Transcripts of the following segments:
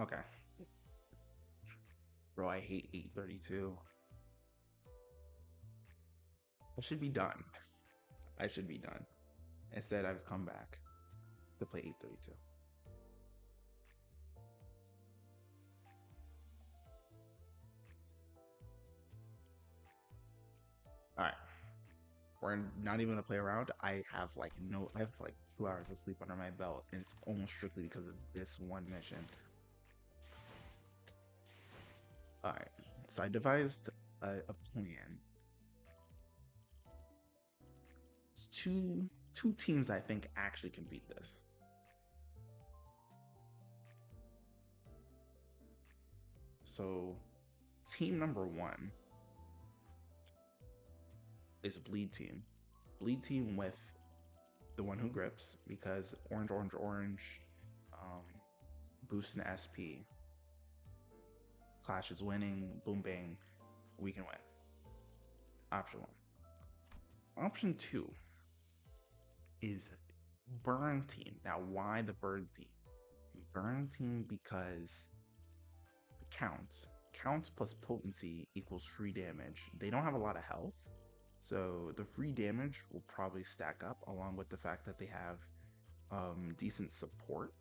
Okay. Bro, I hate 832. I should be done. I should be done. Instead, I've come back to play 832. Alright. We're not even gonna play around. I have like 2 hours of sleep under my belt, and it's almost strictly because of this one mission. Alright, so I devised a plan. It's two teams I think actually can beat this. So, team number one is Bleed Team. Bleed Team with the one who grips, because orange, boost in SP. Clash is winning, boom bang, we can win. Option one. Option two is Burn Team. Now, why the Burn Team? Burn Team because counts plus potency equals free damage. They don't have a lot of health, so the free damage will probably stack up, along with the fact that they have decent support,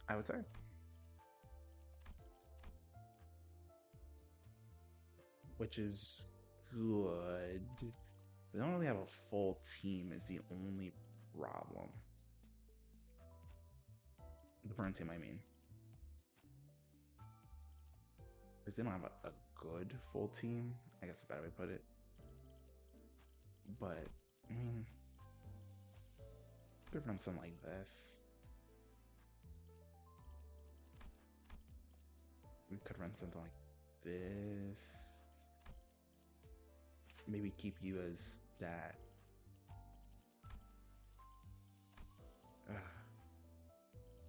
I would say. Which is good. They don't really have a full team is the only problem. The Burn Team, I mean. Because they don't have a good full team, I guess is a better way to put it. But, I mean, could run something like this. We could run something like this. Maybe keep you as that.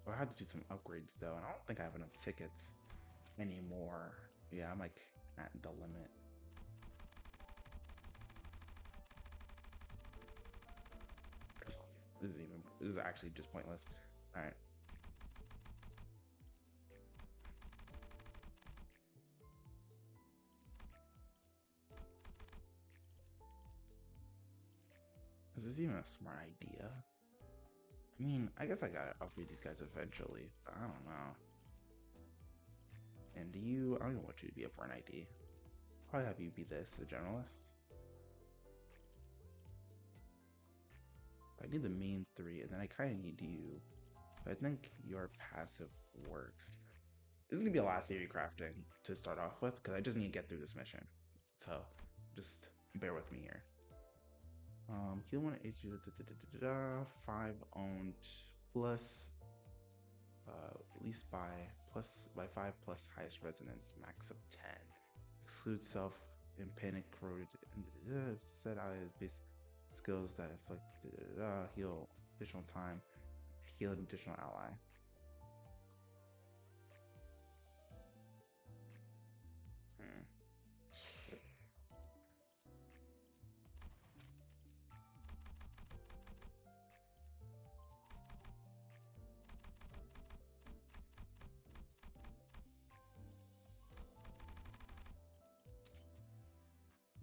I had to do some upgrades though, and I don't think I have enough tickets anymore. Yeah, I'm like at the limit. This is actually just pointless. All right. Is this even a smart idea? I mean, I guess I gotta upgrade these guys eventually. I don't know. And I don't even want you to be a Burn ID. Probably have you be this, the generalist. I need the main three, and then I kind of need you. But I think your passive works. This is gonna be a lot of theory crafting to start off with, because I just need to get through this mission. So, just bear with me here. Heal 1 HU, 5 owned plus least by 5 plus highest resonance, max of 10. Exclude self and panic corroded set out his base skills that inflict heal additional time, heal an additional ally.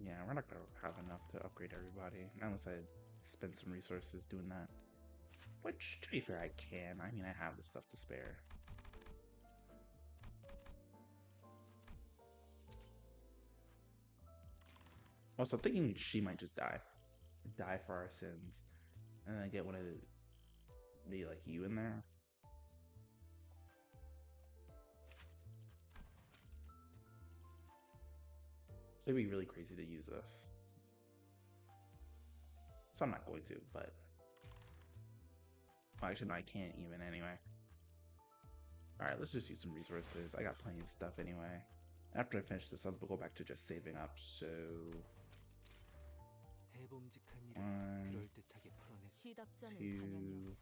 Yeah, we're not gonna have enough to upgrade everybody, unless I spend some resources doing that. Which, to be fair, I can. I mean, I have the stuff to spare. Also, thinking she might just die for our sins, and then get one of the like you in there. It'd be really crazy to use this. So I'm not going to, but well, actually, no, I can't even anyway. Alright, let's just use some resources. I got plenty of stuff anyway. After I finish this up, we'll go back to just saving up. So 1, 2.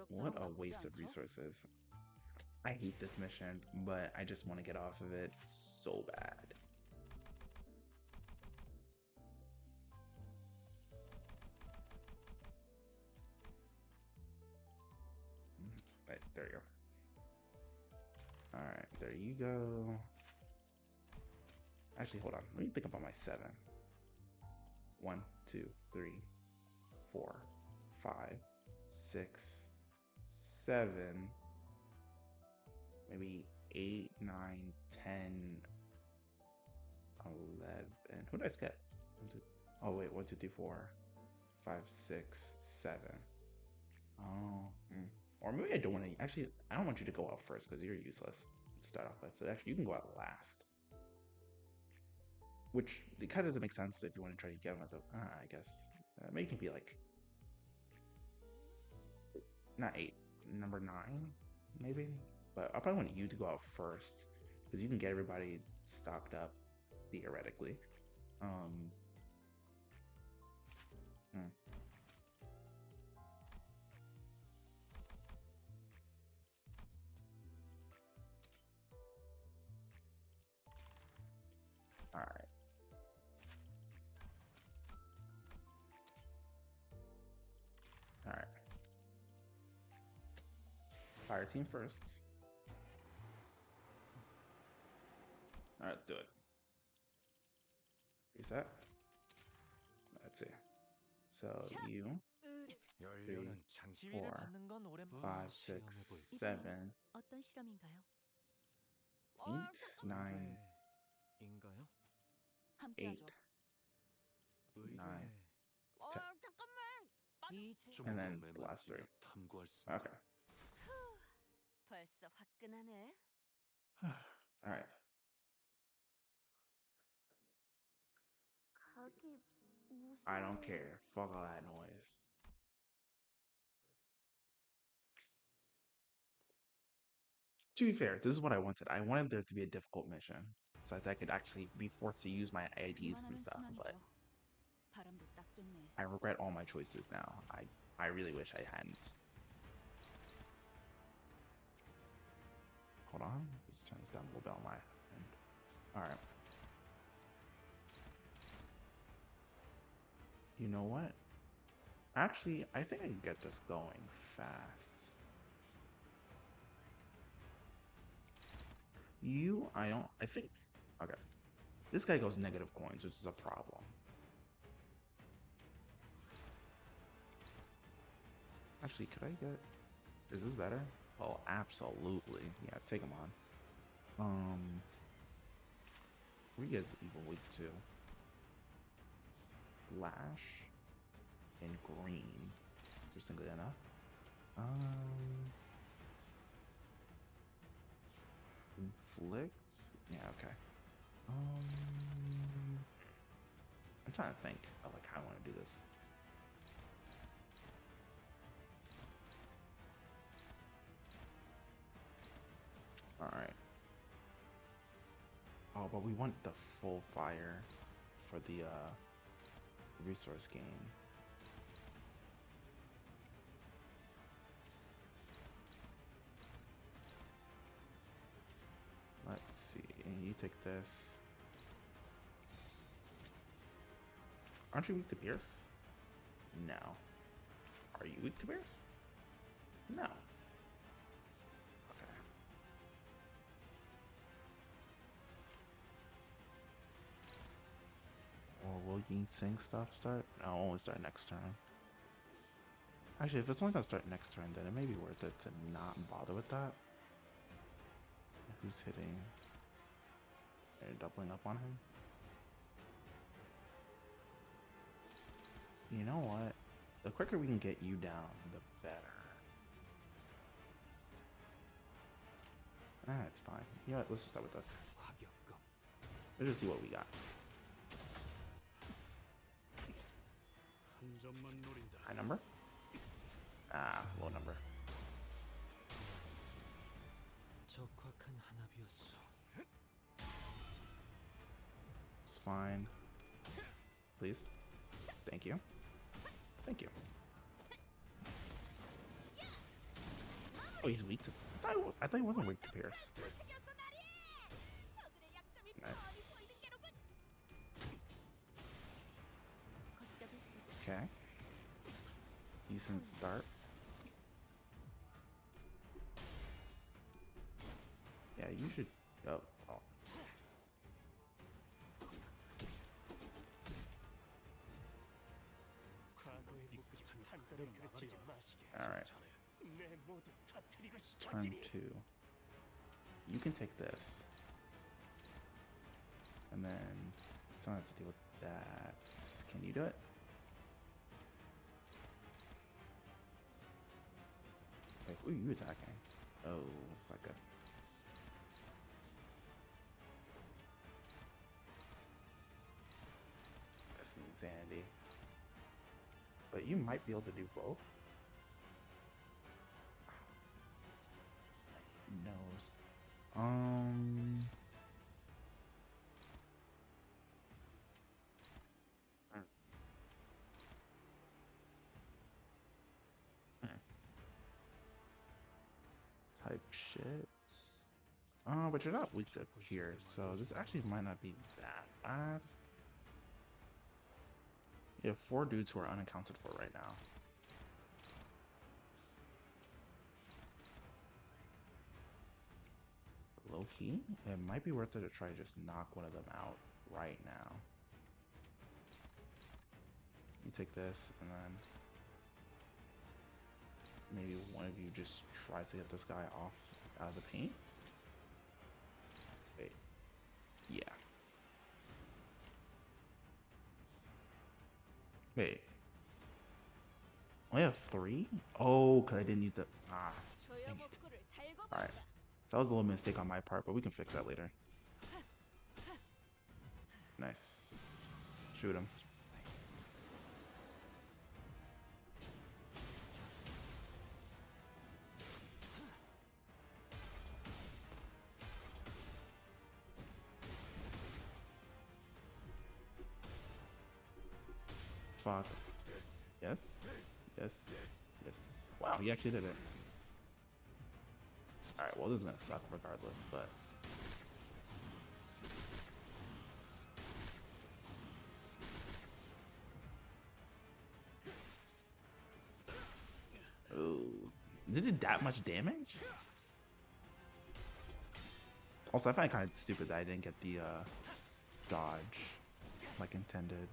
What a waste of resources. I hate this mission, but I just want to get off of it so bad. There you go. Alright, there you go. Actually, hold on. Let me think about my 7. 1, 2, 3, 4, 5, 6, 7, maybe 8, 9, 10, 11. Who did I skip? Oh, wait, 1, 2, 3, 4, 5, 6, 7. Oh, or maybe I don't want to. Actually, I don't want you to go out first because you're useless to start off with. So actually, you can go out last. Which it kind of doesn't make sense if you want to try to get him with a. I guess maybe it can be like not 8, number 9, maybe. But I probably want you to go out first because you can get everybody stocked up theoretically. All right. All right. Fire team first. All right, let's do it. Reset. Let's see. So you 3, 4, 5, 6, 7, 8, 9, 8, 9, 10. And then the last 3. Okay. All right. I don't care. Fuck all that noise. To be fair, this is what I wanted. I wanted there to be a difficult mission so that I could actually be forced to use my IDs and stuff, but I regret all my choices now. I really wish I hadn't. Hold on. Let's turn this down a little bit on my end. Alright. You know what? Actually, I think I can get this going fast. I think, okay. This guy goes negative coins, which is a problem. Actually, could I get, is this better? Oh, absolutely. Yeah, take him on. We get even weak too. Slash in green. Interestingly enough. Inflict? Yeah, okay. I'm trying to think of like how I want to do this. Alright. Oh, but we want the full fire for the resource gain. Let's see. And you take this. Aren't you weak to Pierce? No. Are you weak to Pierce? No. Okay. Or will Yin Sing stuff start? No, I'll only start next turn. Actually, if it's only gonna start next turn, then it may be worth it to not bother with that. Who's hitting? They're doubling up on him. You know what? The quicker we can get you down, the better. Ah, it's fine. You know what? Let's just start with this. Let's just see what we got. High number? Ah, low number. It's fine. Please. Thank you. Thank you. Oh, he's weak to... I thought he wasn't weak to Pierce. Nice. Okay. Decent start. you should. Oh, oh. All right. It's turn 2. You can take this, and then someone has to deal with that. Can you do it? Wait, who are you attacking? Oh, it's like a. That's insanity. But you might be able to do both. My nose. Hmm. Type shit. Oh, but you're not weak to here, so this actually might not be that bad. You have 4 dudes who are unaccounted for right now. Low key, it might be worth it to try to just knock one of them out right now. You take this, and then maybe one of you just tries to get this guy off out of the paint. Wait, yeah. Wait. I have 3? Oh, because I didn't use it. Ah, dang it. Alright. So that was a little mistake on my part, but we can fix that later. Nice. Shoot him. Fuck. Yes. Yes. Yes. Wow, he actually did it. Alright, well this is gonna suck regardless, but... Ooh. Did it that much damage? Also, I find it kind of stupid that I didn't get the dodge like intended.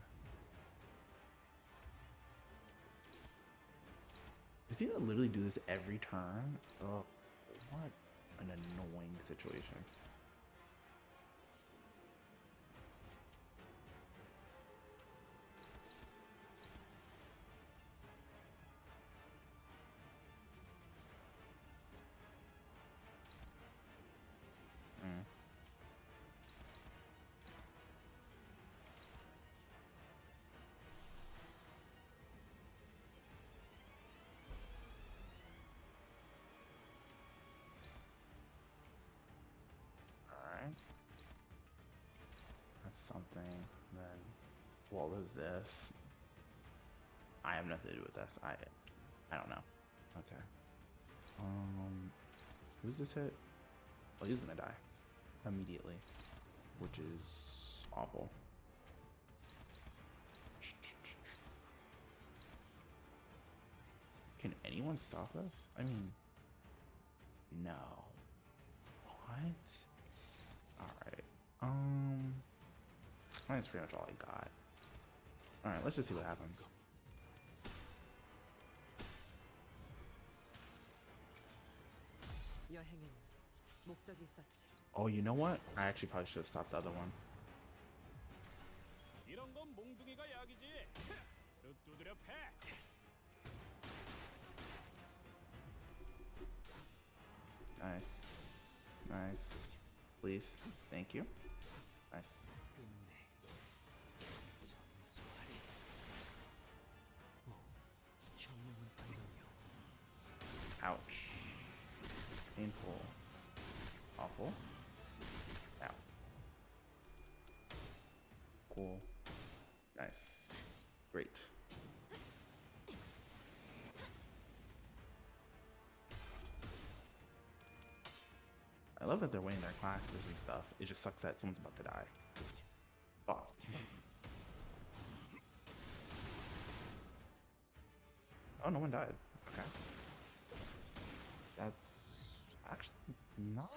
Does he literally do this every turn? Oh, what an annoying situation. That's something. Then, what was this? I have nothing to do with this. I don't know. Okay. Who's this hit? Well, he's gonna die immediately, which is awful. Can anyone stop us? I mean, no. What? Alright. That's pretty much all I got. Alright, let's just see what happens. Oh, you know what? I actually probably should have stopped the other one. Nice. Nice. Please. Thank you. Nice. Ouch. Painful. Awful. Ow. Cool. Nice. Great. I love that they're weighing their classes and stuff. It just sucks that someone's about to die. Fuck. Oh, no one died. Okay. That's actually not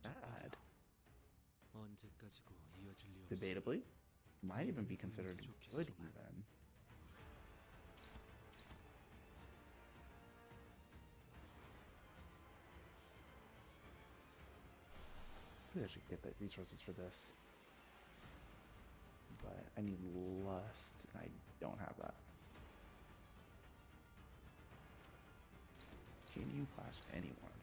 bad. Debatably, might even be considered good even. I should get the resources for this. But I need lust, and I don't have that. Can you clash anyone?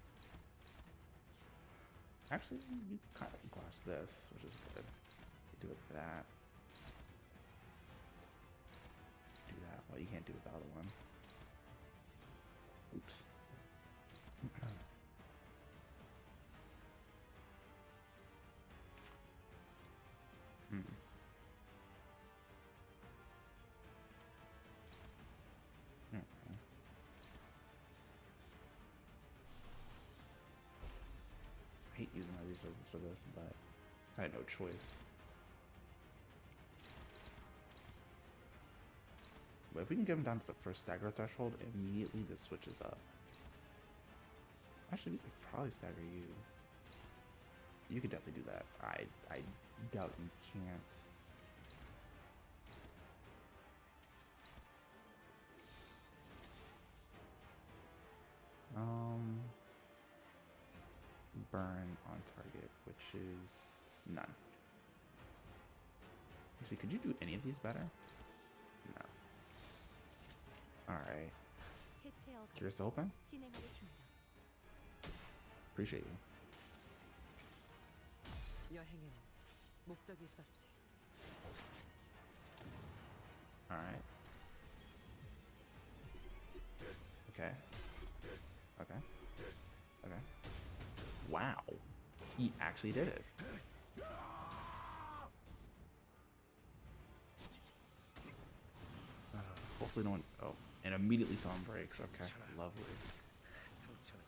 Actually, you kind of can clash this, which is good. You do it that. Do that. Well, you can't do it the other one. Oops. I hate using my resources for this, but it's kind of no choice. But if we can get him down to the first stagger threshold, immediately this switches up. Actually, we could probably stagger you. You could definitely do that. I doubt you can't. Burn on target, which is none. Actually, could you do any of these better? No. Alright. Curious to open? Appreciate you. Alright. Okay. Okay. Okay. Wow. He actually did it. Hopefully no one... Oh, and immediately someone breaks. Okay, lovely.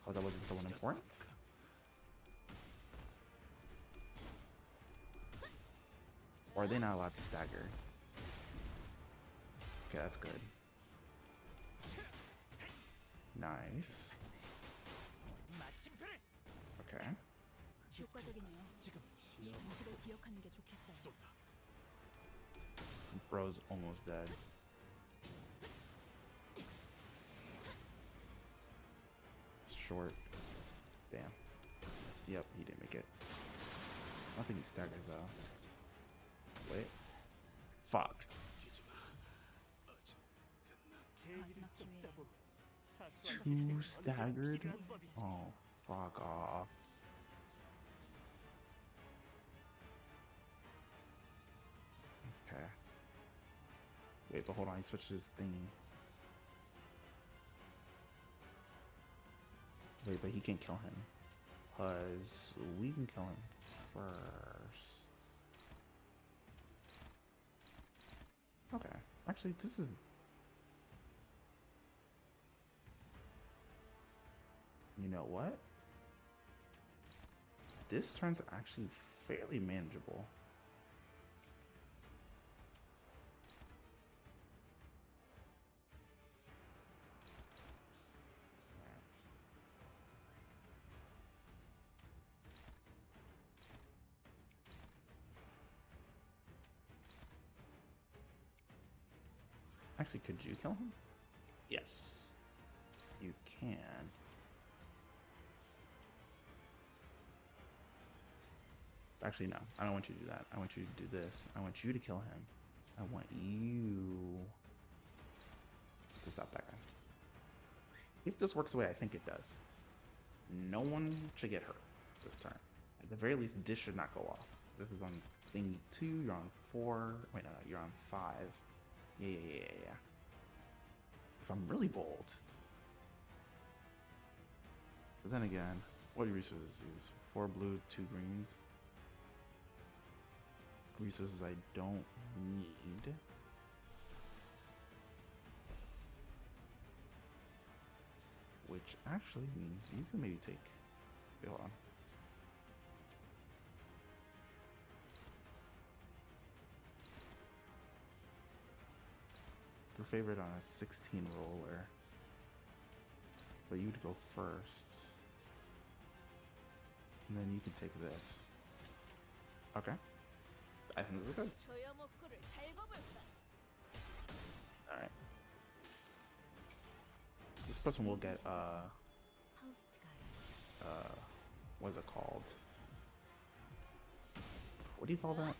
Oh, that wasn't someone important? Or are they not allowed to stagger? Okay, that's good. Nice. Okay. Bro's almost dead. Short. Damn. Yep, he didn't make it. I don't think he staggers though. Wait. Fuck. Two staggered? Oh, fuck off. Okay. Wait, but hold on, he switched his thingy. Wait, but he can't kill him. Because we can kill him first. Okay. Actually, this is... You know what? This turn's actually fairly manageable. Actually, could you kill him? Yes. You can. Actually, no. I don't want you to do that. I want you to do this. I want you to kill him. I want you to stop that guy. If this works the way I think it does, no one should get hurt this turn. At the very least, this should not go off. This is on thing 2, you're on 4. Wait, no, you're on 5. Yeah. If I'm really bold. But then again, what do resources use? 4 blue, 2 greens. Resources I don't need. Which actually means you can maybe take... Wait, hold on. Your favorite on a 16 roller. But you'd go first. And then you can take this. Okay. I think this is good. Alright. This person will get, what is it called? What do you call that?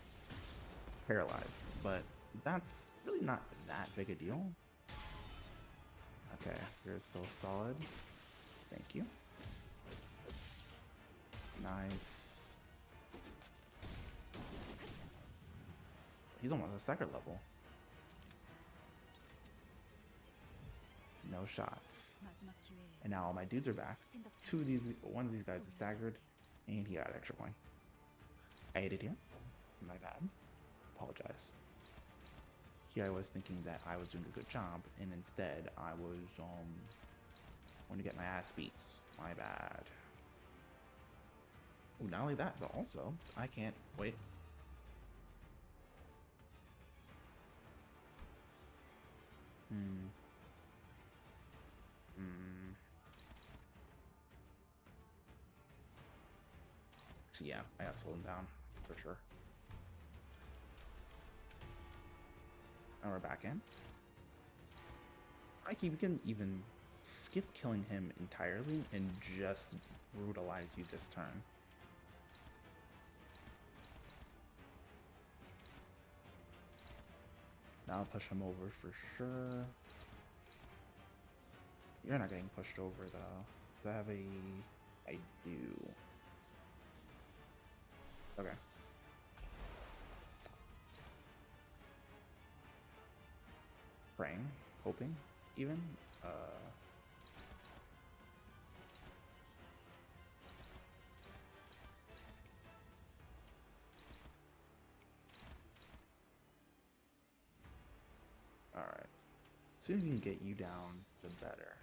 Paralyzed. But that's really not that big a deal. Okay, you're still solid. Thank you. Nice. He's almost a stagger level. No shots. And now all my dudes are back. One of these guys is staggered, and he got an extra point. I ate it here. My bad. Apologize. Here I was thinking that I was doing a good job, and instead I was going to get my ass beat. My bad. Ooh, not only that, but also I can't wait. Actually, yeah, I gotta slow him down for sure. And we're back in. We can even skip killing him entirely and just brutalize you this turn. Now I'll push him over for sure. You're not getting pushed over though. Do I have a... I do. Okay. Praying, hoping, even. Alright. As soon as we can get you down, the better.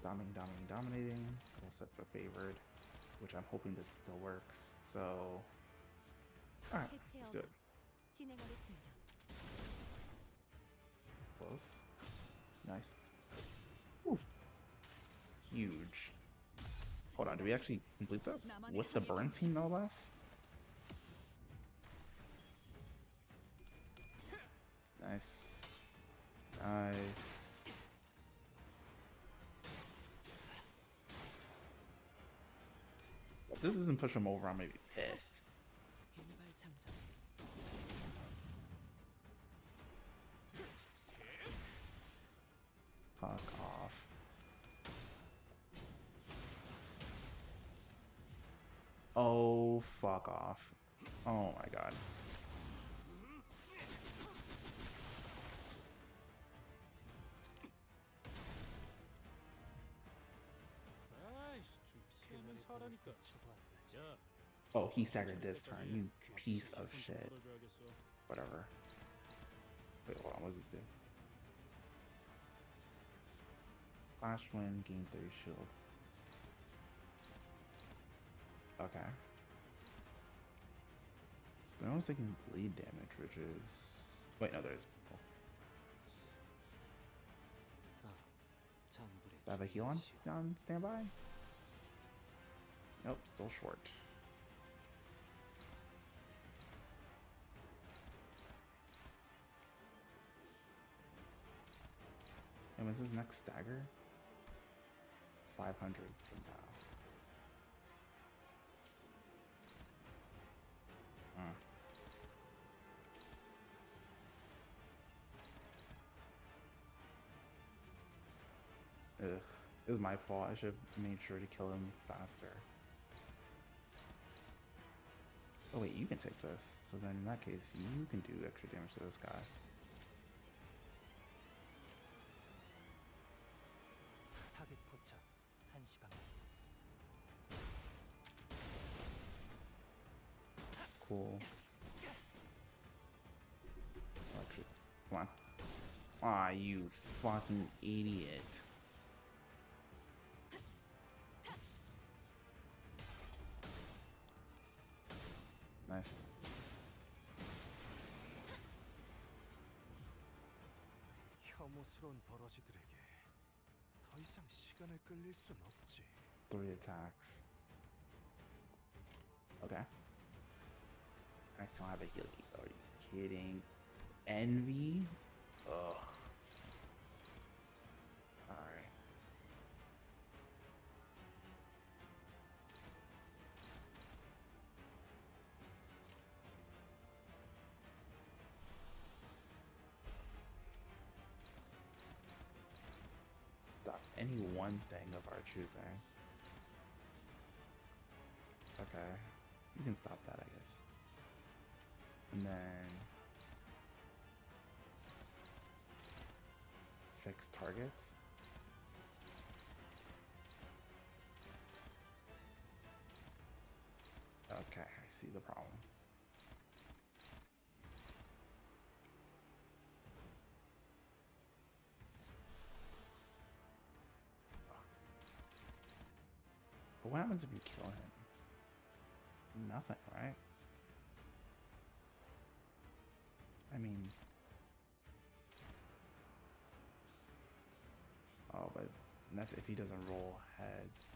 Dominating. We'll set for favored, which I'm hoping this still works. So, alright, let's do it. Close. Nice. Oof. Huge. Hold on, do we actually complete this? With the burn team, no less? Nice. Nice. If this doesn't push him over, I'm gonna be pissed. Fuck off. Oh, fuck off. Oh my god. Oh, he staggered this turn, you piece of shit. Whatever. Wait, hold on, what does this do? Flash wind, gain 3 shield. Okay. But I was taking bleed damage, which is... Wait, no, there is. Oh. Do I have a heal on standby? Nope, still short. And when's his next stagger? 500 from now. Ugh. It was my fault. I should have made sure to kill him faster. Oh wait, you can take this. So then in that case, you can do extra damage to this guy. Cool. Actually, come on. Aw, you fucking idiot. Nice. 3 attacks. Okay. I still have a heal. Are you kidding? Envy? Ugh. Alright. Stop any one thing of our choosing. Okay. You can stop that, I guess. And then fix targets. Okay, I see the problem. But what happens if you kill him? Nothing, right? I mean... Oh, but that's if he doesn't roll heads.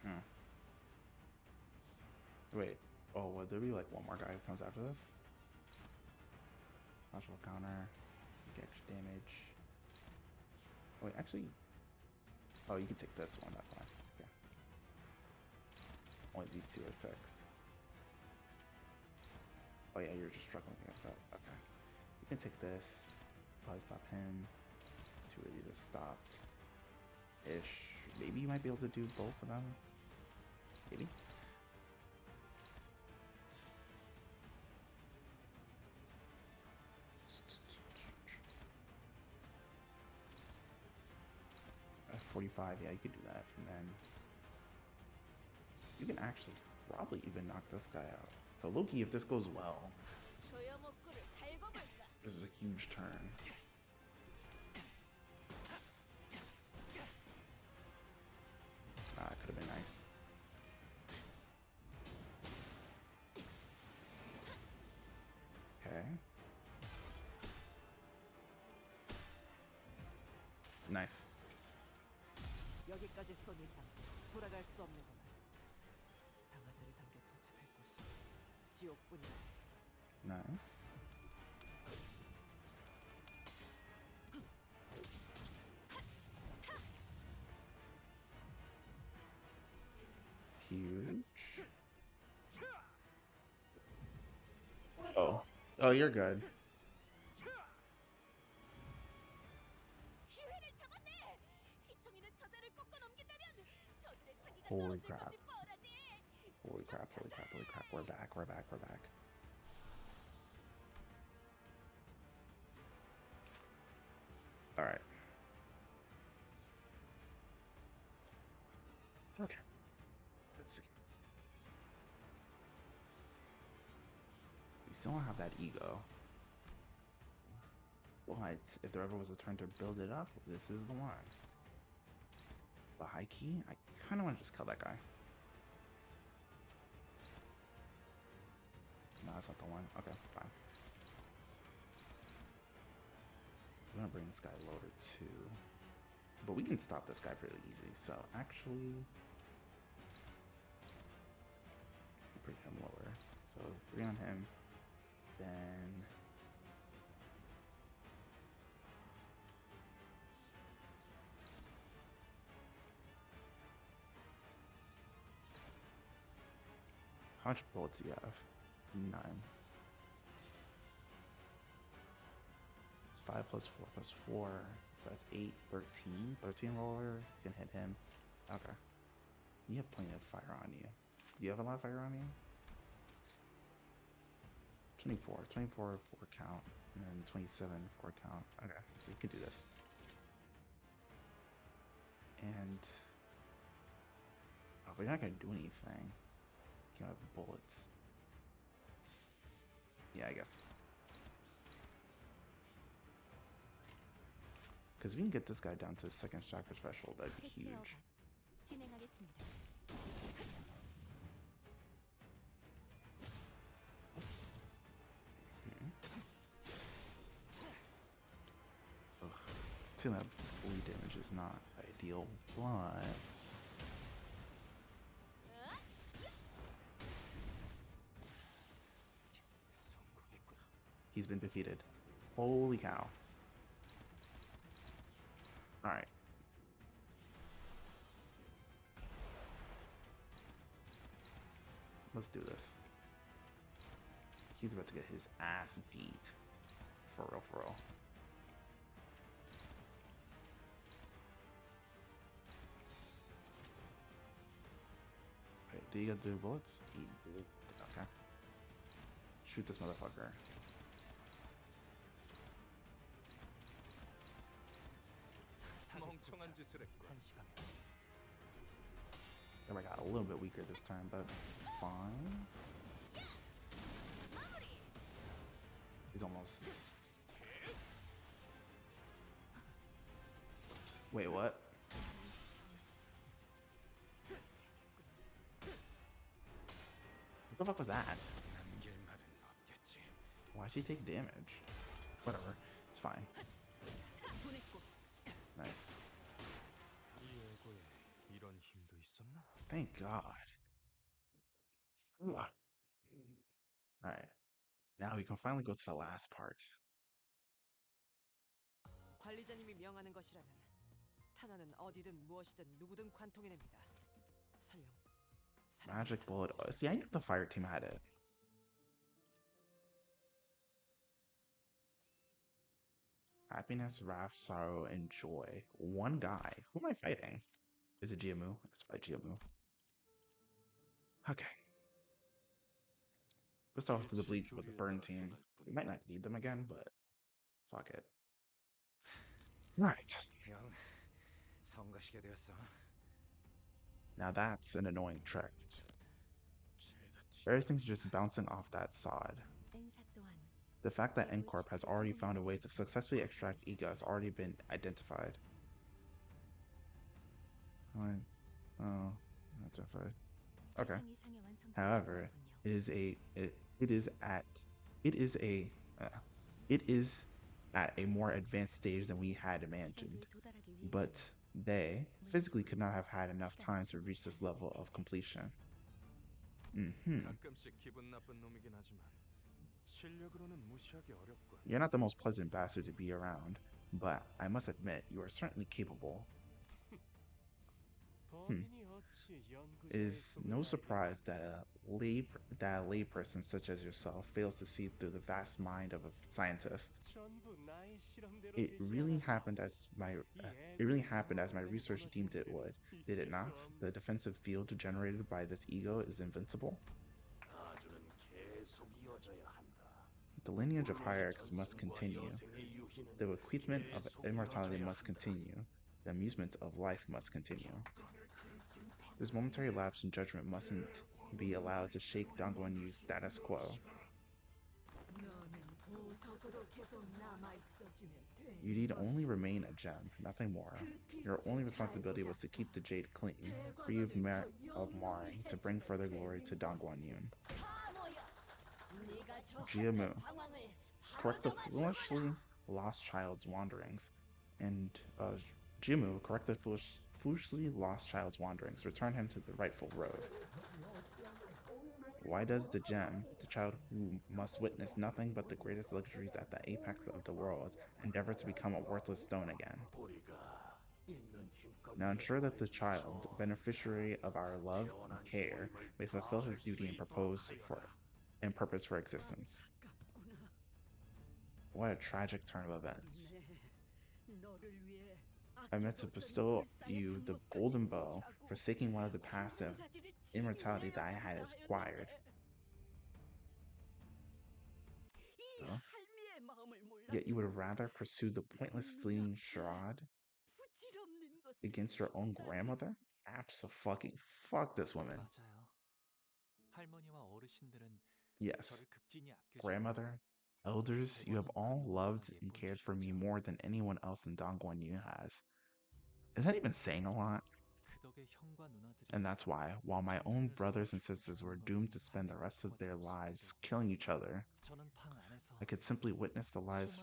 Hmm. Wait. Oh, will there be like one more guy who comes after this? Natural counter. Get extra damage. Wait, actually. Oh, you can take this one. That's fine. Okay. Only these two are fixed. Oh yeah, you're just struggling against that. Okay. You can take this. Probably stop him. Two of these are stopped. Ish. Maybe you might be able to do both of them. Maybe. At 45, yeah, you could do that. And then you can actually probably even knock this guy out. So Loki, if this goes well, this is a huge turn. Ah, it could have been nice. Okay. Nice. 여기까지 쏜 이상 돌아갈 수 없는 거다. 방아쇠를 당겨 도착할 곳이 지옥뿐이야. Nice. Huge. Oh. Oh, you're good. Holy crap. Holy crap, holy crap, holy crap. We're back, we're back, we're back. Alright. Okay. Let's see. We still don't have that ego. But if there ever was a turn to build it up, this is the one. The high key? I kind of want to just kill that guy. No, that's not the one. Okay, fine. I'm gonna bring this guy lower too. But we can stop this guy pretty easy. So actually, bring him lower. So 3 on him. Then how much bullets do you have? 9. It's 5 plus 4 plus 4. So that's 8, 13. 13 roller. You can hit him. Okay. You have plenty of fire on you. Do you have a lot of fire on you? 24. 24 4 count. And then 27 4 count. Okay. So you can do this. And oh, but you're not gonna do anything. You have bullets. Yeah, I guess. Because if we can get this guy down to second chakra threshold, that'd be huge. 진행하겠습니다. Ugh. Taking that bleed damage is not ideal, but he's been defeated. Holy cow. Alright. Let's do this. He's about to get his ass beat. For real, for real. Wait, do you get the bullets? Okay. Shoot this motherfucker. 멍청한 짓을 했고. I got a little bit weaker this time, but it's fine. He's almost... Wait, what? What the fuck was that? 남길 말은 없겠지. Why'd she take damage? Whatever, it's fine. Nice. 이 예고에 이런 힘도 있었나? Thank God. Alright. Now we can finally go to the last part. 관리자님이 명하는 것이라면 탄환은 어디든 무엇이든 누구든 관통해냅니다. 설령 Magic bullet. Oh, see, I knew the fire team had it. Happiness, wrath, sorrow, and joy. One guy. Who am I fighting? Is it Jia Mu? Let's fight Jia Mu. Okay. Let's off to the bleed with the burn team. We might not need them again, but fuck it. Right. 형, 성가시게 되었어. Now that's an annoying trick. Everything's just bouncing off that sod. 은사 또한 The fact that NCorp has already found a way to successfully extract Ego has already been identified. Oh, identified. Okay. 가상 이상의 완성도가 However, 높군요. it is at a more advanced stage than we had imagined. 이상도에 도달하기 위해서는 But they physically could not have had enough time to reach this level of completion. 가끔씩 기분 나쁜 놈이긴 하지만 실력으로는 무시하기 어렵군. You're not the most pleasant bastard to be around, but I must admit you are certainly capable. It is no surprise that a layperson such as yourself fails to see through the vast mind of a scientist. It really happened as my research deemed it would, did it not? The defensive field generated by this ego is invincible. The lineage of hierarchs must continue. The bequeathment of immortality must continue. The amusement of life must continue. This momentary lapse in judgment mustn't be allowed to shake Dongguan Yu's status quo. You need only remain a gem, nothing more. Your only responsibility was to keep the jade clean, free of marring, to bring further glory to Dongguan Yun. Jia Mu, correct the foolishly lost child's wanderings, and Jia Mu, correct the foolishly lost child's wanderings, return him to the rightful road. Why does the gem, the child who must witness nothing but the greatest luxuries at the apex of the world, endeavor to become a worthless stone again? Now ensure that the child, beneficiary of our love and care, may fulfill his duty and purpose for existence. What a tragic turn of events. I meant to bestow you the golden bow, forsaking one of the passive immortality that I had acquired. Yet you would rather pursue the pointless fleeting charade against your own grandmother? Abso-fucking fuck this woman. 맞아요. 할머니와 어르신들은 Yes, 저를 극진히 아껴주고 grandmother, Elders, you have all loved and cared for me more than anyone else in Dongguan Yu has. Is that even saying a lot? And that's why, while my own brothers and sisters were doomed to spend the rest of their lives killing each other, I could simply witness the lives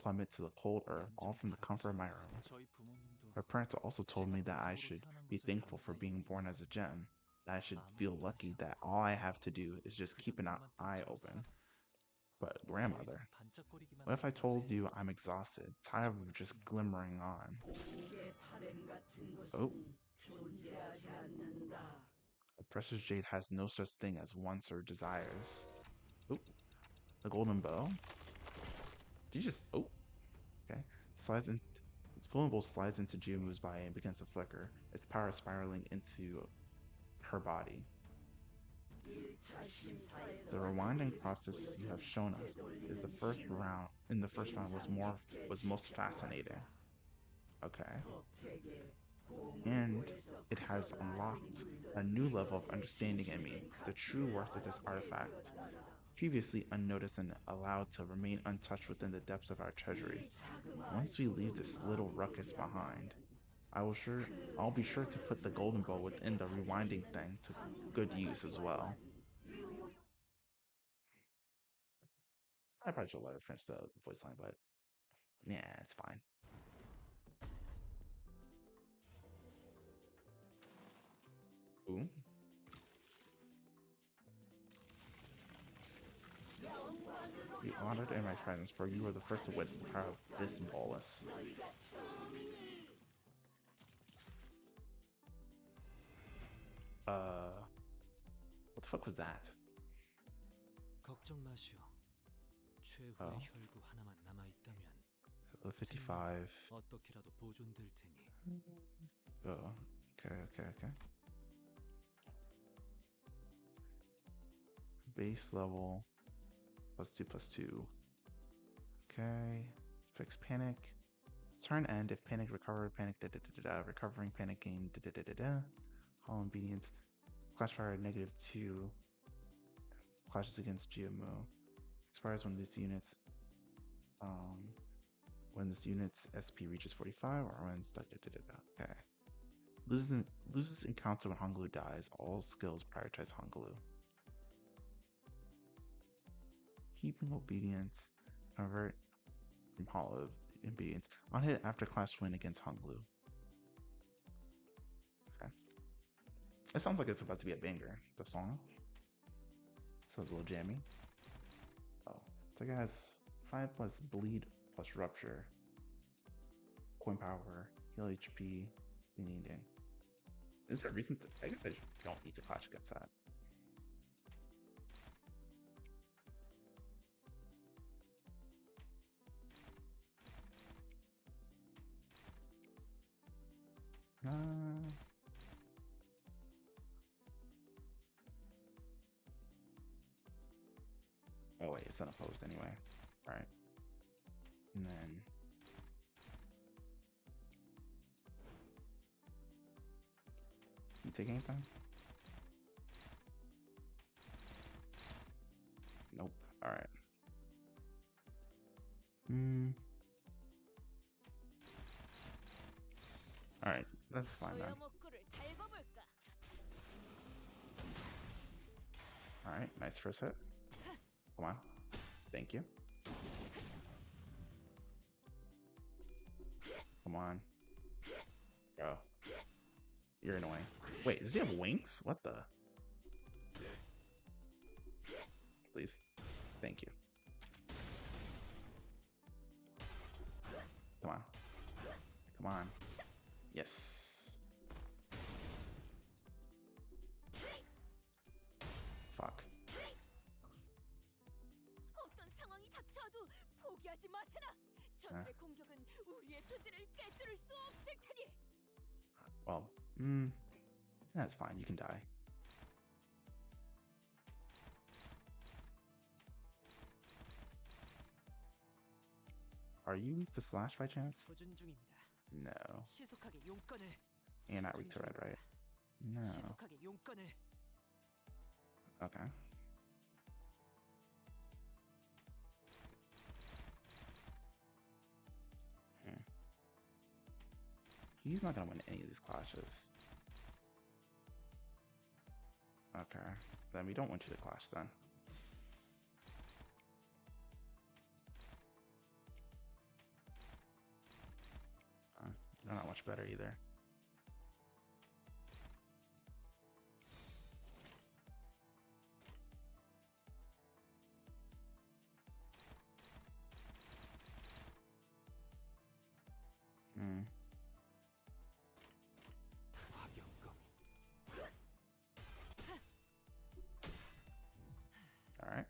plummet to the cold earth, all from the comfort of my room. My parents also told me that I should be thankful for being born as a gem, that I should feel lucky that all I have to do is just keep an eye open. But grandmother, what if I told you I'm exhausted, tired of just glimmering on? Oh, the precious jade has no such thing as wants or desires. Oh, the golden bow? Do you just... Oh, okay. Slides in... The golden bow slides into Jiamu's body and begins to flicker, its power spiraling into her body. The rewinding process you have shown us is the first round. In the first round was most fascinating. Okay. And it has unlocked a new level of understanding in me, the true worth of this artifact, previously unnoticed and allowed to remain untouched within the depths of our treasury. Once we leave this little ruckus behind, I'll be sure to put the golden bow within the rewinding thing to good use as well. I probably should let her finish the voice line, but yeah, it's fine. Ooh. Be honored in my presence, for you are the first to witness the power of this bolus. What the fuck was that? 걱정 마시오. 최후의 Oh. 혈구 하나만 남아 있다면 Level 55. 어떻게라도 보존될 테니. Oh, okay. Base level +2/+2. Okay. Fix panic. Turn end if panic, recover, panic, recovering panic gain, Hollow obedience. Clash fire -2. Clashes against Jiamu. Expires when this unit's SP reaches 45 or when it's okay. Loses in Canto when Honglu dies. All skills prioritize Honglu. Keeping obedience. Convert from hollow obedience. On hit after clash win against Honglu. Okay. It sounds like it's about to be a banger, the song. So it's a little jammy. Oh. So it has 5+ bleed plus rupture. Coin power, heal HP, needing. Is there a reason to? I guess I don't need to clash against that. Oh wait, it's unopposed anyway. Alright. And then you take anything? Nope. Alright. Alright, that's fine then. Alright, nice first hit. Come on. Thank you. Come on. Bro. You're annoying. Wait, does he have wings? What the? Please. Thank you. Come on. Come on. Yes. Fuck. 어떤 상황이 닥쳐도 포기하지 마세나. 저들의 공격은 우리의 토지를 깨뜨릴 수 없을 테니. Well, that's fine. You can die. Are you weak to slash by chance? 소준 중입니다. No. 시속하게 용건을. You're not weak to red, right? No. 시속하게 용건을. Okay. He's not gonna win any of these clashes. Okay, then we don't want you to clash then. You're not much better either. All right.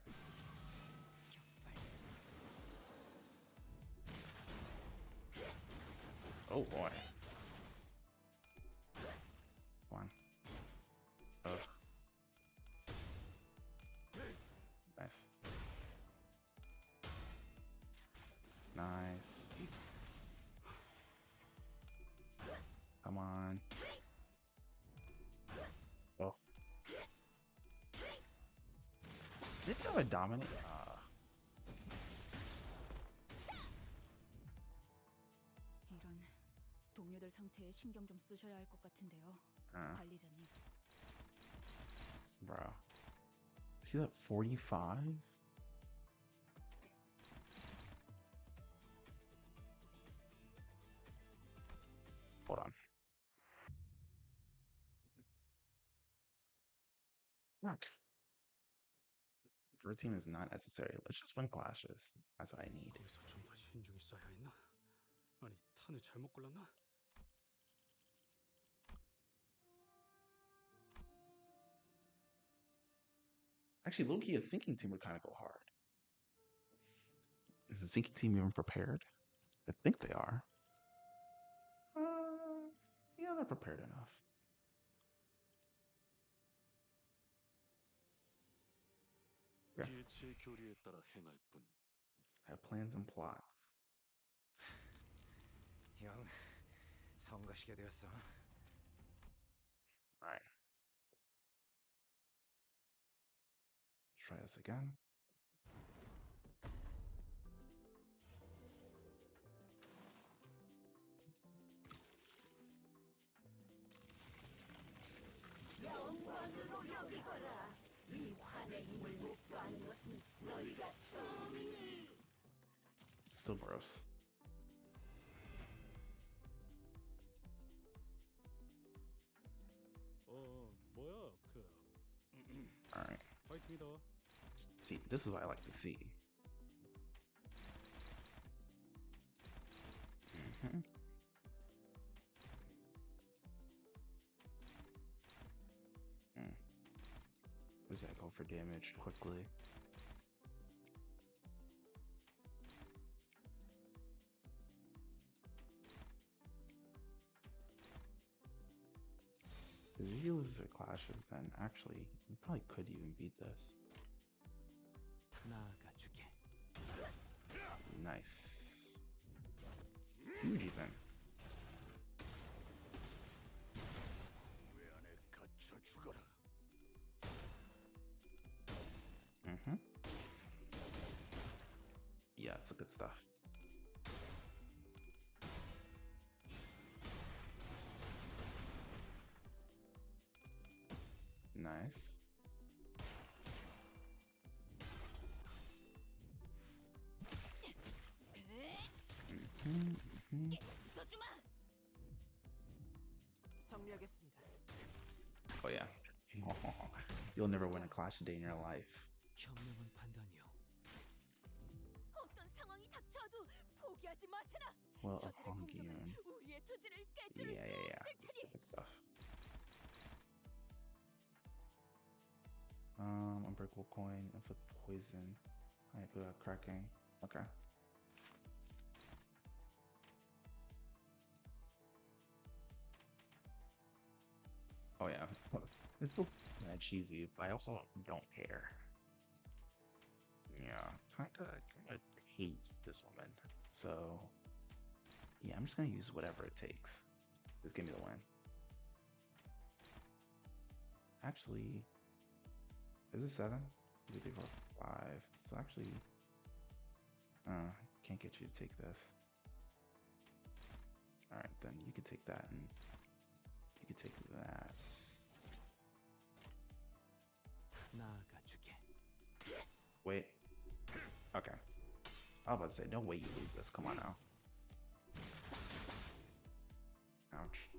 Oh boy. One. Oh. Nice. Nice. Come on. Oh. Did you have a dominate? 이런 동료들 상태에 신경 좀 쓰셔야 할 것 같은데요, 관리자님. Bro. She's at 45? Hold on. Fuck. 13 is not necessary. Let's just win clashes. That's what I need. 거기서 좀 더 신중히 써야 했나? 아니, 탄을 잘못 골랐나? Actually, low-key, a sinking team would kind of go hard. Is the sinking team even prepared? I think they are. Yeah, they're prepared enough. Yeah. 기회치의 교리에 따라 행할 뿐. Have plans and plots. 형, 성가시게 되었어. Alright. Try this again. Still gross. 뭐야, Alright. 화이팅이다. See, this is what I like to see. Does that go for damage quickly? Because if you lose their clashes, then actually you probably could even beat this. 나아가주게. Nice. Huge even. Yeah, it's good stuff. Nice. 정리하겠습니다. Oh yeah. You'll never win a clash a day in your life. 현명한 판단이요. 어떤 상황이 닥쳐도 포기하지 마세나. Well, a 저들의 honky 공격은 man. 우리의 투지를 깨뜨릴 Yeah. 수 That's 없을 테니. good stuff. Unbreakable coin, inflict poison. I put a cracking. Okay. Oh yeah. This feels kind of cheesy, but I also don't care. Yeah, kinda hate this woman. So yeah, I'm just gonna use whatever it takes. Just give me the win. Actually, is it 7? 2, 3, 4, 5. So actually, can't get you to take this. Alright, then you could take that and you could take that. 나아가주게. Wait. Okay. I was about to say, no way you lose this. Come on now. Ouch.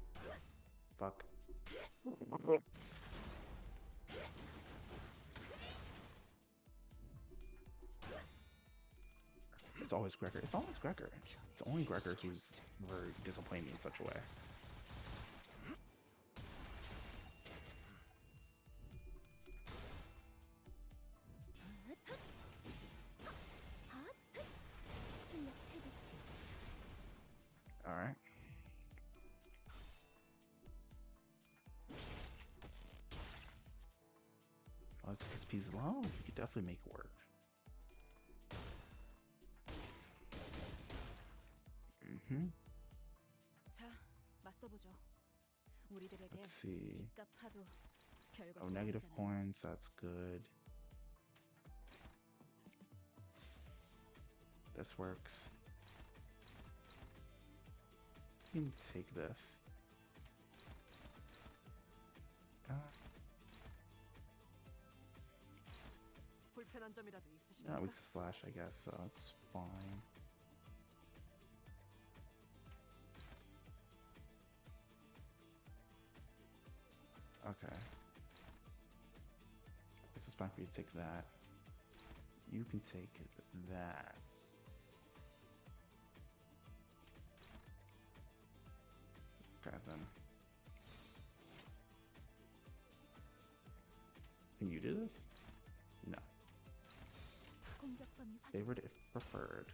Fuck. It's always Gregor. It's always Gregor. It's only Gregor who's ever disappointed me in such a way. Alright. Oh, it's this piece low. You could definitely make it work. 자, 맞서보죠. 우리들에게 Let's see. 값파도 결과 Oh, negative 보이잖아요. points. That's good. This works. You can take this. 불편한 점이라도 Yeah, we 있으십니까? can slash, I guess, so it's fine. Okay. This is fine for you to take that. You can take that. Okay, then. Can you do this? No. 공격 범위 확인. Favored if preferred.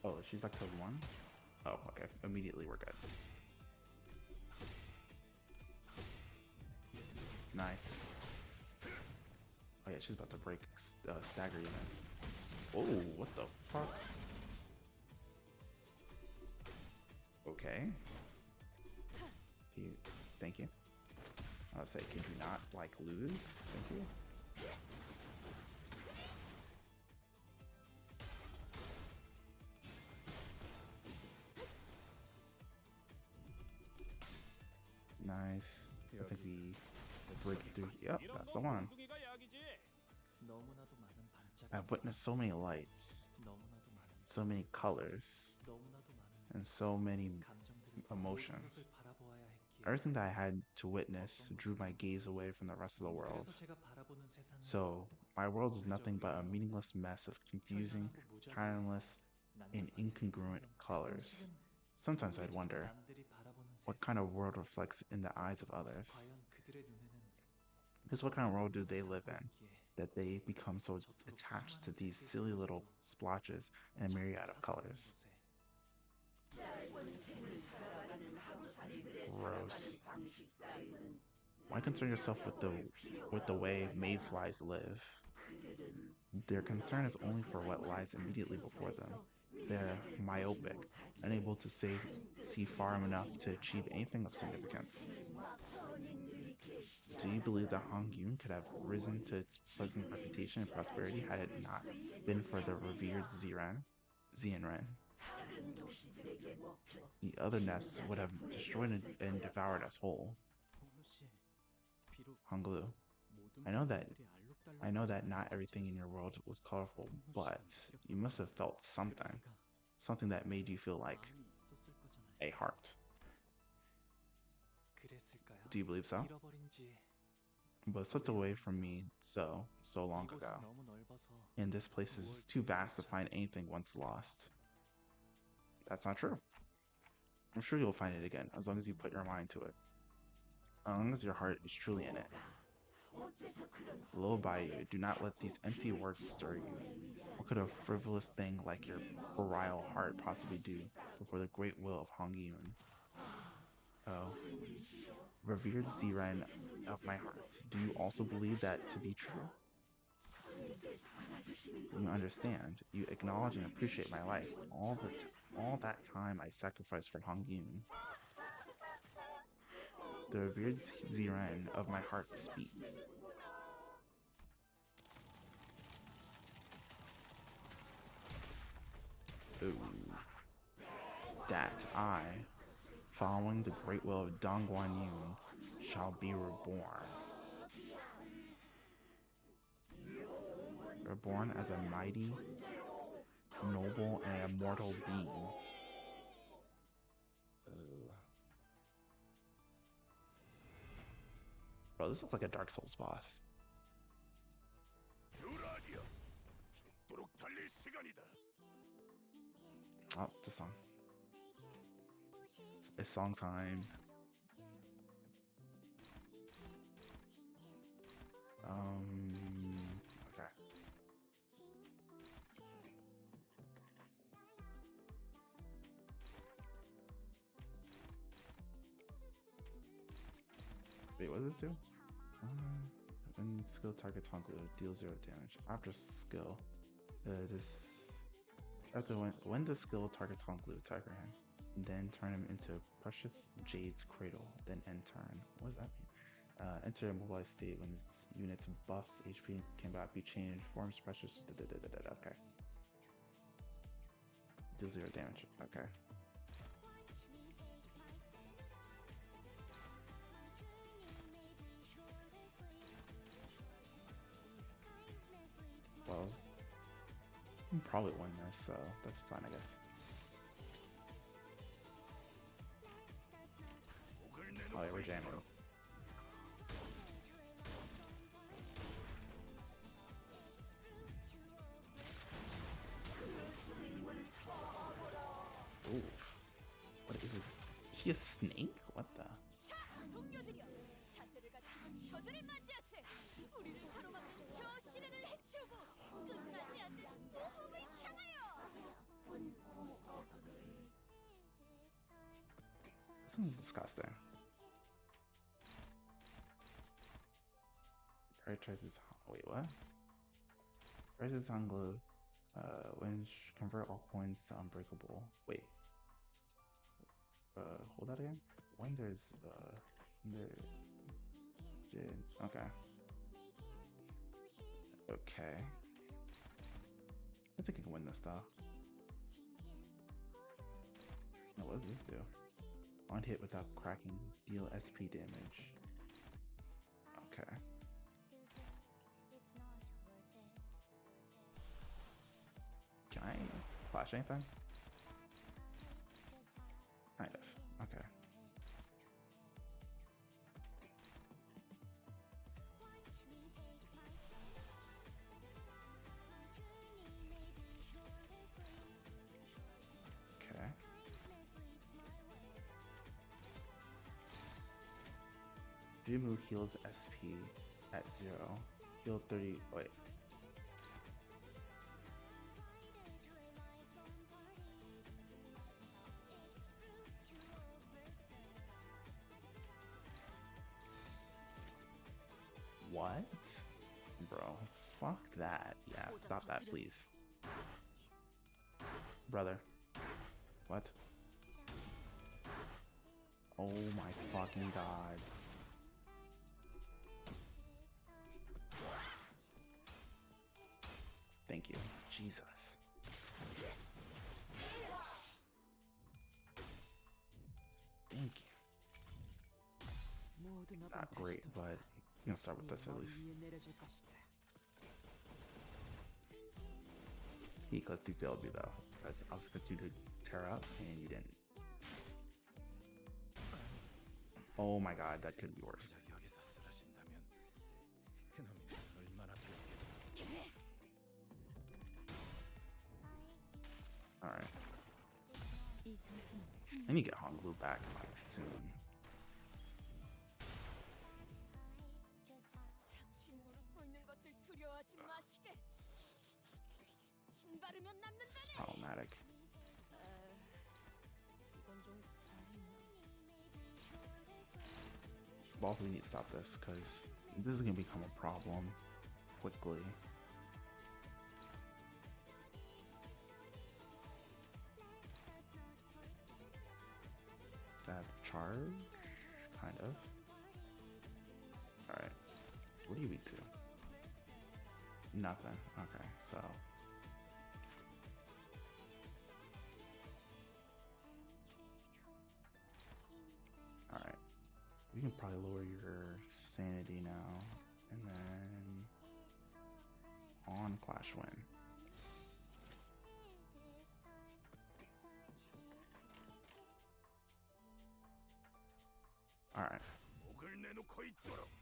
Oh, she's back to 1? Oh, okay. Immediately we're good. Nice. Oh yeah, she's about to break stagger even. Oh, what the fuck? Okay. Thank you. I'll say, could you not, like, lose? Thank you. Nice. I think we break through. Yep, that's the one. 너무나도 많은 반짝. I've witnessed so many lights, 너무나도 많은. so many colors, 너무나도 많은 and so many 감정들을 emotions. 모든 것을 바라보아야 했기에. Everything that I had to witness drew my gaze away from the rest of the world. 그래서 제가 바라보는 세상은 So, my world is nothing but a meaningless mess of confusing, patternless, and incongruent colors. Sometimes I'd wonder, 남들이 바라보는 what kind of world reflects in the eyes of others? 과연 그들의 눈에는 Because what kind of world do they live in, that they become so attached to these silly little splotches and myriad of colors? Gross. Why concern yourself with the way mayflies live? Their concern is only for what lies immediately before them. They're myopic, unable to see far enough to achieve anything of significance. Do you believe that Hong Yun could have risen to its present reputation and prosperity had it not been for the revered Zianren? The other nests would have destroyed and devoured us whole. Honglu, I know that not everything in your world was colorful, but you must have felt something that made you feel like a heart. Do you believe so? But it slipped away from me so long ago, and this place is too vast to find anything once lost. That's not true. I'm sure you'll find it again, as long as you put your mind to it. As long as your heart is truly in it. Lo by you, do not let these empty words stir you. What could a frivolous thing like your virile heart possibly do before the great will of Hong Yun? Oh, revered Ziren of my heart, do you also believe that to be true? You understand, you acknowledge and appreciate my life, all that time I sacrificed for Hong Yun. The revered Ziren of my heart speaks. Ooh. that I, following the great will of Dong Guan Yun, shall be reborn. Reborn as a mighty, noble, and immortal being. Bro, this looks like a Dark Souls boss. Oh, it's a song. It's song time. Okay. Wait, what does this do? When skill targets Honglu, deal 0 damage. After skill, when the skill targets Honglu, target him, then turn him into Precious Jade's Cradle, then end turn. What does that mean? Enter a mobilized state when his unit's buffs, HP, can be changed, forms Precious. Okay. Deal 0 damage. Okay. Well, I can probably win this, so that's fine, I guess. Oh yeah, we're jamming. Ooh. What is this? Is she a snake? What the? 동료들이여, 자세를 갖추고 저들을 맞이하세. 우리를 가로막는 저 시련을 해치우고 끝나지 않는 모험을 향하여. This one's disgusting. Prioritizes. Wait, what? Prioritizes Honglu. Convert all coins to unbreakable. Wait. Hold that again. When there's okay. Okay. I think I can win this though. Now, what does this do? On hit without cracking, deal SP damage. Okay. Can I flash anything? Kind of. Okay. Okay. Jimu heals SP at 0. Heal 30. Wait. What? Bro, fuck that. Yeah, stop that, please. Brother. What? Oh my fucking god. Thank you. Jesus. Thank you. Not great, but you can start with this at least. He clicked, you failed me though, because I was expecting you to tear up and you didn't. Oh my god, that could be worse. Alright. I need to get Honglu back like soon. 잠시 무릎 꿇는 것을 두려워하지 마시게. 침 바르면 낫는다네. Problematic. 이건 좀 아니나. Both we need to stop this because this is gonna become a problem quickly. That charge? Kind of. Alright. What do you eat to? Nothing. Okay, so. You can probably lower your sanity now, and then on Clash Win. All right.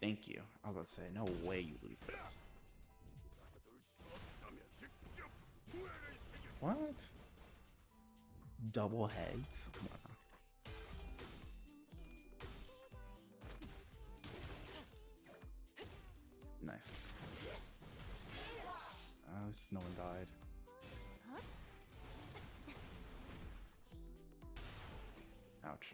Thank you. I was about to say, no way you lose this. What? Double heads? Wow. Nice. No one died. Ouch.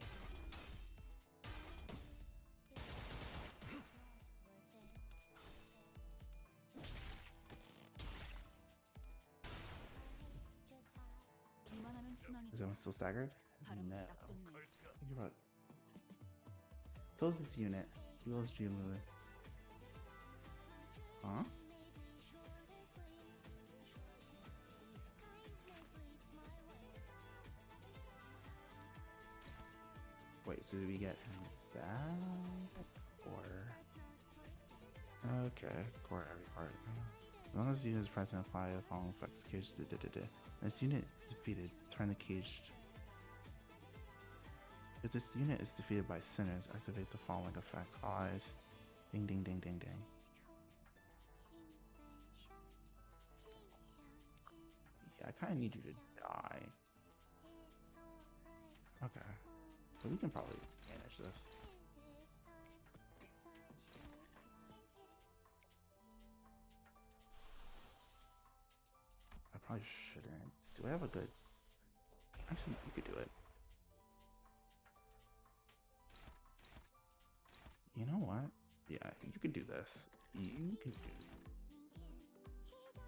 Is everyone still staggered? No. Think about close this unit. Heals Jia Huan. Huh? Wait, so do we get him back? Or... Okay, core every part. As long as the unit is present, apply the following effects. Cage. This unit is defeated, turn the cage. If this unit is defeated by sinners, activate the following effects. Eyes. Ding ding ding ding ding. Yeah, I kinda need you to die. Okay. But we can probably manage this. I probably shouldn't. Do I have a good... Actually, you could do it. You know what? Yeah, you could do this. You can do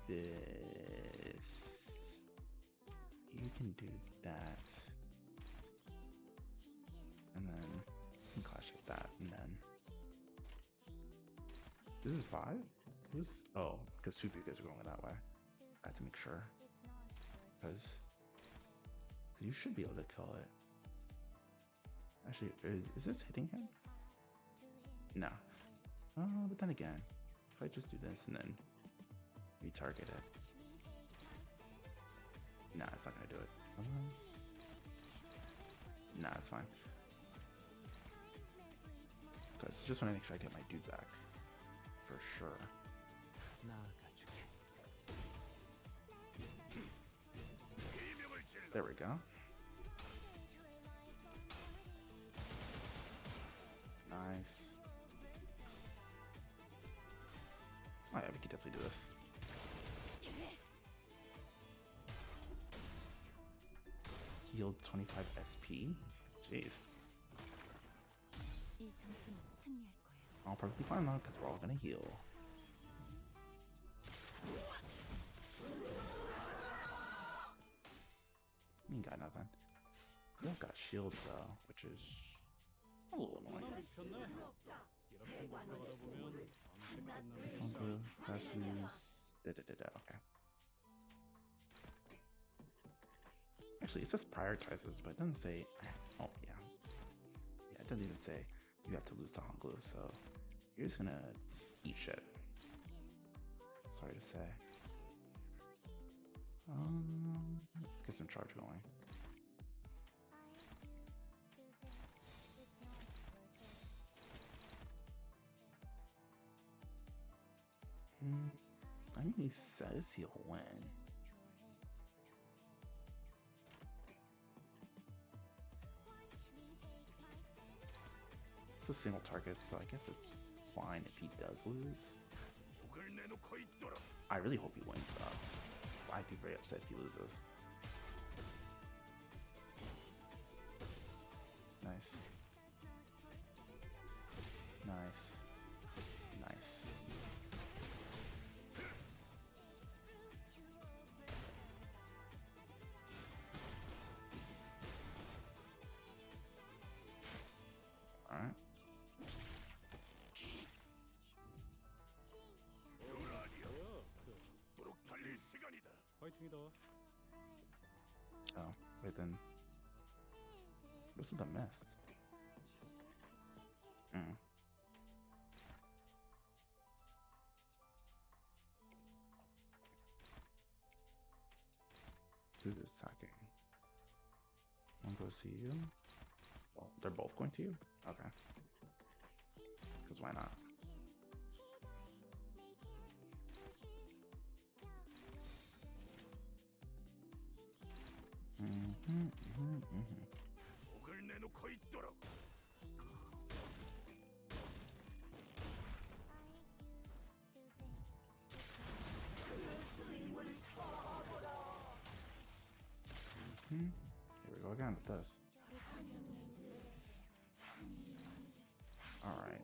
this. You can do that. And then you can clash with that, and then... This is 5? Who's... Oh, because 2 of you guys are going that way. I have to make sure. Because you should be able to kill it. Actually, is this hitting him? No. Oh, but then again, if I just do this and then retarget it. Nah, it's not gonna do it. Nah, it's fine. Because just want to make sure I get my dude back. For sure. There we go. Nice. Oh yeah, we could definitely do this. Healed 25 SP? Jeez. All perfectly fine though, because we're all gonna heal. He ain't got nothing. He has got shields though, which is a little annoying. This one blue, okay. Actually, it says prioritizes, but it doesn't say. Oh yeah, yeah. It doesn't even say you have to lose to Honglu, so you're just gonna eat shit. Sorry to say. Let's get some charge going. I mean, he says he'll win. It's a single target, so I guess it's fine if he does lose. I really hope he wins though, so I'd be very upset if he loses. Nice. Nice. Nice. Alright. Oh, wait then. What's the mist? Who's attacking? One goes to you. Well, they're both going to you? Okay. Because why not? Here we go again with this. Alright.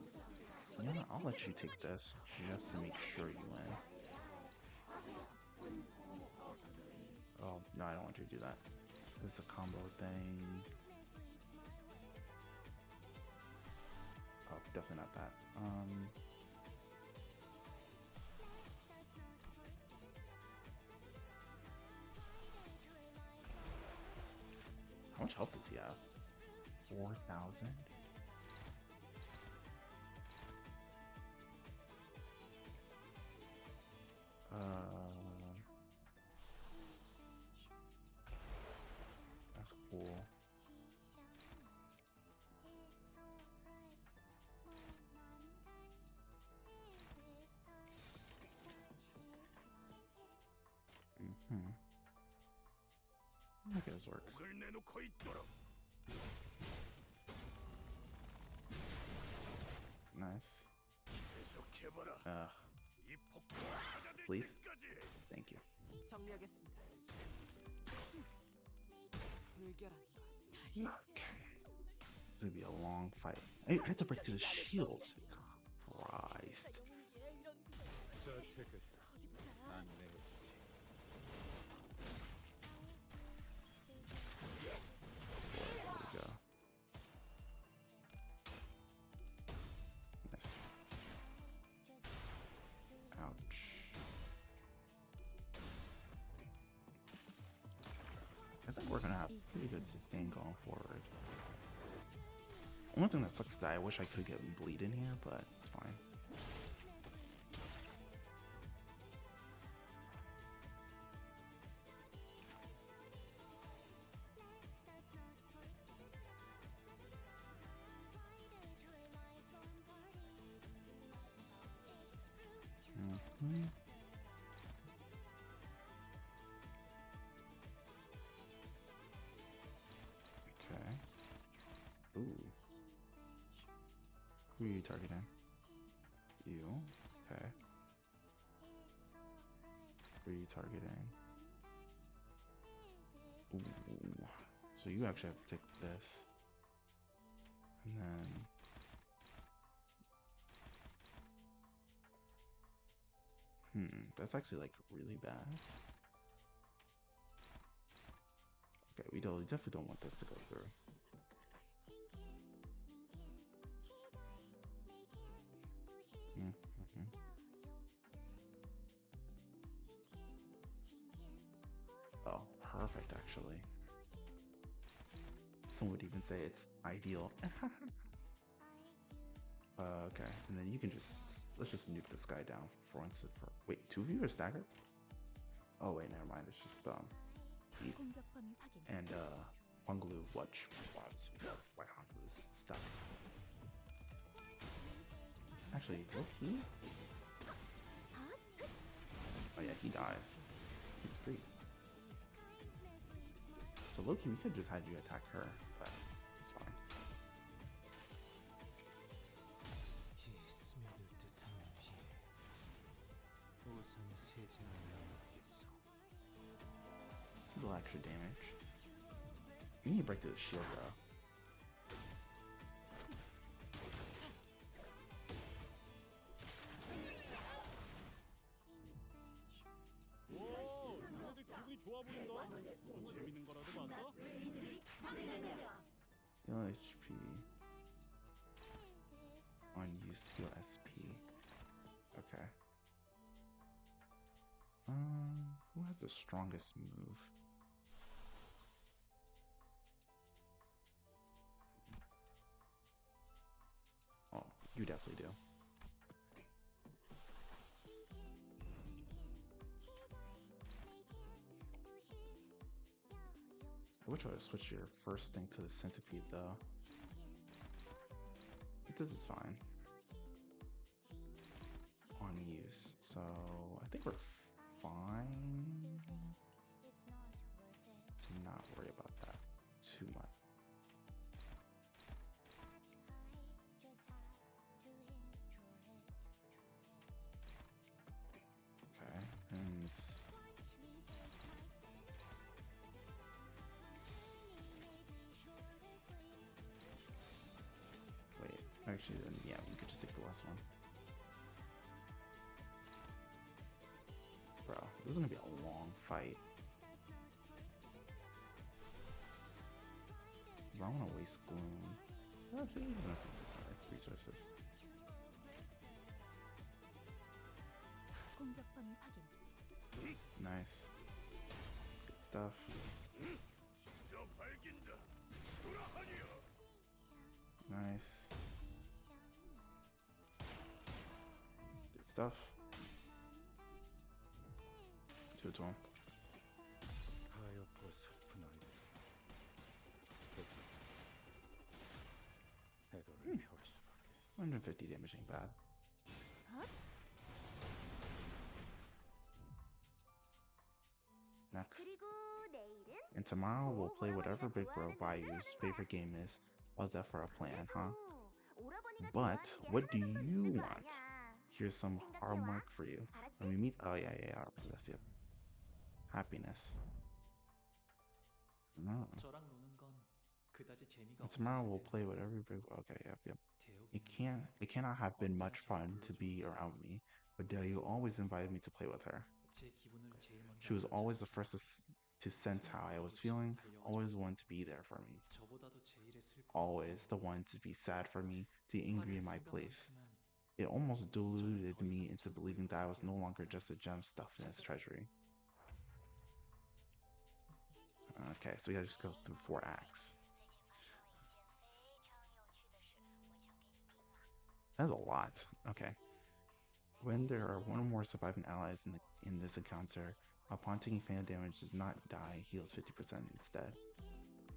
You know what? I'll let you take this just to make sure you win. Oh, no, I don't want you to do that. This is a combo thing. Oh, definitely not that. How much health does he have? 4,000? That's cool. Okay, this works. Nice. Please? Thank you. 정리하겠습니다. 물결한다. Okay. This is gonna be a long fight. I have to break to the shield. Christ. 저 태그 안내해주지. There we go. Nice. Ouch. I think we're gonna have pretty good sustain going forward. One thing that sucks is that I wish I could get bleed in here, but it's fine. Okay. Ooh. Who are you targeting? You. Okay. Who are you targeting? Ooh. So you actually have to take this. And then... that's actually like really bad. Okay, we definitely don't want this to go through. Oh, perfect actually. Some would even say it's ideal. Okay, and then you can let's just nuke this guy down for once. Wait, two of you are staggered? Oh wait, never mind. It's just Heat and Honglu watch. Why Honglu's stuck? Actually, Loki. Oh yeah, he dies. He's free. So Loki, we could just have you attack her, but it's fine. A little extra damage. You need to break through the shield though. Heal HP on use heal SP. Okay. Who has the strongest move? Oh, you definitely do. I wish I would switch your first thing to the centipede though. But this is fine. On use. So I think we're fine to not worry about that too much. Okay, and wait, actually, then yeah, we could just take the last one. Bro, this is gonna be a long fight. I don't want to waste gloom. Actually, I'm gonna have resources. 공격 범위 확인. Nice. Good stuff. Nice. Good stuff. Do it to him. 하얗고 슬픈 아이들. 애도를 펼 수밖에. 150 damage ain't bad. Next. And tomorrow we'll play whatever Big Bro Bayou's favorite game is. How's that for a plan, huh? But what do you want? Here's some homework for you. When we meet, oh yeah, that's it. Happiness. No. 저랑 노는 건 그다지 재미가 And tomorrow we'll 없어서요. play whatever Big Bro. Okay, yep. 대우기는 It cannot have been much fun to be around me, but Delia always invited me to play with her. 제 기분을 제일 먼저 She was 알아주고 always the first to sense how I was feeling, always one to be there for me. 저보다도 제일의 슬픔. Always the one to be sad for me, to be angry in my place. It almost deluded me into believing that I was no longer just a gem stuffed in his treasury. Okay, so we gotta just go through 4 acts. That's a lot. Okay. When there are one or more surviving allies in this encounter, upon taking fan damage does not die, heals 50% instead.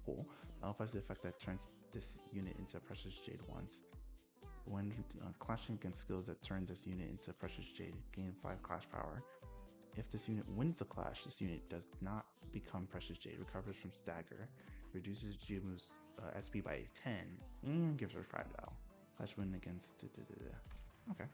Cool. Nullifies the effect that turns this unit into precious jade once. When clashing against skills that turn this unit into precious jade, gain 5 clash power. If this unit wins the clash, this unit does not become precious jade, recovers from stagger, reduces Jimu's SP by 10, and gives her fragile. Clash win against. Okay.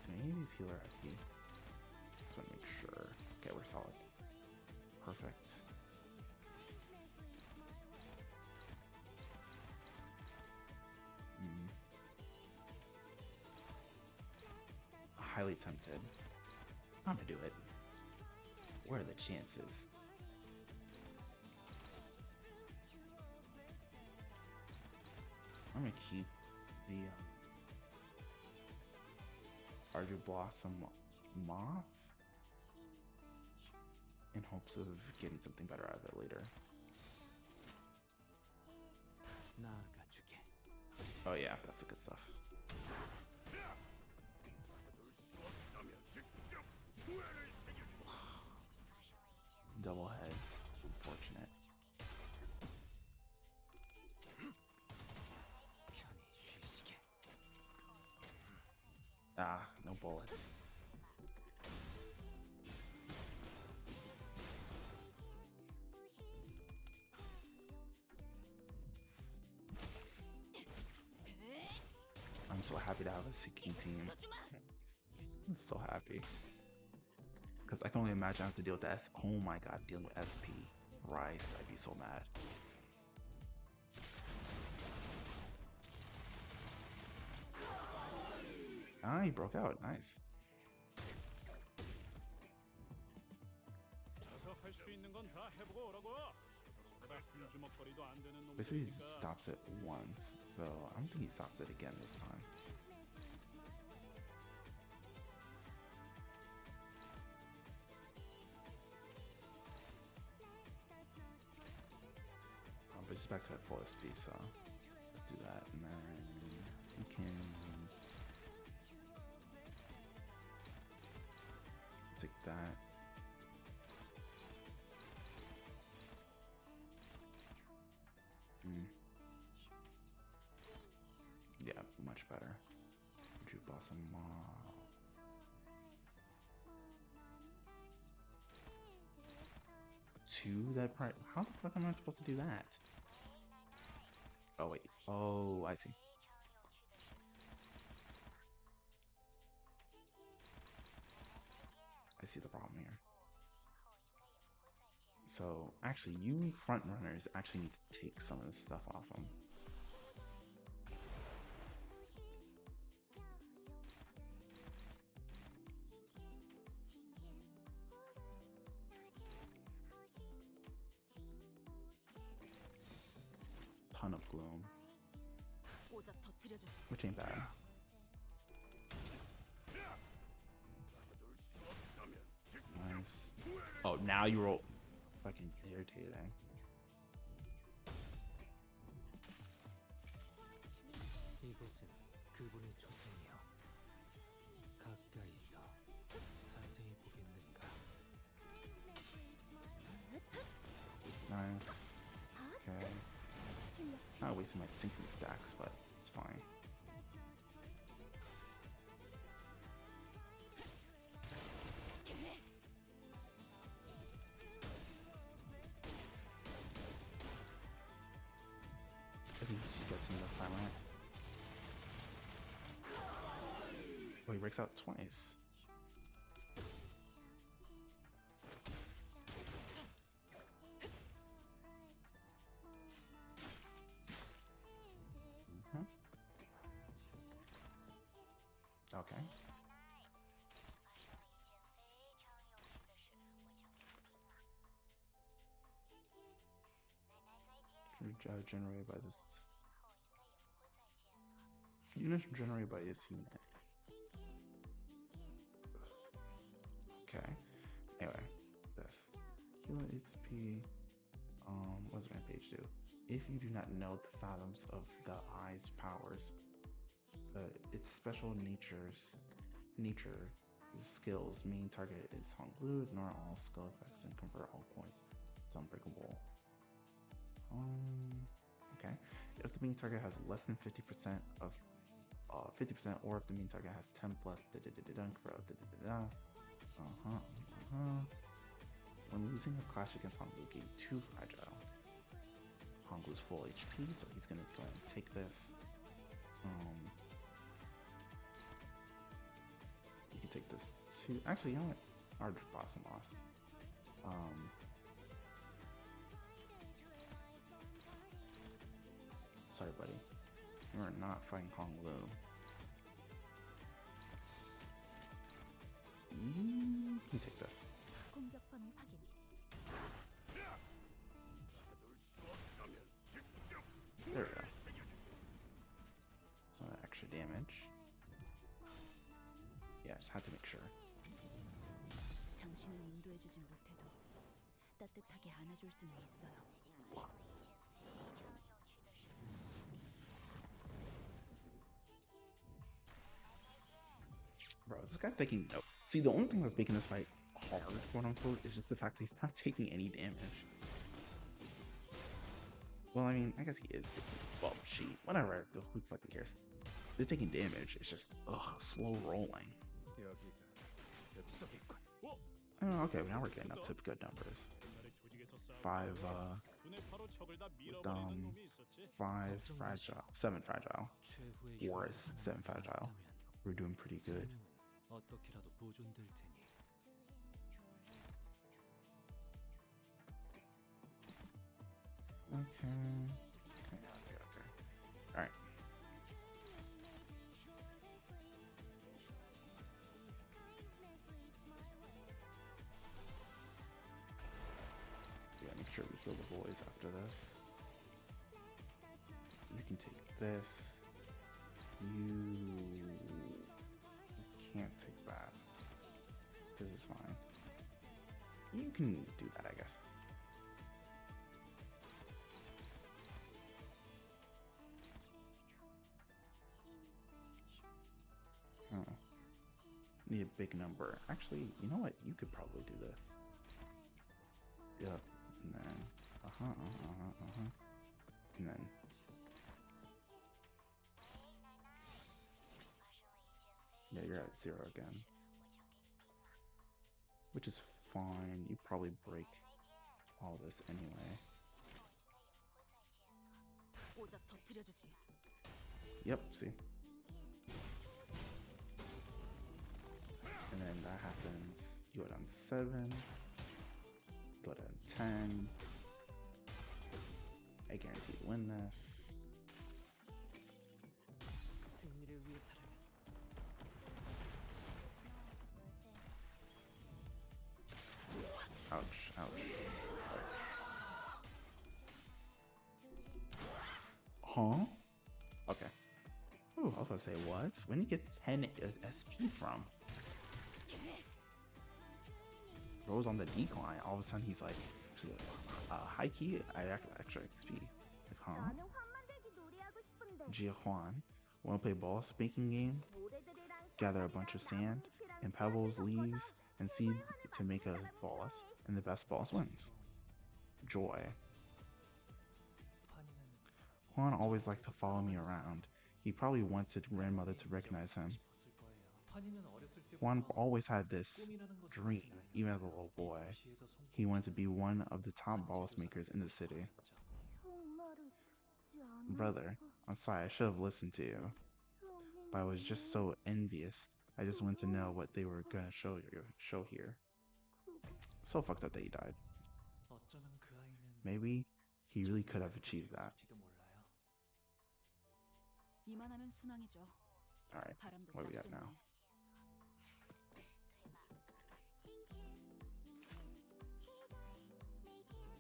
Maybe these healer SP. Just want to make sure. Okay, we're solid. Perfect. Highly tempted. I'm gonna do it. What are the chances? I'm gonna keep the Arju Blossom Moth in hopes of getting something better out of it later. 나아가주게. Oh yeah, that's the good stuff. Double heads. Unfortunate. 편히 쉬시게. Ah, no bullets. I'm so happy to have a seeking team. I'm so happy. Because I can only imagine I have to deal with the oh my god, dealing with SP. Rice, I'd be so mad. Ah, he broke out. Nice. Basically, he stops it once, so I don't think he stops it again this time. But just back to that full SP, so let's do that, and then that. Yeah, much better. Blossom. Two that price. How the fuck am I supposed to do that? Oh wait. Oh, I see. I see the problem here. So actually, you front runners actually need to take some of this stuff off them. Ton of gloom, 오자 터뜨려주지. which ain't bad. Nice. Oh, now you roll. Fucking irritating. 이곳은 그분의 초생이여. 가까이서 자세히 보겠는가? Nice. Okay. Not wasting my sinking stacks, but it's fine. I think she gets him this time, right? Oh, he breaks out twice. Okay. Generated by this unit generated by this unit. Okay. Anyway, this healer HP. What does my page do? If you do not know the fathoms of the eye's powers, its special nature skills main target is Honglu, ignore all skill effects and convert all points to unbreakable. Okay. If the main target has less than 50% of 50%, or if the main target has 10 plus when losing a clash against Honglu, gain 2 fragile. Honglu's full HP, so he's gonna go ahead and take this. You can take this too. Actually, you know what? Our boss lost. Sorry, buddy. You are not fighting Honglu. You can take this. 공격 범위 확인. There we go. Some extra damage. Yeah, just had to make sure. 당신을 인도해주진 못해도 따뜻하게 안아줄 수는 있어요. Bro, this guy's taking no. See, the only thing that's making this fight hard, quote unquote, is just the fact that he's not taking any damage. Well, I mean, I guess he is taking. Well, she. Whatever. Who fucking cares? They're taking damage. It's just slow rolling. Oh, okay, now we're getting up to good numbers. 5 fragile, 7 fragile. War is 7 fragile. We're doing pretty good. 어떻게라도 보존될 테니. Okay. Alright. Yeah, make sure we kill the boys after this. You can take this. You can't take that. This is fine. You can do that, I guess. Need a big number. Actually, you know what? You could probably do this. Yep. And then, and then. Yeah, you're at 0 again. Which is fine. You probably break all this anyway. 오작 터뜨려주지. Yep, see? And then that happens. You go down 7. Go down 10. I guarantee you win this. 승리를 위해서라면 Ouch, ouch, ouch. Huh? Okay. Ooh, I was gonna say, what? When did you get 10 SP from? Rose on the decline. All of a sudden, he's like, high key, I have extra XP. Like, huh? Jia Huan, wanna play boss making game? Gather a bunch of sand and pebbles, leaves, and seed to make a boss, and the best boss wins. Joy. Juan always liked to follow me around. He probably wanted grandmother to recognize him. Juan always had this dream, even as a little boy. He wanted to be one of the top boss makers in the city. Brother, I'm sorry, I should have listened to you. But I was just so envious. I just wanted to know what they were gonna show here. So fucked up that he died. Maybe he really could have achieved that. 이만하면 순항이죠. Alright, 바람도 what do we 딱 got now?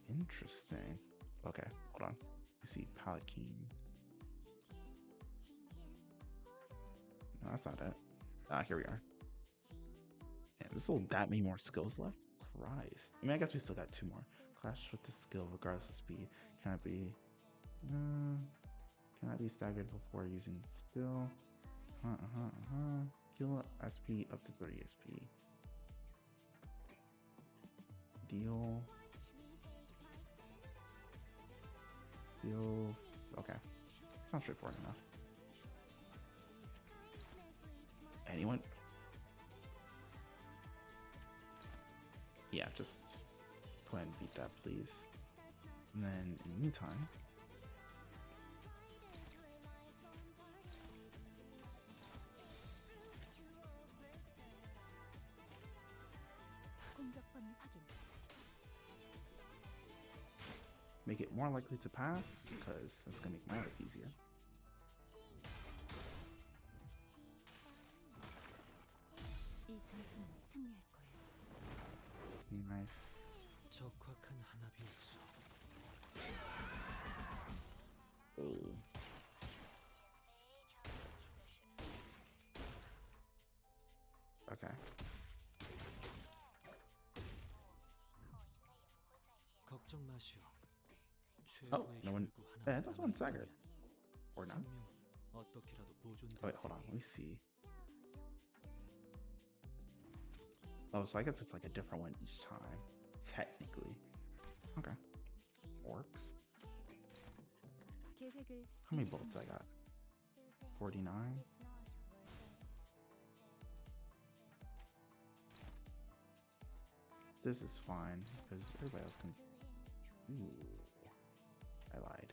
Interesting. Okay, hold on. You see Palatine. No, that's not it. Ah, here we are. Man, there's still that many more skills left? Christ. I mean, I guess we still got 2 more. Clash with the skill regardless of speed. Can I be staggered before using skill? Kill SP up to 30 SP. Deal. Okay. Sounds straightforward enough. Anyone? Yeah, just go ahead and beat that, please. And then in the meantime, 공격 범위 확인. make it more likely to pass, because that's gonna make my life easier. 이 전투는 승리할 거예요. Nice. 적확한 한압이었어. Ooh. Okay. 걱정 마시오. Oh, no one. Yeah, that's one staggered. Or not. 어떻게라도 Oh, wait, hold on. Let me see. Oh, so I guess it's like a different one each time, technically. Okay. Works. 계획을 How many bullets I got? 49? This is fine, because everybody else can... Ooh. I lied.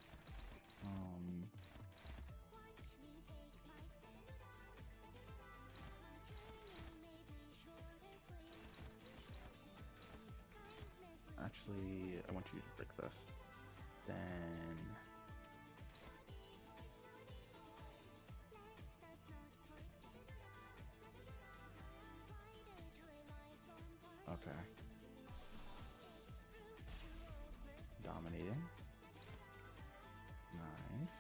Actually, I want you to break this. Then... Okay. Dominating. Nice.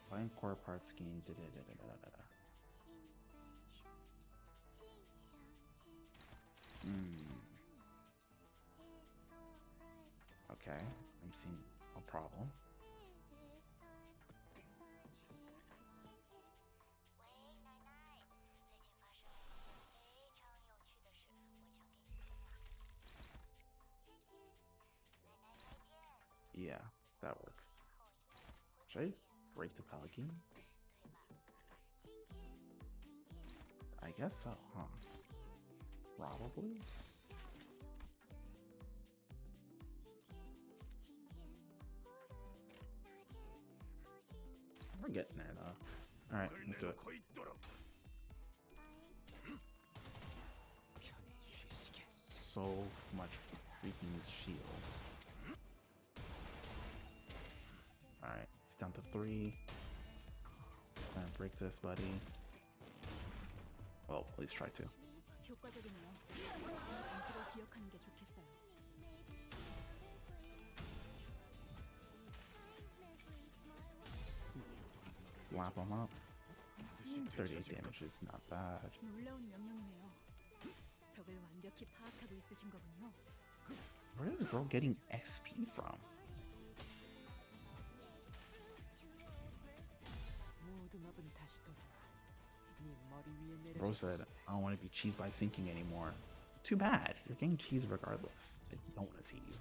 Find core parts gain. Okay, I'm seeing a problem. Yeah, that works. Should I break the pelican? I guess so, huh? Probably. We're getting there though. Alright, let's do it. So much freaking shields. Alright, it's down to 3. Try and break this, buddy. Well, at least try to. 효과적이네요. 방식을 기억하는 게 좋겠어요. Slap him up. 38 damage is not bad. 놀라운 명령이네요. 적을 완벽히 파악하고 있으신 거군요. Where is this girl getting XP from? 모든 업은 다시 돌아와. 네 머리 위에 Bro said, I don't want to be cheesed by sinking anymore. Too bad. You're getting cheesed regardless. I don't want to see you.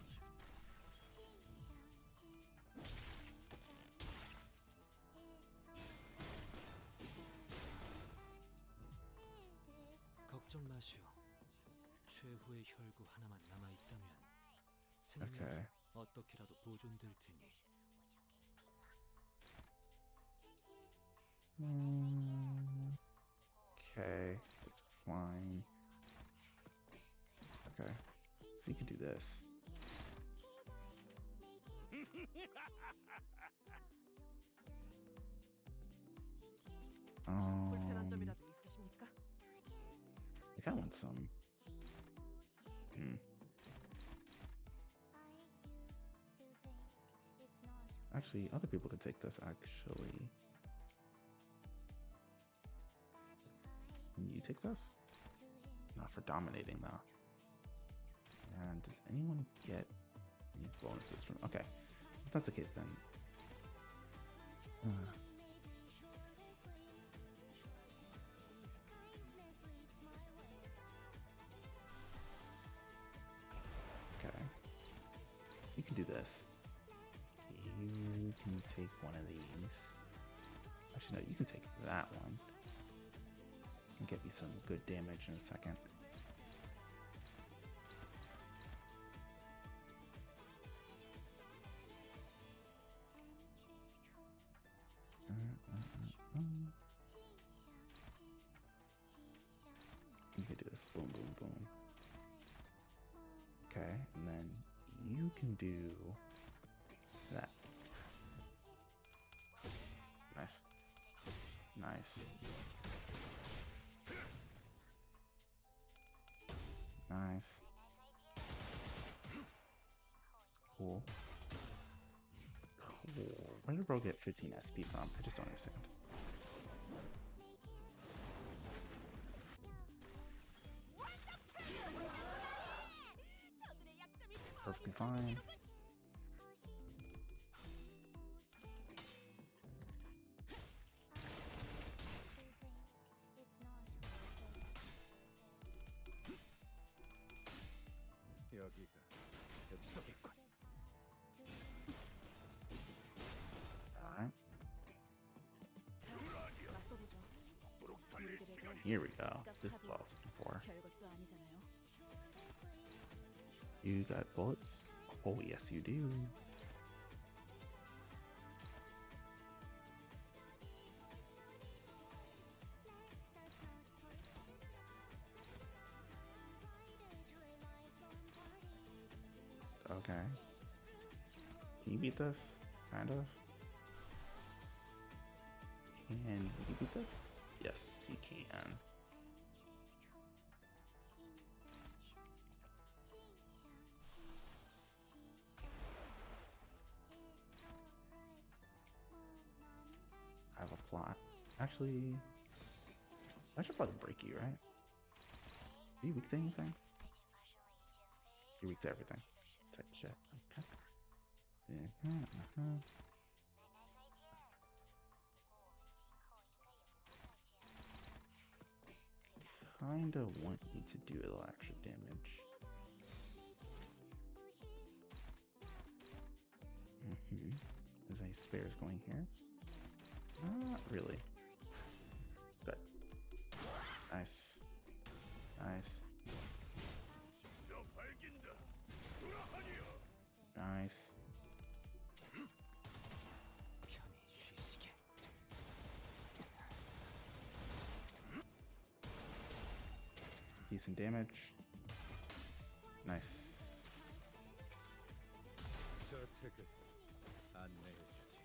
걱정 마시오. 최후의 혈구 하나만 남아 있다면 생명이 Okay. 어떻게라도 보존될 테니. Okay, that's fine. Okay, so you can do this. 불편한 점이라도 있으십니까? I kind of want some. Actually, other people could take this. Actually, can you take this? Not for dominating though. And does anyone get any bonuses from? Okay, if that's the case, then. Okay, you can do this. You can take one of these. Actually, no, you can take that one. And get me some good damage in a second. You can do this. Boom, boom, boom. Okay, and then you can do that. Nice. Nice. Nice. Cool. Cool. Where did bro get 15 SP from? I just don't understand. Perfectly fine. Alright. 맞서보죠. 우리들에게 Here we go. This is what I was looking for. 별것도 아니잖아요. You got bullets? Oh, yes, you do. Okay. Can you beat this? Kind of. Can you beat this? Yes, you can. I have a plot. Actually, I should probably break you, right? Are you weak to anything? You're weak to everything. Type shit. Okay. Kinda want you to do a little extra damage. spares going here. Not really. Good. Nice. Nice. Nice. 편히 쉬시게. Decent damage. Nice. 저택을 안내해주지.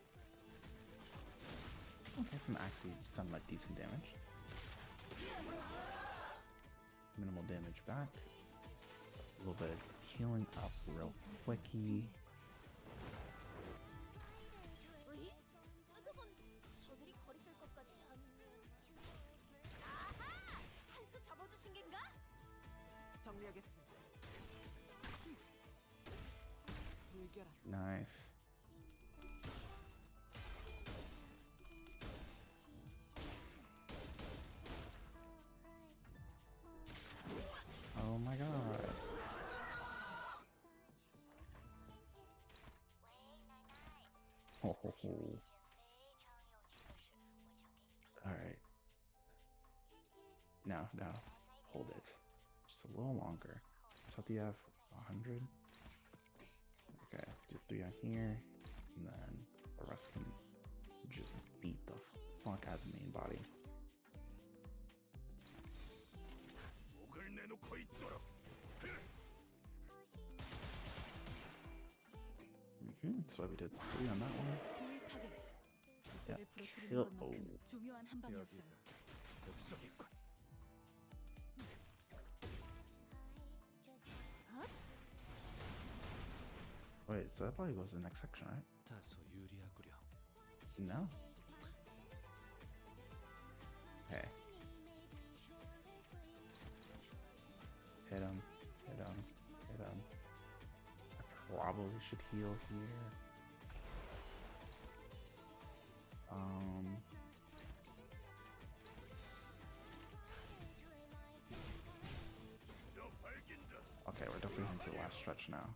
Okay, some actually somewhat decent damage. Minimal damage back. A little bit of healing up real quicky. 으이? 그건 저들이 거리 뜰 것 같지 않은데. 아하! 한 수 접어주신 겐가? 정리하겠습니다. 물결아, Nice. Oh my god. Oh, ho, ho. Alright. Now, hold it. Just a little longer. Shut the F 100. Okay, let's do 3 on here. And then the rest can just beat the fuck out of the main body. So we did 3 on that one. 불 파괴. Yeah, 부를 kill. 부르는 Oh, 것만큼 중요한 한 방이었어요. 엽석이군. wait, so that probably goes to the next section, right? 다소 유리하구려. No. Okay. Hit him. Hit him. Hit him. I probably should heal here. Okay, we're definitely into the last stretch now.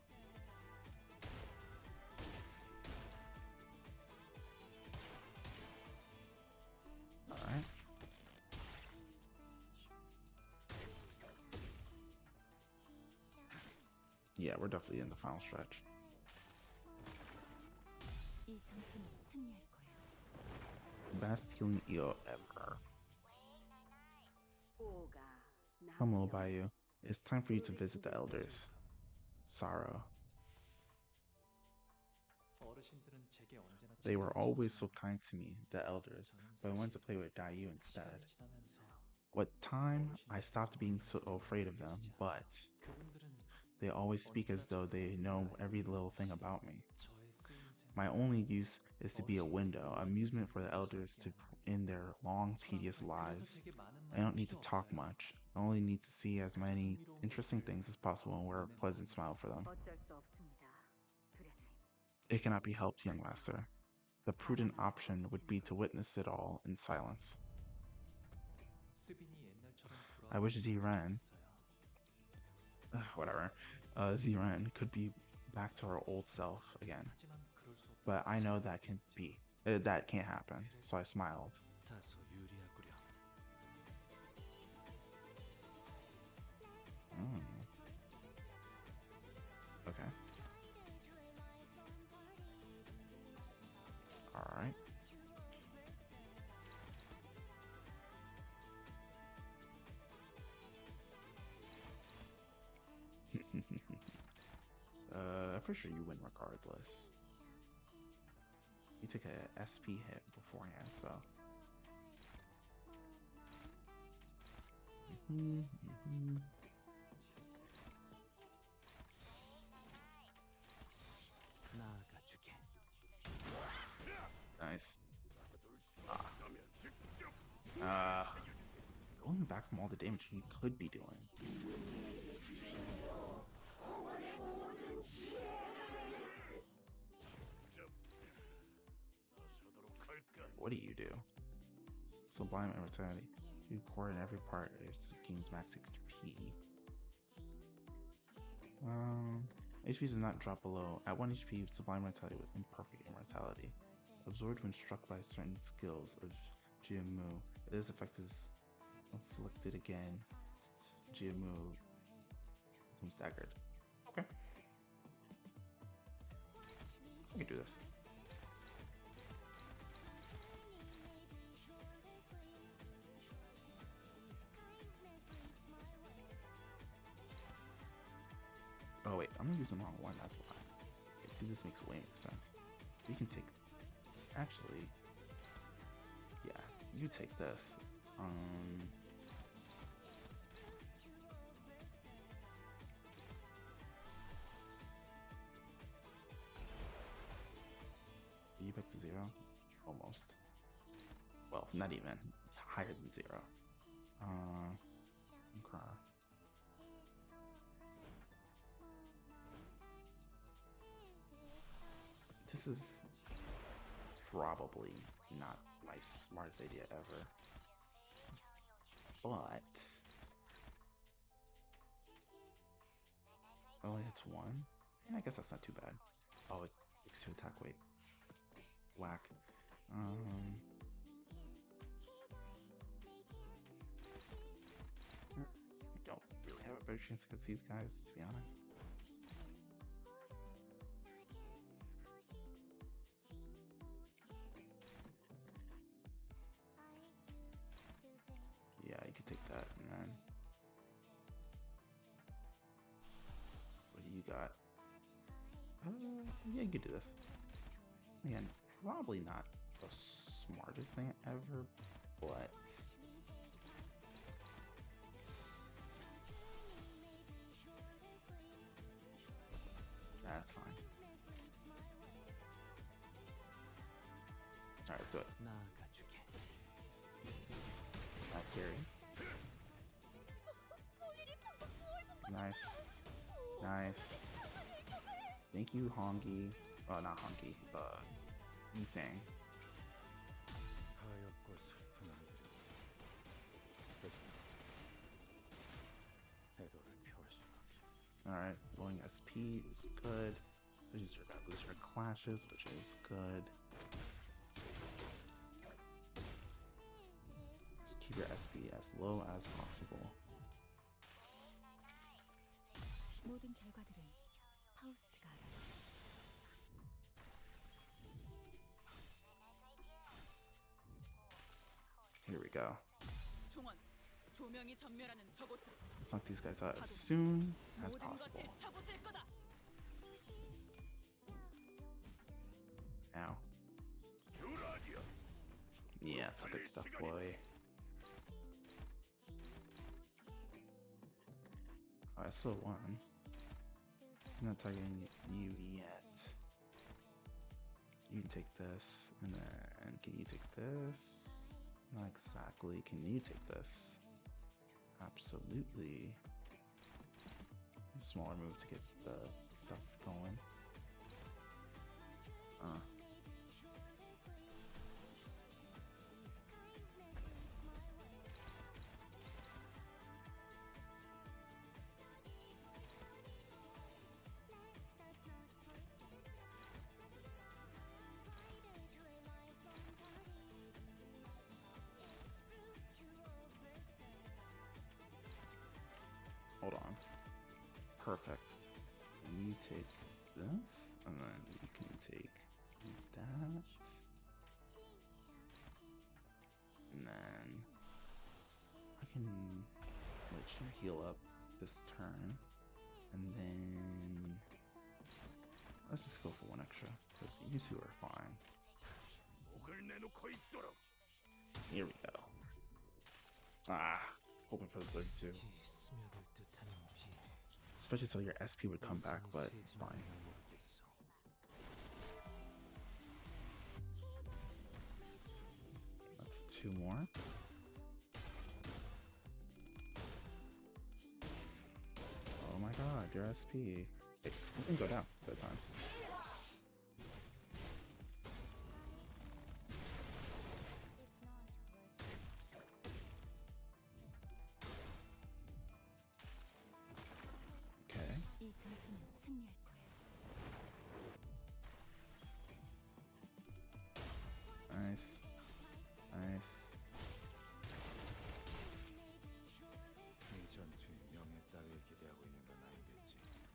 Alright. Yeah, we're definitely in the final stretch. 이 전투는 승리할 거예요. Best healing eel ever. 오가 Come on, Bayou. It's time for you to visit the elders. Sorrow. 어르신들은 제게 언제나 They were always so kind to me, the elders, but I wanted to play with Dayu instead. 시간이 지나면서 With time, I stopped being so afraid of them, but 그분들은 they always speak as though they know every little thing about me. 저의 쓰임새 My only use is to be a window, amusement for the elders to in their long, tedious lives. I don't need to talk much. I only need to see as many interesting things as possible and wear a pleasant smile for them. 어쩔 수 없습니다. 두려님. It cannot be helped, young master. The prudent option would be to witness it all in silence. 수빈이 옛날처럼 I wish Ziran, whatever, Ziran could be back to her old self again. 하지만 그럴 수 없다. But I know that that can't happen. So I smiled. 다소 유리하구려. Okay. All right. I'm pretty sure you win regardless. You take a SP hit beforehand, so. 나아가주게. Nice. Going back from all the damage he could be doing. What do you do? Sublime Immortality. You core in every part, it gains max HP. HP does not drop below. At 1 HP, Sublime Immortality with Imperfect Immortality. Absorbed when struck by certain skills of Jia Mu. This effect is inflicted again. Jia Mu becomes staggered. Okay. We can do this. Oh wait, I'm gonna use the wrong one, that's why. Okay, see, this makes way more sense. You can take... Actually... Yeah, you take this. You back to 0? Almost. Well, not even. Higher than 0. Okay. This is probably not my smartest idea ever. But... Oh, it's 1? Yeah, I guess that's not too bad. Oh, it's 2 attack weight. Whack. Don't really have a better chance against these guys, to be honest. Yeah, you could take that, and then... What do you got? Yeah, you could do this. Again, probably not the smartest thing ever, but... That's fine. Alright, so 나아가주게. it's not scary. Nice. Nice. Thank you, Hongi. Oh, not Hongi. Insane. 하얗고 슬픈 하늘에 태도를 펴할 수밖에. Alright, blowing SP is good. These are about those are clashes, which is good. Just keep your SP as low as possible. 모든 결과들은 파우스트가 알아. Here we go. 종원, 조명이 전멸하는 저곳으로 Let's knock these guys out as soon as 모든 possible. 것에 잡으실 거다. Ow. Yeah, it's good stuff, boy. Oh, I still won. I'm not targeting you yet. You can take this, and then can you take this? Not exactly. Can you take this? Absolutely. Smaller move to get the stuff going. Hold on. Perfect. You take this, and then you can take that. And then I can let you heal up this turn. And then let's just go for one extra, because you two are fine. Here we go. Ah, hoping for the 32. 이 스며들 듯한 비. Especially so your SP would come back, but it's fine. 모르겠어. That's 2 more. Oh my god, your SP. Hey, you can go down that time. Okay. 이 전투는 승리할 거야.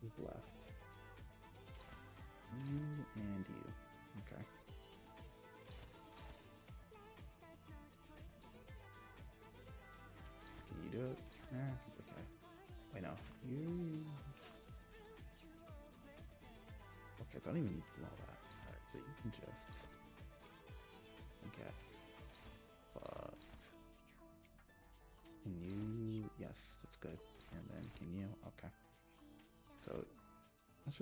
Who's left? You and you. Okay. Can you do it? Okay. Wait, no. You. Okay, so I don't even need to do all that. Alright, so you can just. Okay. But. Can you. Yes, that's good. And then can you. Okay. So. Let's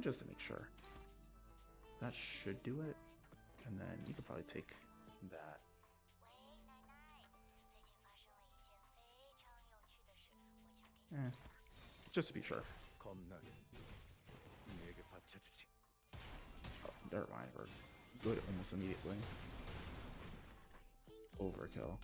just to make sure. That should do it. And then you could probably take that. Just to be sure. 겁나게 네게 바쳐주지. Oh, never mind. We're good almost immediately. Overkill.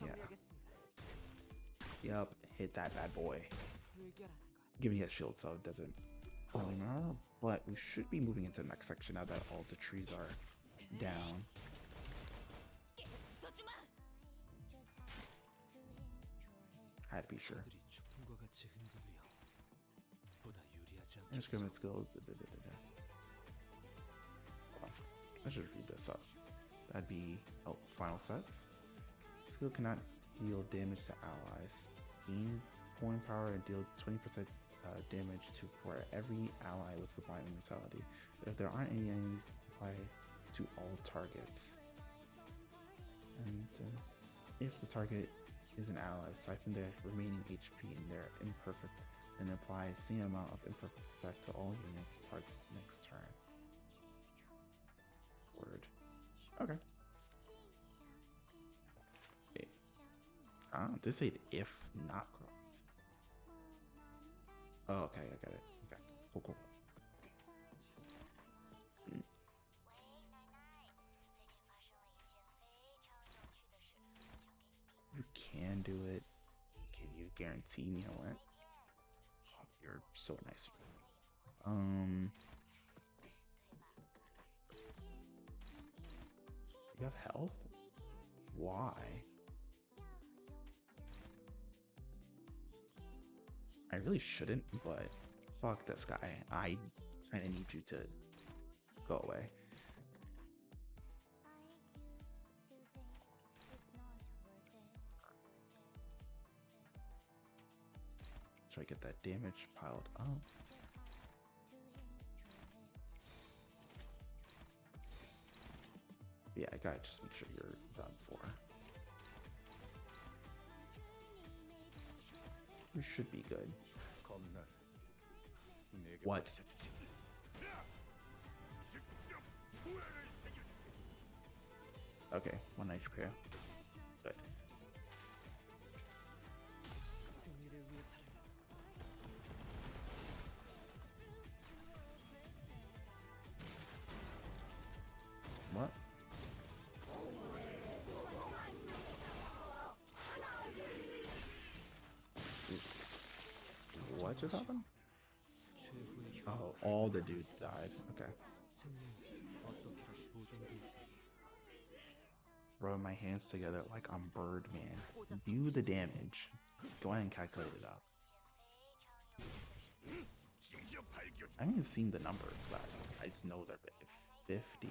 Yeah. Yep. Hit that bad boy. Give me a shield so it doesn't really matter. But we should be moving into the next section now that all the trees are down. I had to be sure. 들이 추풍과 같이 흔들려 보다 유리하지 Instrument 않겠어. skills. I should read this up. That'd be final sets. Skill cannot deal damage to allies. Gain point power and deal 20% damage to for every ally with supply immortality. If there aren't any enemies, apply to all targets. And if the target is an ally, siphon their remaining HP and their imperfect and apply the same amount of imperfect set to all units parts next turn. Word. Okay. Wait. This said if not correct. Oh, okay, I got it. Okay. Cool. You can do it. Can you guarantee me a win? Oh, you're so nice. You have health? Why? I really shouldn't, but fuck this guy. I kinda need you to go away. Try to get that damage piled up. Yeah, I gotta just make sure you're done for. You should be good. 겁나 네게 What? 바쳐주지. Okay, 1 HP. Good. 승리를 위해서라면 What? What just happened? 최후의 Oh, all the dudes died. Okay. 생명이 어떻게 보존될 테니 Rub my hands together like I'm Birdman. Do the damage. Go ahead and calculate it up. I haven't seen the numbers, but I just know they're big. 50.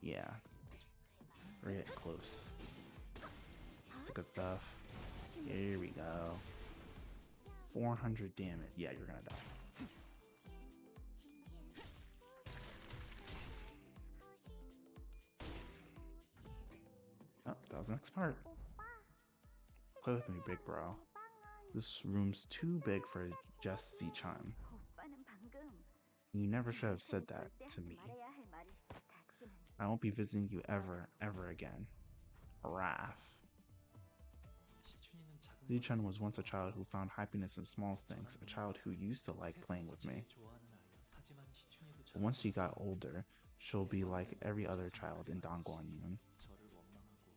Yeah. We're getting close. It's good stuff. Here we go. 400 damage. Yeah, you're gonna die. Oh, that was the next part. Play with me, big bro. This room's too big for just Z-chan. You never should have said that to me. I won't be visiting you ever again. Raph. 시춘이는 작은 Z-chan was once a child who found happiness in small things, a child who used to like playing with me. 좋아하는 아이야. 하지만 시춘이도 But once she got older, she'll be like every other child in Dongguanyun. 저를 원망하고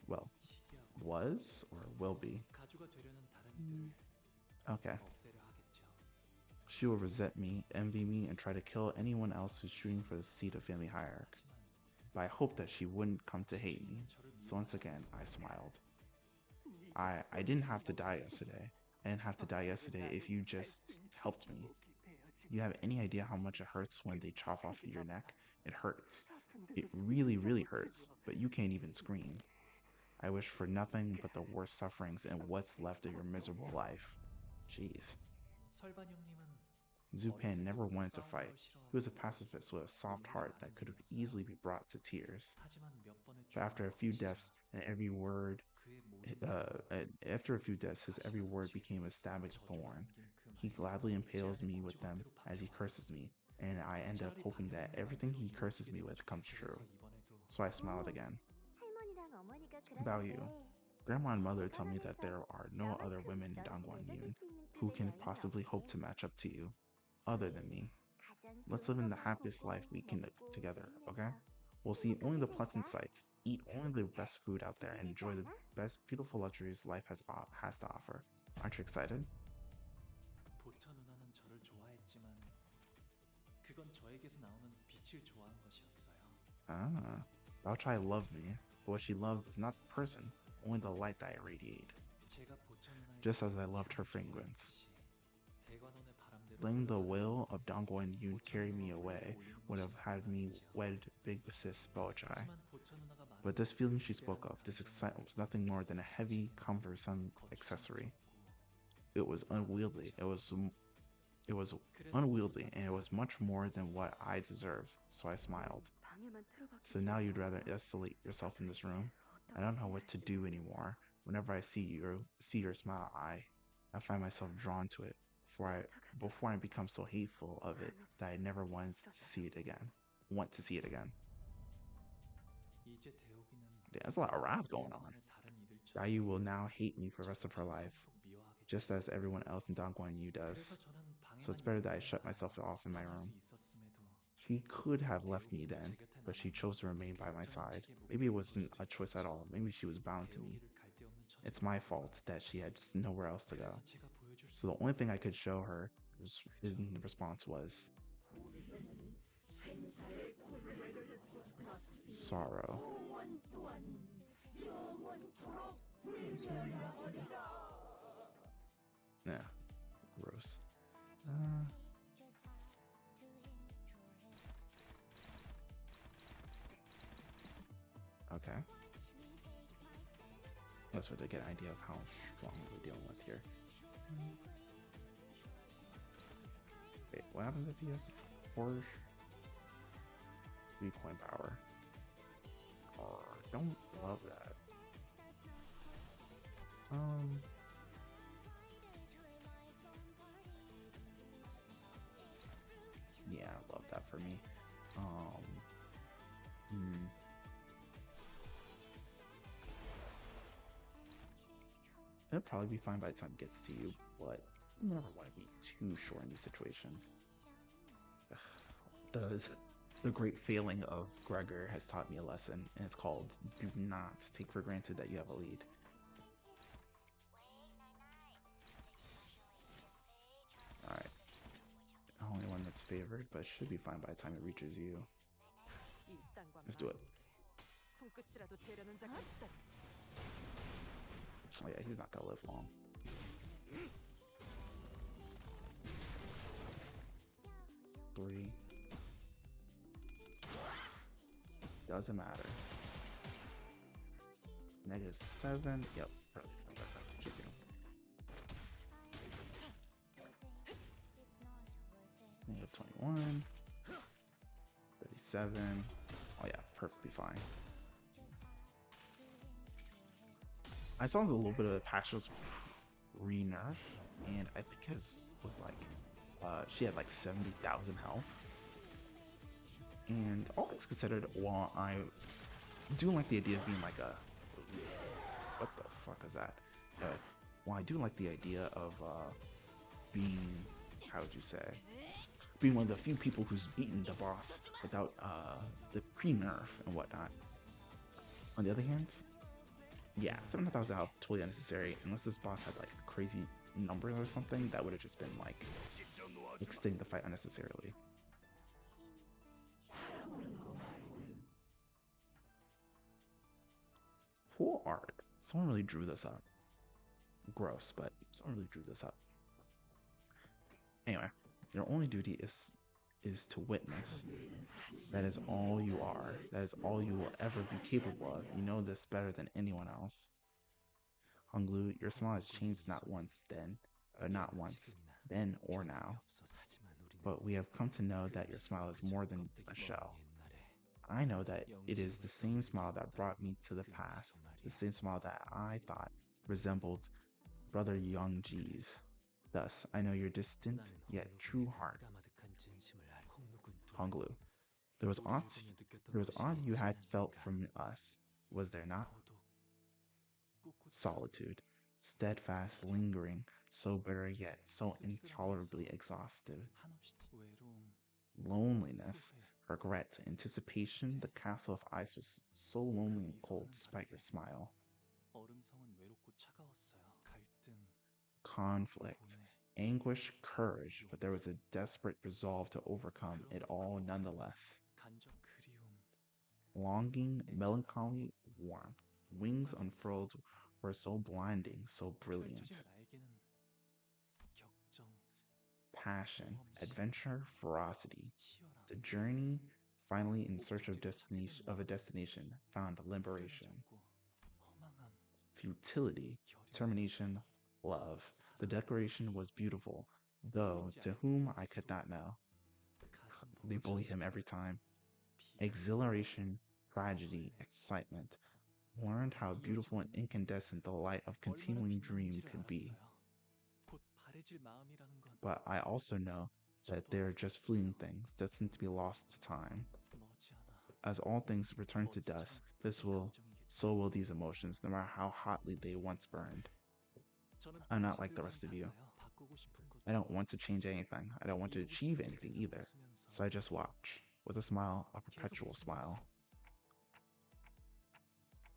Well, 시기하고 was or will be. 가주가 되려는 다른 이들을 Okay. 없애려 하겠죠. She will resent me, envy me, and try to kill anyone else who's shooting for the seat of family hierarchy. But I hoped that she wouldn't come to hate me, so once again, I smiled. I didn't have to die yesterday. I didn't have to die yesterday if you just helped me. You have any idea how much it hurts when they chop off your neck? It hurts. It really, really hurts, but you can't even scream. I wish for nothing but the worst sufferings and what's left of your miserable life. Jeez. Zupan never wanted to fight. He was a pacifist with a soft heart that could have easily be brought to tears. But after a few deaths and every word, after a few deaths, his every word became a stabbing thorn. He gladly impales me with them as he curses me, and I end up hoping that everything he curses me with comes true. So I smiled again. About you. Grandma and mother tell me that there are no other women in Dongguan who can possibly hope to match up to you, other than me. Let's live in the happiest life we can together, okay? We'll see only the pleasant sights, eat only the best food out there, and enjoy the best beautiful luxuries life has to offer. Aren't you excited? Bao Chai loved me, but what she loved was not the person, only the light that I radiate. Just as I loved her fragrance. Letting the will of Dongguan Yun carry me away would have had me wed big sis Bao Chai. But this feeling she spoke of, this excitement, was nothing more than a heavy, cumbersome accessory. It was unwieldy. It was unwieldy, and it was much more than what I deserved, so I smiled. So now you'd rather isolate yourself in this room? I don't know what to do anymore. Whenever I see your smile, I find myself drawn to it before I become so hateful of it that I never want to see it again. There's a lot of rap going on. Ryu will now hate me for the rest of her life, just as everyone else in Dongguan Yu does. So it's better that I shut myself off in my room. She could have left me then, but she chose to remain by my side. Maybe it wasn't a choice at all. Maybe she was bound to me. It's my fault that she had just nowhere else to go. So the only thing I could show her in response was sorrow. Yeah, gross. Okay. That's what to get an idea of how strong we're dealing with here. Wait, what happens if he has Porsche? 3-point power. Oh, don't love that. Yeah, I love that for me. It'll probably be fine by the time it gets to you, but you never want to be too sure in these situations. The great failing of Gregor has taught me a lesson, and it's called do not take for granted that you have a lead. Alright. Only one that's favored, but should be fine by the time it reaches you. Let's do it. Oh yeah, he's not gonna live long. Three. Doesn't matter. -7. Yep. -21. 37. Oh yeah, perfectly fine. I saw a little bit of Pasha's re-nerf, and I think his was like, she had like 70,000 health. And all things considered, while I do like the idea of being like a, what the fuck is that? While I do like the idea of being, how would you say, being one of the few people who's beaten the boss without the pre-nerf and whatnot. On the other hand, yeah, 7,000 health, totally unnecessary, unless this boss had like a crazy numbers or something, that would have just been like extending the fight unnecessarily. Cool art. Someone really drew this up. Gross, but someone really drew this up. Anyway, your only duty is to witness. That is all you are. That is all you will ever be capable of. You know this better than anyone else. Honglu, your smile has changed not once then or now. But we have come to know that your smile is more than a show. I know that it is the same smile that brought me to the past, the same smile that I thought resembled Brother Yongji's. Thus, I know your distant yet true heart. Honglu, there was aught you had felt from us, was there not? Solitude, steadfast, lingering, so bitter yet so intolerably exhausted. Loneliness, regret, anticipation, the castle of ice was so lonely and cold despite your smile. Conflict, anguish, courage, but there was a desperate resolve to overcome it all nonetheless. Longing, melancholy, warmth, wings unfurled were so blinding, so brilliant. Passion, adventure, ferocity. The journey, finally in search of a destination, found liberation. Futility, determination, love. The declaration was beautiful, though to whom I could not know. They bully him every time. Exhilaration, tragedy, excitement. Learned how beautiful and incandescent the light of continuing dream could be. But I also know that they are just fleeting things, destined to be lost to time. As all things return to dust, so will these emotions, no matter how hotly they once burned. I'm not like the rest of you. I don't want to change anything. I don't want to achieve anything either. So I just watch, with a smile, a perpetual smile.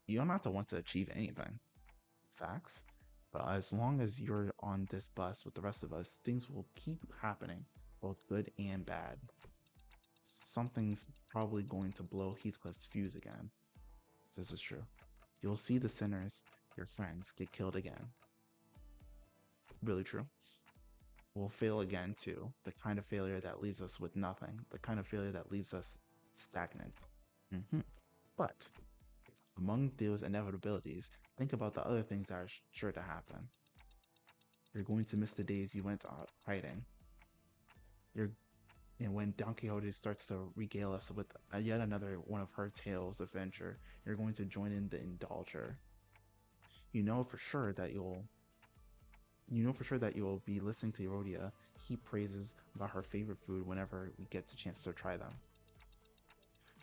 You don't have to want to achieve anything. Facts. But as long as you're on this bus with the rest of us, things will keep happening, both good and bad. Something's probably going to blow Heathcliff's fuse again. This is true. You'll see the sinners, your friends, get killed again. Really true. We'll fail again too. The kind of failure that leaves us with nothing. The kind of failure that leaves us stagnant. But among those inevitabilities, think about the other things that are sure to happen. You're going to miss the days you went out hiding. And when Don Quixote starts to regale us with yet another one of her tales of adventure, you're going to join in the indulger. You know for sure that you'll be listening to Erodia heap praises about her favorite food whenever we get the chance to try them.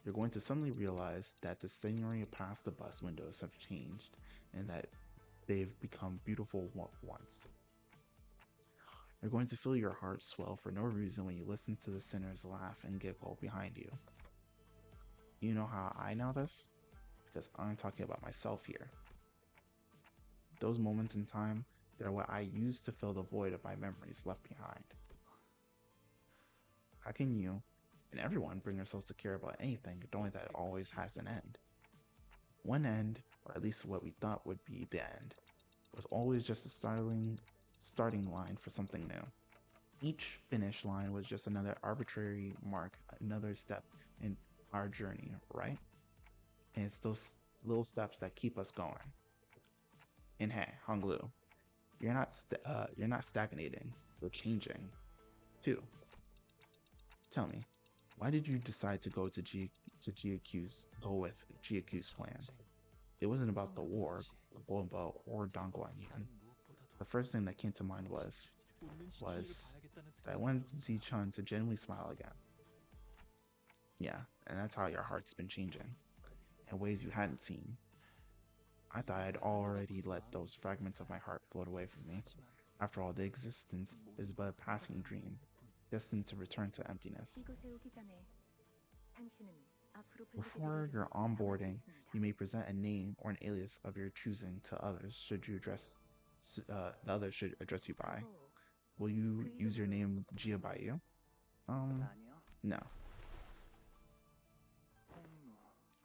You're going to suddenly realize that the scenery past the bus windows have changed, and that they've become beautiful once. You're going to feel your heart swell for no reason when you listen to the sinners laugh and giggle behind you. You know how I know this? Because I'm talking about myself here. Those moments in time, they're what I use to fill the void of my memories left behind. How can you and everyone bring yourselves to care about anything knowing that it always has an end? One end, or at least what we thought would be the end, was always just a starting line for something new. Each finish line was just another arbitrary mark, another step in our journey, right? And it's those little steps that keep us going. And hey, Honglu, you're not stagnating, you're changing, too. Tell me, why did you decide to go with GQ's plan? It wasn't about the war, Guobo, or Dongguanyan. The first thing that came to mind was that I wanted Zichun to genuinely smile again. Yeah, and that's how your heart's been changing, in ways you hadn't seen. I thought I'd already let those fragments of my heart float away from me. After all, the existence is but a passing dream, destined to return to emptiness. Before your onboarding, you may present a name or an alias of your choosing to others should you address the others should address you by. Will you use your name Jia by you? No.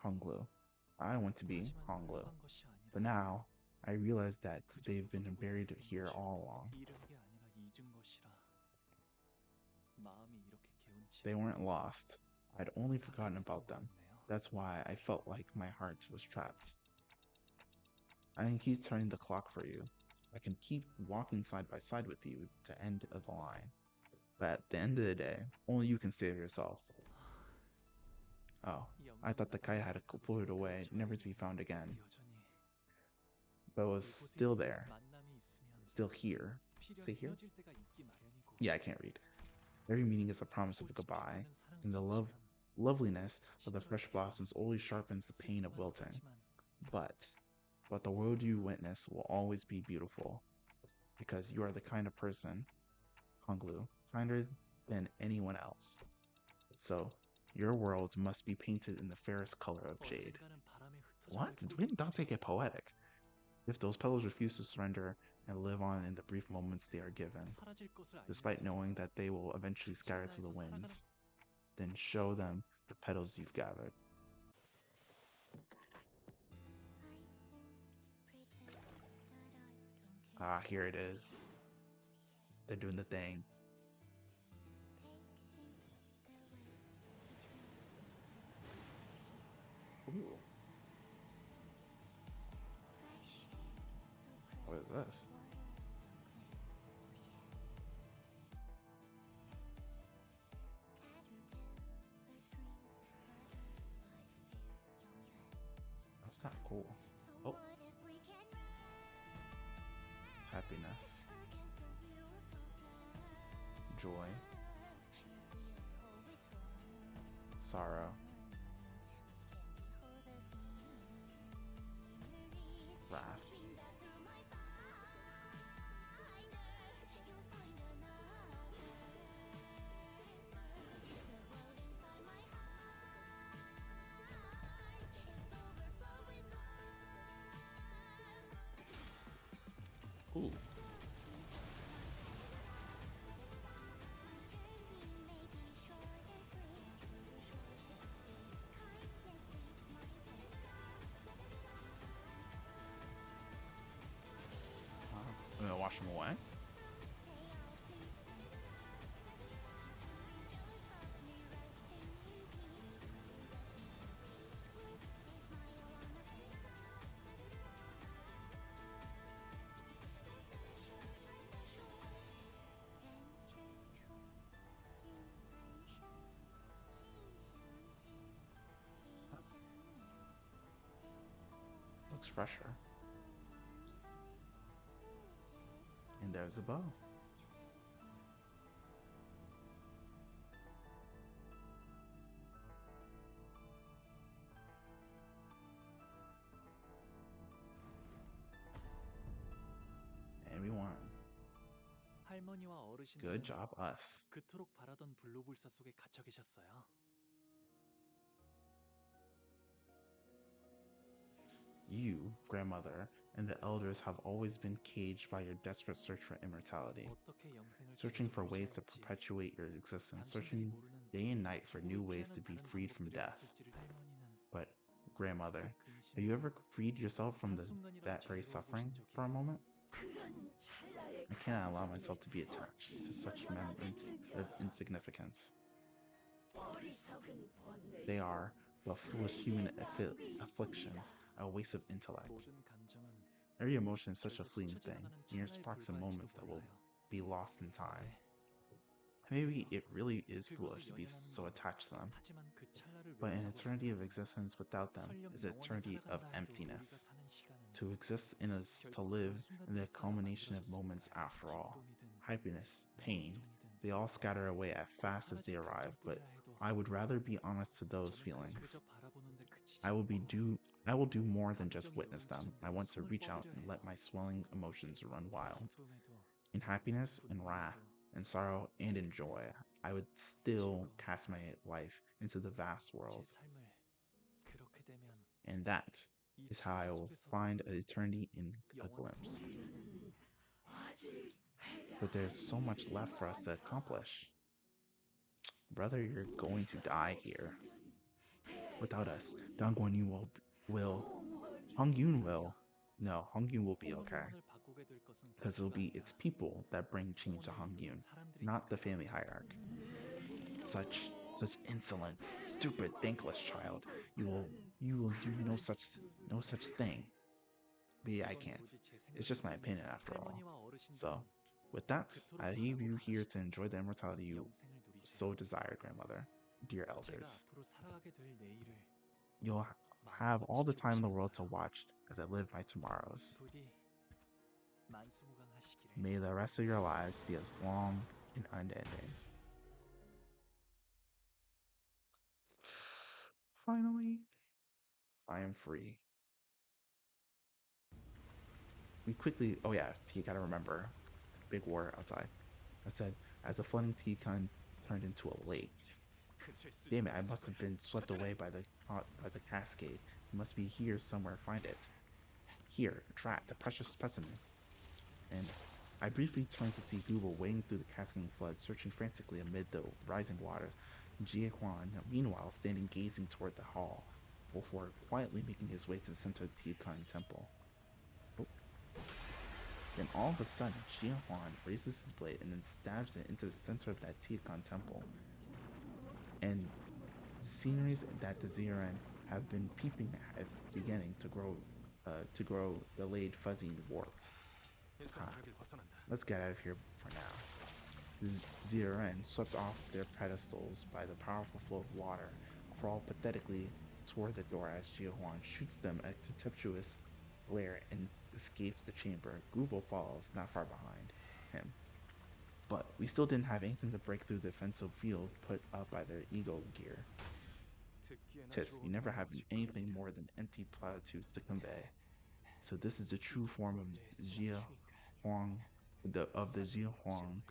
Honglu. I want to be Honglu. But now, I realize that they've been buried here all along. They weren't lost. I'd only forgotten about them. That's why I felt like my heart was trapped. I can keep turning the clock for you. I can keep walking side by side with you to end of the line. But at the end of the day, only you can save yourself. Oh, I thought the kite had floated away, never to be found again. But it was still there. Still here. Say here? Yeah, I can't read. Every meeting is a promise of a goodbye, and the loveliness of the fresh blossoms always sharpens the pain of wilting. But the world you witness will always be beautiful, because you are the kind of person, Honglu, kinder than anyone else. So, your world must be painted in the fairest color of jade. What? Didn't Dante get poetic? If those petals refuse to surrender and live on in the brief moments they are given, despite knowing that they will eventually scatter to the winds, then show them the petals you've gathered. Ah, here it is. They're doing the thing. Ooh. What is this? That's not cool. Oh. Happiness. Joy. Sorrow. Wrath. Ooh. I'm gonna wash them away. Looks fresher. And there's a bow. And we won. 할머니와 어르신들은 Good job, us. 그토록 바라던 불로불사 속에 갇혀 계셨어요. You, grandmother, and the elders have always been caged by your desperate search for immortality, 어떻게 영생을 searching for ways to 지속하실지, perpetuate your existence, 당신들이 searching 모르는 day and night for new ways 희한한 to be 다른 freed from 방법들이 death. 없을지를 할머니는 But, grandmother, 그 have you 근심에서 ever freed yourself from 한순간이라도 that very 저를 suffering 돌보신 적이 for a moment? 그런 찰나의 I cannot allow myself to be attached to such moments of insignificance. 어리석은 번뇌. They are but foolish human afflictions, a waste of intellect. 모든 감정은 Every emotion is such a 결국 fleeting 스쳐 thing, 지나가는 mere 찰나에 sparks and moments that will 불과할지도 be lost in time. 몰라요. Maybe it really is 그곳을 foolish to be 연연하는 so 건 attached to them, 하지만 그 찰나를 but an 외면하고 eternity of 살아가는 existence without them 설령 is an 영원히 eternity of 살아간다 해도 emptiness. 우리가 사는 시간은 To exist in us, to live in the culmination of moments after all. Happiness, pain, they all scatter away as fast as they arrive, but I would rather be honest to those feelings. I will do more than just witness them. I want to reach out and let my swelling emotions run wild. In happiness, in wrath, in sorrow, and in joy, I would still cast my life into the vast world. And that is how I will find an eternity in a glimpse. But there's so much left for us to accomplish. Brother, you're going to die here. Without us, Dong Guanyu will Hong Yun will. No, Hong Yun will be okay. 문화를 바꾸게 될 것은 Because it'll 가치가 be 아니라 its people that bring change to Hong 영혼을 Yun, 잃은 사람들이니까. not the family hierarchy. Such insolence, stupid, thankless child. You will do no such thing. But yeah, I 이건 can't. 오로지 제 It's just my 생각이고 opinion after all. 할머니와 어르신들은 So, with that, 그토록 I leave you 바라고 here to 바라시던 enjoy the immortality you 영생을 누리세요. so desire, grandmother, dear 제가 elders. 앞으로 살아가게 될 내일을 You'll have all the time in the world to watch as I live my tomorrows. 부디 만수무강하시기를. May the rest of your lives be as long and unending. Finally, I am free. We quickly, oh yeah, so you gotta remember, big war outside. I said, as the flooding Tikan turned into a lake. Damn it, I must have been swept away by the cascade. It must be here somewhere, find it. Here, Drat, the precious specimen. And I briefly turned to see Gubo wading through the cascading flood, searching frantically amid the rising waters. Jia Huan, meanwhile, standing gazing toward the hall, before quietly making his way to the center of the Tikan temple. Oh. Then all of a sudden, Jia Huan raises his blade and then stabs it into the center of that Tikan temple. And the sceneries that the Ziran have been peeping at beginning to grow delayed, fuzzy, and warped. Let's get out of here for now. The Ziran, swept off their pedestals by the powerful flow of water, crawl pathetically toward the door as Jia Huan shoots them a contemptuous glare and escapes the chamber. Gubo follows not far behind him. But we still didn't have anything to break through the defensive field put up by their ego gear. Tis, you never have anything more than empty platitudes to convey. So this is the true form of Jia Huang, of the Jia Huang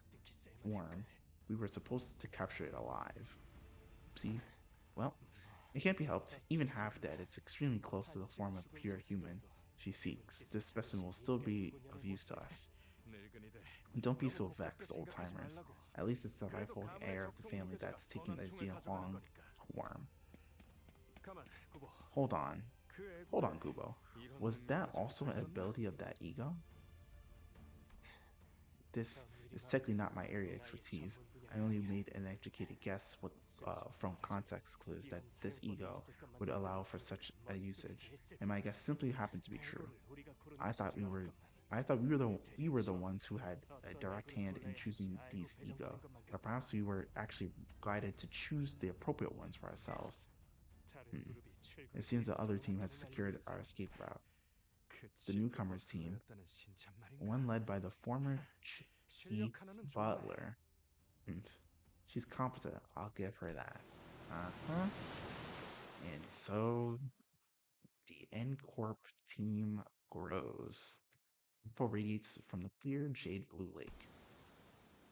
worm. We were supposed to capture it alive. See? Well, it can't be helped. Even half dead, it's extremely close to the form of the pure human she seeks. This specimen will still be of use to us. Don't be so vexed, old-timers. At least it's the rightful heir of the family that's taking the Jia Huang worm. Hold on, Gubo. Was that also an ability of that ego? This is technically not my area of expertise. I only made an educated guess from context clues that this ego would allow for such a usage, and my guess simply happened to be true. I thought we were the ones who had a direct hand in choosing these ego, or perhaps we were actually guided to choose the appropriate ones for ourselves. It seems the other team has secured our escape route. The newcomers team, one led by the former chief butler. She's competent, I'll give her that. And so the N Corp team grows. Info radiates from the clear jade blue lake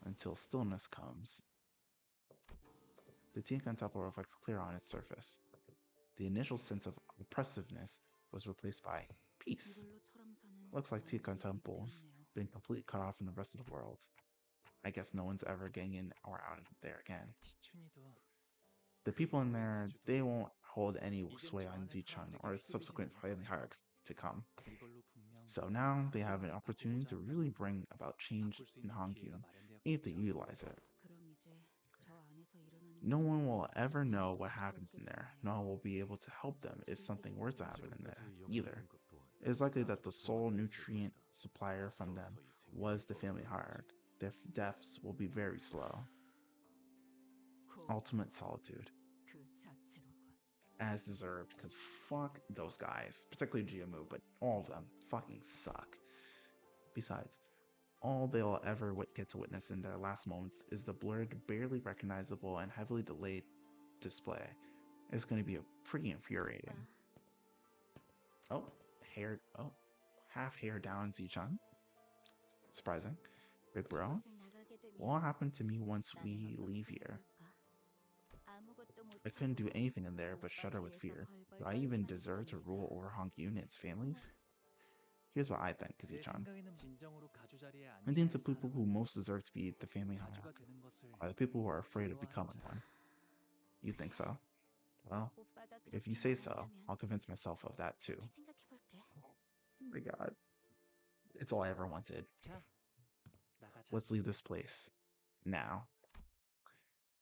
until stillness comes. The Tikan temple reflects clear on its surface. The initial sense of oppressiveness was replaced by peace. Looks like Tikan temple's been completely cut off from the rest of the world. I guess no one's ever getting in or out of there again. The people in there, they won't hold any sway on Zichun or subsequent family hierarchies to come. So now they have an opportunity to really bring about change in Hongkyun if they utilize it. No one will ever know what happens in there. No one will be able to help them if something were to happen in there, either. It is likely that the sole nutrient supplier from them was the family hierarch. Their deaths will be very slow. Ultimate solitude. As deserved, because fuck those guys. Particularly GMO, but all of them fucking suck. Besides, all they'll ever get to witness in their last moments is the blurred, barely recognizable, and heavily delayed display. It's going to be pretty infuriating. Oh, half hair down, Zichun. Surprising. Big bro. What will happen to me once we leave here? I couldn't do anything in there but shudder with fear. Do I even deserve to rule over Hongkyun and its families? Here's what I think, 내 Kazi-chan. 생각에는 진정으로 가주자리에 I think the 앉아야 할 people who 사람은 most deserve to be the family 가주가 hierarch 되는 것을 are the people who are afraid of 두려워하는 becoming 자. one. You think so? Well, 오빠가 if you 그렇게 say so, 말한다면 I'll convince myself of that too. 그렇게 생각해볼게. Oh my god. It's all I ever wanted. 자, 나가자. Let's leave this place. Now.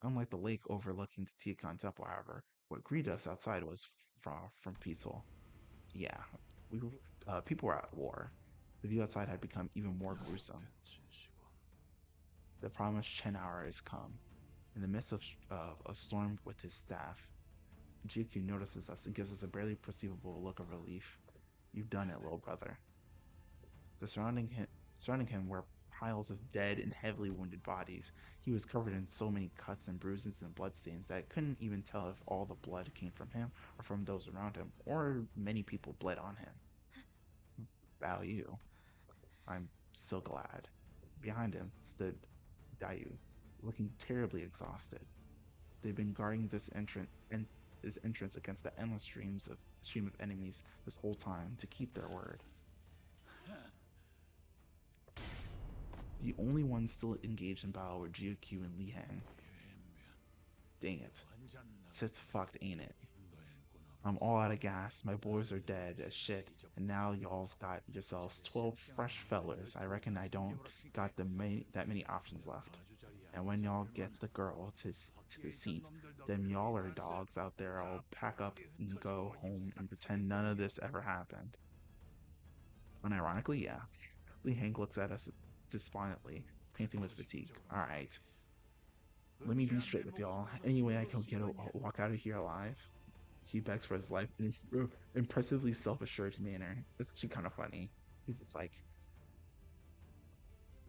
Unlike the lake overlooking the Tiakan Temple, however, what greeted us outside was far from peaceful. Yeah, people were at war. The view outside had become even more gruesome. The promised Chen hour is come. In the midst of a storm with his staff, GQ notices us and gives us a barely perceivable look of relief. You've done it, little brother. Surrounding him were piles of dead and heavily wounded bodies. He was covered in so many cuts and bruises and bloodstains that I couldn't even tell if all the blood came from him or from those around him, or many people bled on him. Bao Yu. I'm so glad. Behind him stood Dayu, looking terribly exhausted. They've been guarding this entrance against the endless stream of enemies this whole time to keep their word. The only ones still engaged in battle were Jiu-Q and Li Hang. Dang it. Sit's fucked, ain't it? I'm all out of gas, my boys are dead as shit, and now y'all's got yourselves 12 fresh fellers. I reckon I don't got that many options left. And when y'all get the girl to the seat, them y'all dogs out there will pack up and go home and pretend none of this ever happened. Unironically, yeah. Li Hang looks at us despondently, panting with fatigue. Alright. Let me be straight with y'all. Any way I can walk out of here alive? He begs for his life in an impressively self-assured manner. It's actually kind of funny. He's just like,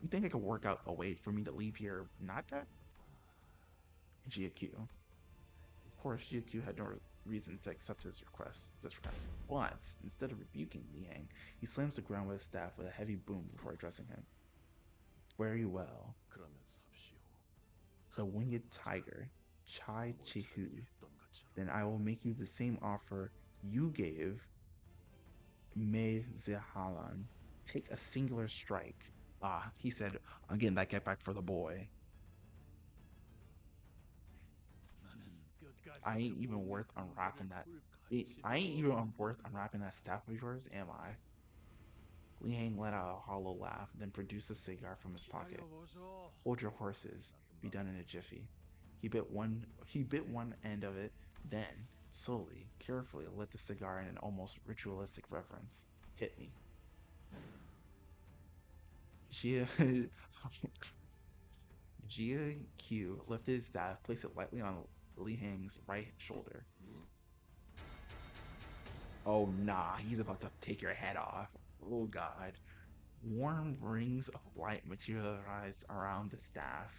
you think I could work out a way for me to leave here not dead? GQ. Of course, GQ had no reason to accept this request. But instead of rebuking Liang, he slams the ground with his staff with a heavy boom before addressing him. Very well. The winged tiger, Chai Chihu. Then I will make you the same offer you gave Mei Zihalan. Take a singular strike. He said, I'm getting that get back for the boy. I ain't even worth unwrapping that. I ain't even worth unwrapping that staff of yours, am I? Li Hang let out a hollow laugh, then produced a cigar from his pocket. Hold your horses. Be done in a jiffy. He bit one end of it, then, slowly, carefully lit the cigar in an almost ritualistic reverence. Hit me. Jia Q lifted his staff, placed it lightly on Li Hang's right shoulder. Oh nah, he's about to take your head off. Oh god. Warm rings of light materialized around the staff.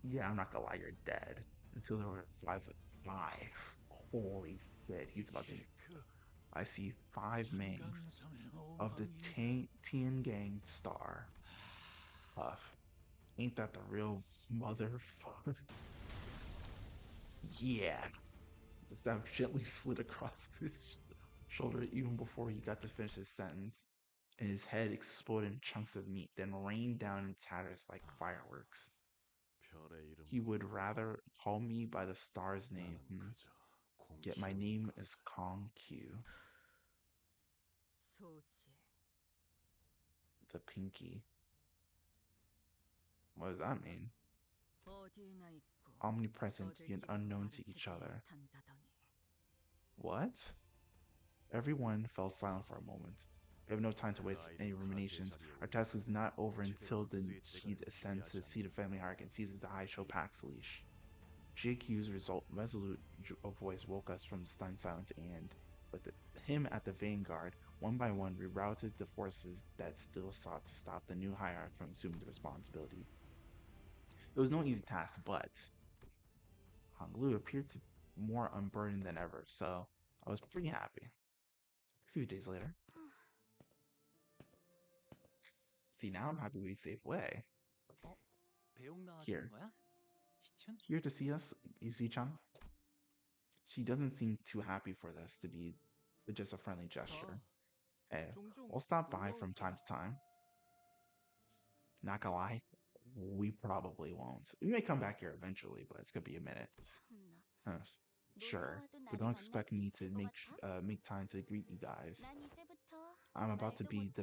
Yeah, I'm not gonna lie, you're dead. Until there were 5'5". Holy shit, he's about to. I see 5 Mangs of the Tian Gang star. Puff. Ain't that the real motherfucker? Yeah. The staff gently slid across his shoulder even before he got to finish his sentence, and his head exploded in chunks of meat, then rained down in tatters like fireworks. He would rather call me by the star's name. Yet my name is Kong Q. The pinky. What does that mean? Omnipresent yet unknown to each other. What? Everyone fell silent for a moment. We have no time to waste any ruminations. Our task is not over until the Qi ascends to the seat of family hierarchy and seizes the High Show Pax leash. JQ's resolute voice woke us from stunned silence, and, with him at the vanguard, one by one rerouted the forces that still sought to stop the new hierarch from assuming the responsibility. It was no easy task, but Honglu appeared to be more unburdened than ever, so I was pretty happy. A few days later. See, now I'm happy we saved way. Here to see us, Izzy-chan. She doesn't seem too happy for this to be just a friendly gesture. Hey, we'll stop by from time to time. Not gonna lie, we probably won't. We may come back here eventually, but it's gonna be a minute. 참나. Huh. Sure, 놀러 와도 but 나를 don't 만날 expect 수 me to 있을 것 같아? make time to greet you guys. 난 이제부터 I'm about to 말도 못하게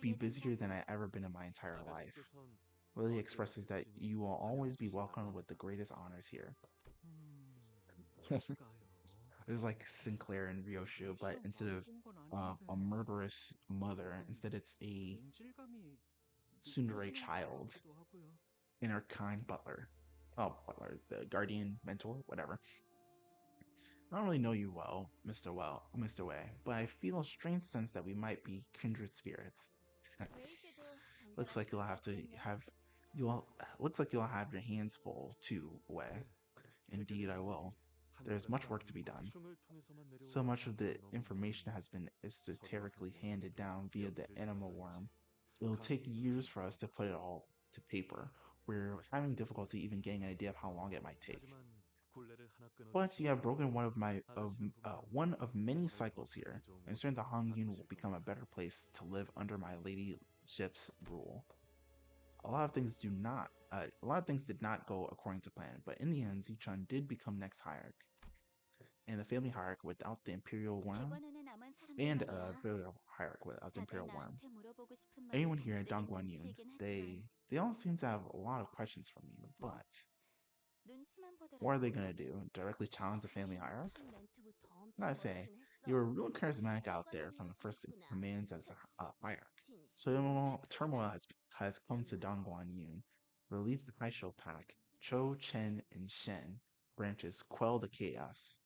be 바빠질 busier than I 예정이란다. ever been in my entire life. 아가씨께선 Really 어깨를 expresses that 펼치니 you will always be welcomed 환영해 with the 주신다고 greatest 합니다. honors here. 뭘까요? It's like Sinclair and Ryoshu, but 시험 instead 많이 of 본 건 a 아닌데 murderous mother, 조금 instead it's a 동질감이 tsundere 느껴지는 것 child 같기도 하고요. and her kind butler. Oh, butler, the guardian, mentor, whatever. I don't really know you well, Mr. Wei, but I feel a strange sense that we might be kindred spirits. 웨이 씨도 Looks 덩달아서 like 바빠지겠네. you'll looks like you'll have your hands full too, Wei. 네, Indeed, I 해결해야 할 will. 일이 There's 한두 much 가지가 work to be 아니고 done. 층을 통해서만 So 내려오는 much of the 정보가 너무 information 많으니 has been 서로가 esoterically 하는 handed 얘기도 down via the 껴드릴 수 animal 없는지 worm. It'll take years for us to 감수성이 put it all to paper. We're having difficulty even getting an idea of how long it might take. 하지만 굴레를 하나 But you have 끊어주셨으니 broken 아가씨는 분명 one of many 정말 더 cycles 살기 here, 좋은 and certain the 곳으로 Hongyun will 바꾸실 become a 겁니다. better place to live under my ladyship's rule. A lot of things did not go according to plan, but in the end, Zichun did become next hierarch, and the family hierarch without the imperial worm, 대관원에 남은 사람들 and 말이야. burial hierarch without the 다들 imperial worm. 나한테 물어보고 싶은 말이 Anyone here at 잔뜩 있는 Dongguanyun, 치이긴 하지만 they all seem to have a lot of questions for me, 뭐? but 눈치만 what are they 보더라고. gonna do? Directly challenge the family 하긴 hierarch? 첫 멘트부터 I gotta 엄청 say, 멋있긴 했어. you were real charismatic out there from the first 대관원이어지겠구나. commands as a 역시 hierarch. 진심이구나. Turmoil has come to Dongguanyun. Relieves the Kaisho pack. Cho, Chen, and Shen branches quell the chaos.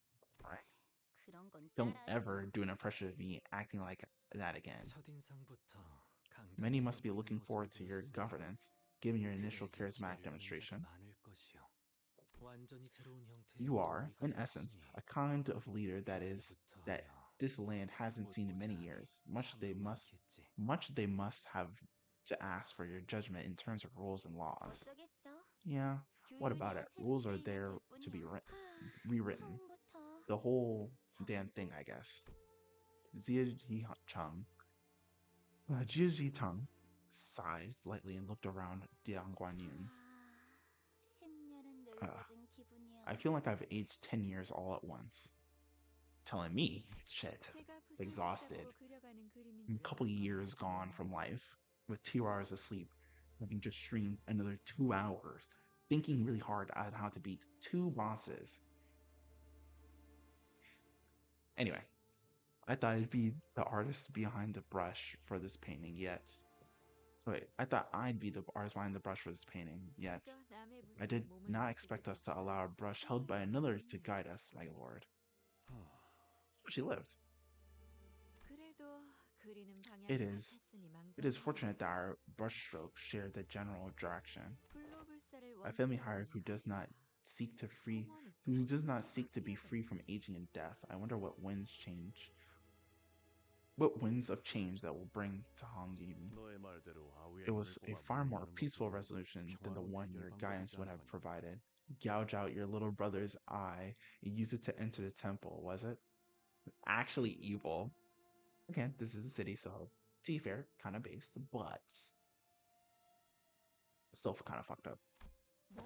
Right. 그런 건 Don't 따라하지 ever 마. do an impression of me acting like that again. 첫인상부터 Many 강단이 must be 서 있는 looking 모습을 forward to your 보였으니 governance, given your initial 그대에게 charismatic 기다릴 인자가 demonstration. 많을 것이요. 완전히 새로운 형태의 You are, 도우미가 in essence, 되었으니 a kind of leader that 그날부터 that 하여 this land hasn't seen in many 묻고자 하니 years. 참으로 많겠지. Much they must have to ask for your judgment in terms of rules and laws. 어쩌겠어. Yeah, what about 규율이야 it? 새로 Rules are 쓰이면 there 될 to be 뿐이야. rewritten. 처음부터 The whole damn 저건 thing, 또 I guess. Jia Ji-chung sighed lightly and looked around Diangguanyun. 10년은 Uh, 늙어진 기분이야. I feel like I've aged 10 years all at once. Telling me, shit, exhausted. A couple of years gone from life, with 2 hours of sleep, having just streamed another 2 hours, thinking really hard on how to beat 2 bosses. Anyway, I thought I'd be the artist behind the brush for this painting, yet. Wait, I thought I'd be the artist behind the brush for this painting, yet. I did not expect us to allow a brush held by another to guide us, my lord. She lived. It is fortunate that our brushstrokes share the general direction. A family hierarch who does not seek to be free from aging and death. I wonder what winds of change that will bring to Hongyun. It was a far more peaceful resolution than the one your guidance would have provided. Gouge out your little brother's eye and use it to enter the temple, was it? Actually evil. Again, this is a city, so to be fair, kind of based, but still kind of fucked up. 뭐?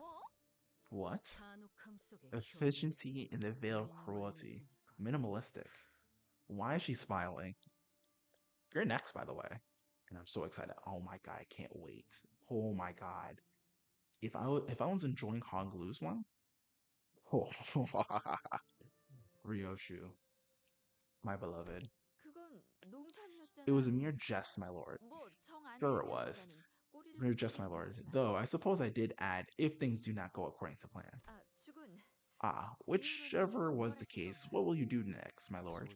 What? 잔혹함 속에 Efficiency in the veil of cruelty. Minimalistic. Why is she smiling? You're next, by the way. And I'm so excited. Oh my god, I can't wait. Oh my god. If I was enjoying Honglu's one, oh, Ryoshu, my beloved. 그건 농담이었잖아요. It was a mere jest, my lord. 뭐정안 Sure it was. Mere jest, my lord. Though I suppose I did add, if things do not go according to plan. 죽은 Whichever was the case, what will you do next, my lord?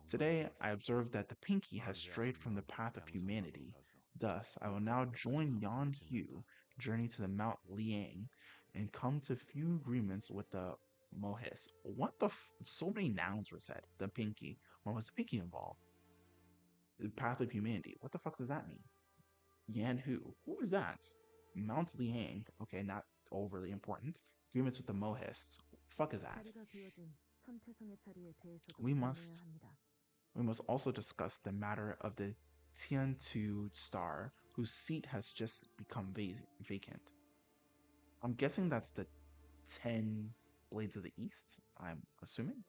Today, I observed that the Pinky has strayed from the path of humanity. Thus, I will now join Yan Hu, journey to the Mount Liang, and come to few agreements with the Mohis. What the so many nouns were said. The Pinky. When was the Pinky involved? The path of humanity. What the fuck does that mean? Yan Hu. Who is that? Mount Liang. Okay, not overly important. Agreements with the Mohis. Fuck is that? We must We must also discuss the matter of the Tiantu star, whose seat has just become vacant. I'm guessing that's the 10 Blades of the East, I'm assuming.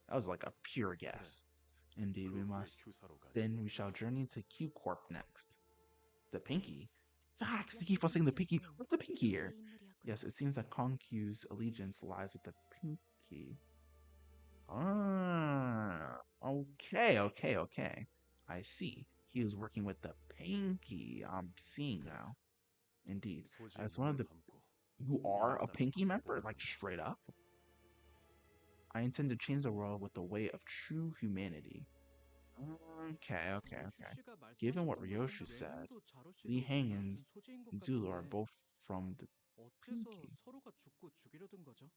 That was like a pure guess. Indeed, we 그 후에 must. Q사로 가지. Then we shall journey to Q Corp next. The Pinky? Facts! They 역시 keep on saying the Pinky. 김지혜는 What's the Pinky here? 경제의 인물이었군요. Yes, it seems that Kong Q's allegiance lies with the Pinky. Ah, okay. I see. He is working with the Pinky. I'm seeing now. Indeed. 소지 As one of 눈을 the. 감고 You are a 따라 Pinky member? 바꿔보려는 Like, 거야. straight up? I intend to change the world with the way of true humanity. Okay. Given what Ryoshu said, Li Heng and Zulu are both from the 어째서 Pinky. 서로가 죽고 죽이려던 거죠?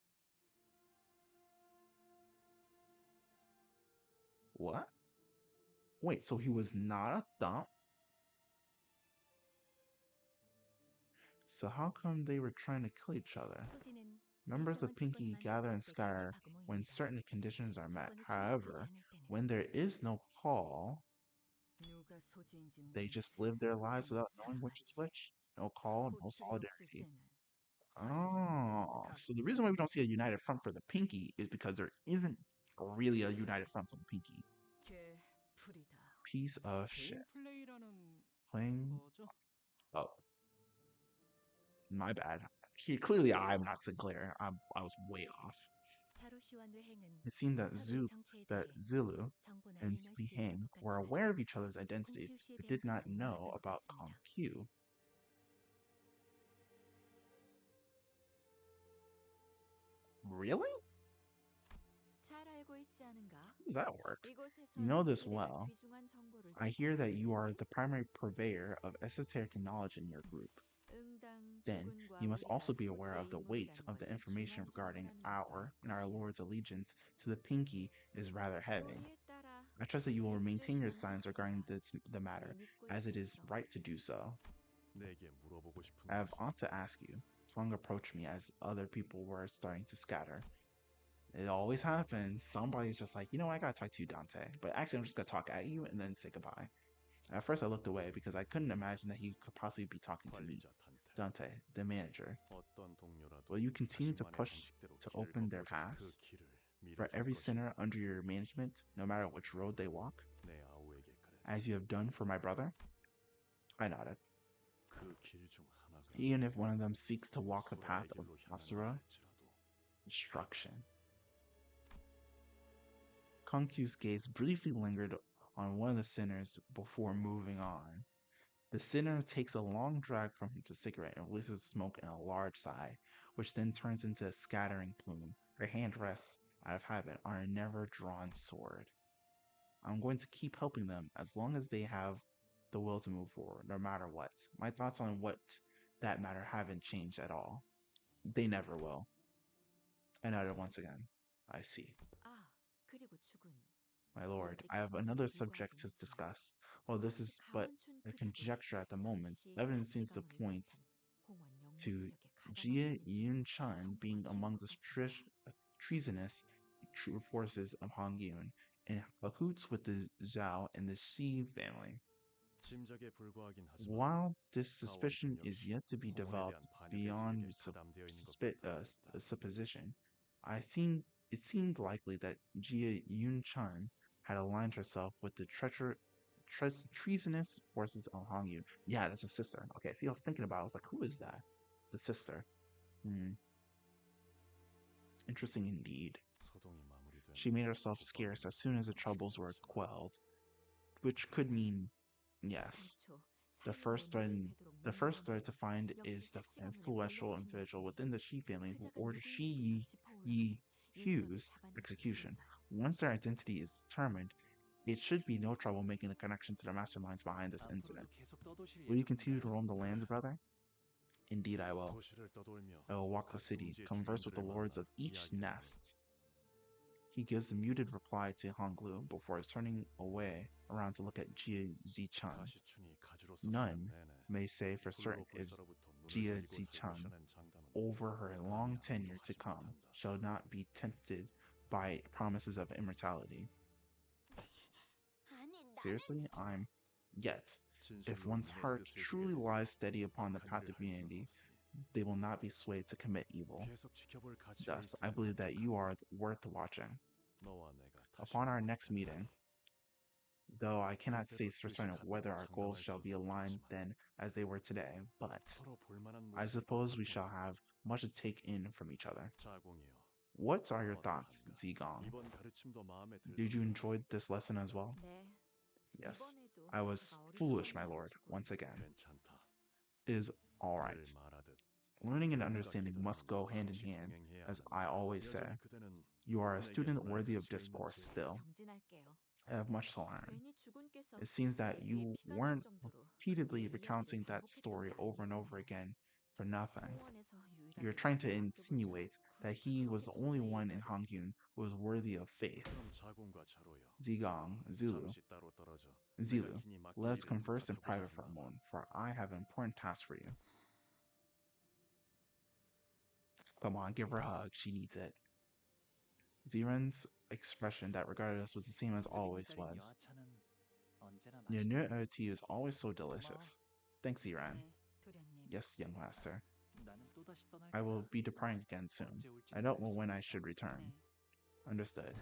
What? Wait, so he was not a thump? So how come they were trying to kill each other? 소진은 Members of 일정한 Pinky 조건만 gather and 적합할 때 scatter 결집하고 when 모입니다. certain conditions are met. 조건이 충족되지 However, 않을 때는 when there is no call, 누가 소지인지 they just 모르지. live their lives without 그만 knowing which is 살아가지. which. No call, no 호출이 없을 solidarity. 때는 Oh, so the reason why we don't see a united front for the Pinky is because there isn't really a united front for the Pinky. 개풀이다. Piece of shit. 개인 플레이라는 Playing. 거죠? Oh, my bad. Clearly, I'm not Sinclair. I was way off. 차로 씨와 뇌행은 It seemed that 서로의 정체에 대해 Zulu 정보나 and Li 일면식이 있는 Heng 것 were 같지만 aware of each other's identities, 콩치우 씨에 but 대한 did not 것은 know 몰랐던 것 about 같습니다. Kong Q. Really? 잘 알고 있지 않은가? How does that work? 이곳에선 You know this 이래가 well. 귀중한 정보를 I 듣고 hear that you are 있는지? the primary purveyor of esoteric knowledge in your group. 응당 Then, 죽은과 you must 우리가 also be aware 소지의 of the weight 인물이라는 of the 것이 information 중요한 regarding 정보라는 our and our 것이야. Lord's allegiance to the Pinky is rather heavy. 도리에 따라 I trust that you will maintain your 입조심은 signs regarding 하시리라. the matter, 내 믿고 as it is 있겠어. right to do so. 내게 물어보고 싶은 I have 것이 ought to ask you. Fung approached me as other people were starting to scatter. It always happens. Somebody's just like, you know, I gotta talk to you, Dante. But actually, I'm just gonna talk at you and then say goodbye. At first, I looked away because I couldn't imagine that he could possibly be talking to me. 관리자 단테. Dante, the manager. 어떤 동료라도 Will you continue to 자신만의 push 방식대로 to 길을 open their 걷고자 그 paths 길을 for 밀어줄 every 것이다. sinner under your management, no matter which road they walk, 내 아우에게 그래. as you have done for my brother? I nodded. 그 길 중 하나가 Even if one of them seeks to walk the 수라의 path of 길로 향한다 Asura, 할지라도 destruction. Konkyu's gaze briefly lingered on one of the sinners before moving on. The sinner takes a long drag from his cigarette and releases smoke in a large sigh, which then turns into a scattering plume. Her hand rests, out of habit, on a never-drawn sword. I'm going to keep helping them as long as they have the will to move forward, no matter what. My thoughts on what that matter haven't changed at all. They never will. I nodded once again. I see. 아, 그리고 죽은 My lord, I have another subject to discuss. Well, this is but a conjecture at the moment. Evidence seems to point to Jia Yun-chun being among the treasonous forces of Han Yun, in cahoots with the Zhao and the Shi family. 짐작에 불과하긴 하지만 While this 가원준 suspicion is 역시 yet to be 홍원에 developed 대한 반역의 beyond 세력에 가담되어 있는 것 같다. supposition, it seemed likely that Jia Yun-chun had aligned herself with the treasonous forces of Han Yun. Yeah, that's a sister. Okay, see, I was thinking about it. I was like, who is that? The sister. Interesting indeed. 소동이 마무리된 She made herself scarce as soon as the troubles were quelled, which could mean, yes. The first thread to find is the influential individual within the Shi family who ordered Shi Yi Hu's execution. Once their identity is determined, it should be no trouble making the connection to the masterminds behind this incident. 앞으로도 계속 떠도실 Will you continue to 예정인가요? roam the lands, brother? Indeed, I will. 도시를 떠돌며 I will walk the 각 city, 둥지의 converse with the 주민들을 lords 만나 of each 이야기를 nest. He gives a muted reply to Honglu before turning away around to look at Jia Zichun. 가시충이 가주로서 None 사는 내내 may say for certain 불로 if 불사로부터 눈을 Jia 가리고 Zichun, 살고 사는 장담은 over her long tenure to 하지 come, 못한다. shall not be tempted by promises of immortality. Seriously? Yet, if one's heart truly lies steady upon the path of humanity, they will not be swayed to commit evil. Thus, I believe that you are worth watching. Upon our next meeting, though I cannot say for certain whether our goals shall be aligned then as they were today, but I suppose we shall have much to take in from each other. What are your thoughts, Zigong? Did you enjoy this lesson as well? 네. Yes. 이번에도 I was 제가 foolish, my 어리석은 lord, 걸 once again. 괜찮다. It is alright. 늘 말하듯 Learning and understanding must go hand in hand, as I always say. You are a student worthy of discourse still. 정진할게요. I have much to learn. 괜히 주군께서 It seems that 제 위에 you 피가 날 weren't 정도로 repeatedly 그렇게 recounting 이야기를 that 반복했던 story 게 over and 아니겠네요. over again for nothing. 초원에서 You're 유일하게 trying to 맡겨본 insinuate that he was the only one in Hangyun who was worthy of faith. 그럼 자공과 자로여. Zigong, Zulu, 잠시 따로 떨어져. Zilu, 내가 긴히 맡길 let us 일을 converse in 부탁하고자 private for a 한다. moment, for I have an important task for you. Come on, give her a hug. She needs it. Ziren's expression that regarded us was the same as always was. Your new tea is always so delicious. Thanks, Ziren. 네, 도련님. Yes, young master. I will be departing again soon. I don't know when I should return. 네. Understood.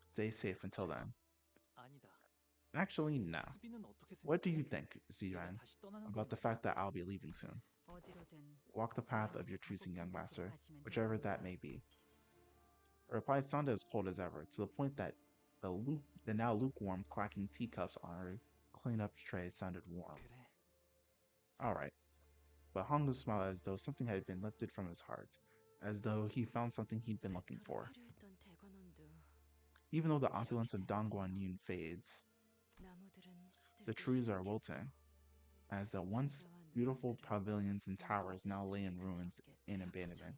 Stay safe until then. Actually, no. What do you think, Ziren, about the fact that I'll be leaving soon? 어디로든 Walk the path of your choosing, young master, whichever that may be. Her reply sounded as cold as ever, to the point that the now lukewarm clacking teacups on her clean-up tray sounded warm. Alright. But Honglu smiled as though something had been lifted from his heart, as though he found something he'd been looking for. 화려했던 대관원도 Even though the opulence of Dongguanyun fades, 나무들은 the 시들기 trees are 시작했고 wilting, as the once beautiful pavilions and towers now lay in ruins and abandonment.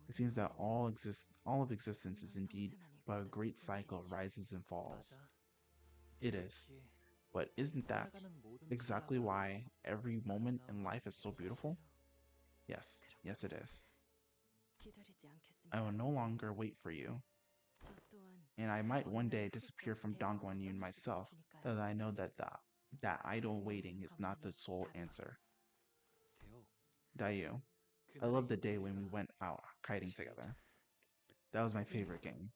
It seems that all of existence is indeed but a great cycle of rises and falls. It is. But isn't that exactly why every moment in life is so beautiful? Yes, yes it is. 기다리지 않겠습니다. I will no longer wait for you, 저 또한 and I might 어느 one 날 day 하루 disappear 전 from 대관원 Dongguanyun 떠날 수도 myself, 있으니까요. that I know that idle waiting is not the sole answer. Dayu, I love the day when we went out kiting together. That was my favorite game.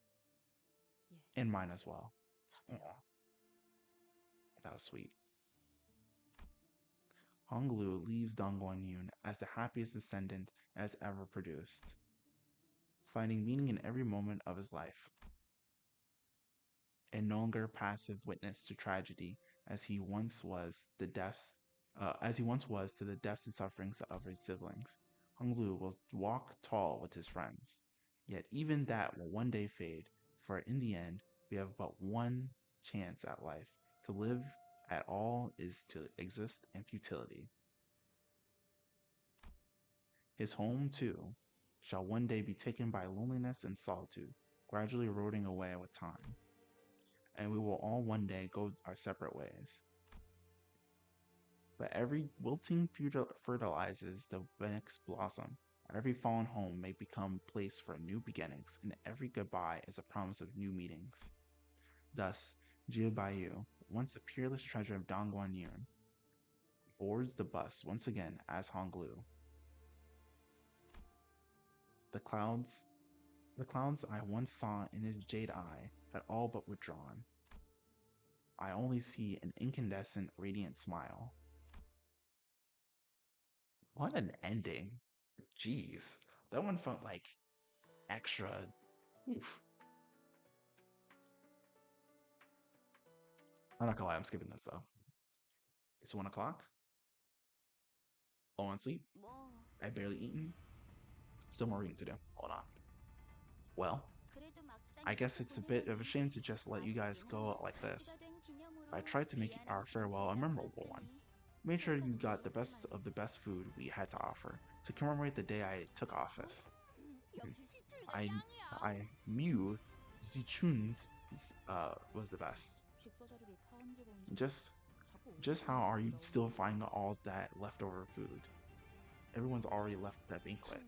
And mine as well. 저도요. Aw. That was sweet. Honglu leaves Dongguanyun as the happiest descendant as ever produced, finding meaning in every moment of his life, and no longer passive witness to tragedy as he once was to the deaths and sufferings of his siblings. Honglu will walk tall with his friends, yet even that will one day fade, for in the end we have but one chance at life. To live at all is to exist in futility. His home, too, shall one day be taken by loneliness and solitude, gradually eroding away with time, and we will all one day go our separate ways. But every wilting fertilizes the next blossom. Every fallen home may become a place for new beginnings, and every goodbye is a promise of new meetings. Thus, Jia Baiyu, once the peerless treasure of Dongguanyun, boards the bus once again as Honglu. The clouds I once saw in his jade eye had all but withdrawn. I only see an incandescent, radiant smile. What an ending. Jeez. That one felt like extra. Oof. I'm not gonna lie, I'm skipping this though. It's 1 o'clock. Low on sleep. 뭐 I've barely eaten. Still more reading to do. Hold on. Well, 그래도 막상 I guess it's a bit of a shame to just let you guys go out like this. I tried to make our farewell a memorable one. Made sure you got the best of the best food we had to offer to commemorate the day I took office. I knew Zichun's was the best. 식사 자리를 파한 지가 언제 Just how are you still finding all that leftover food? Everyone's already left that banquet.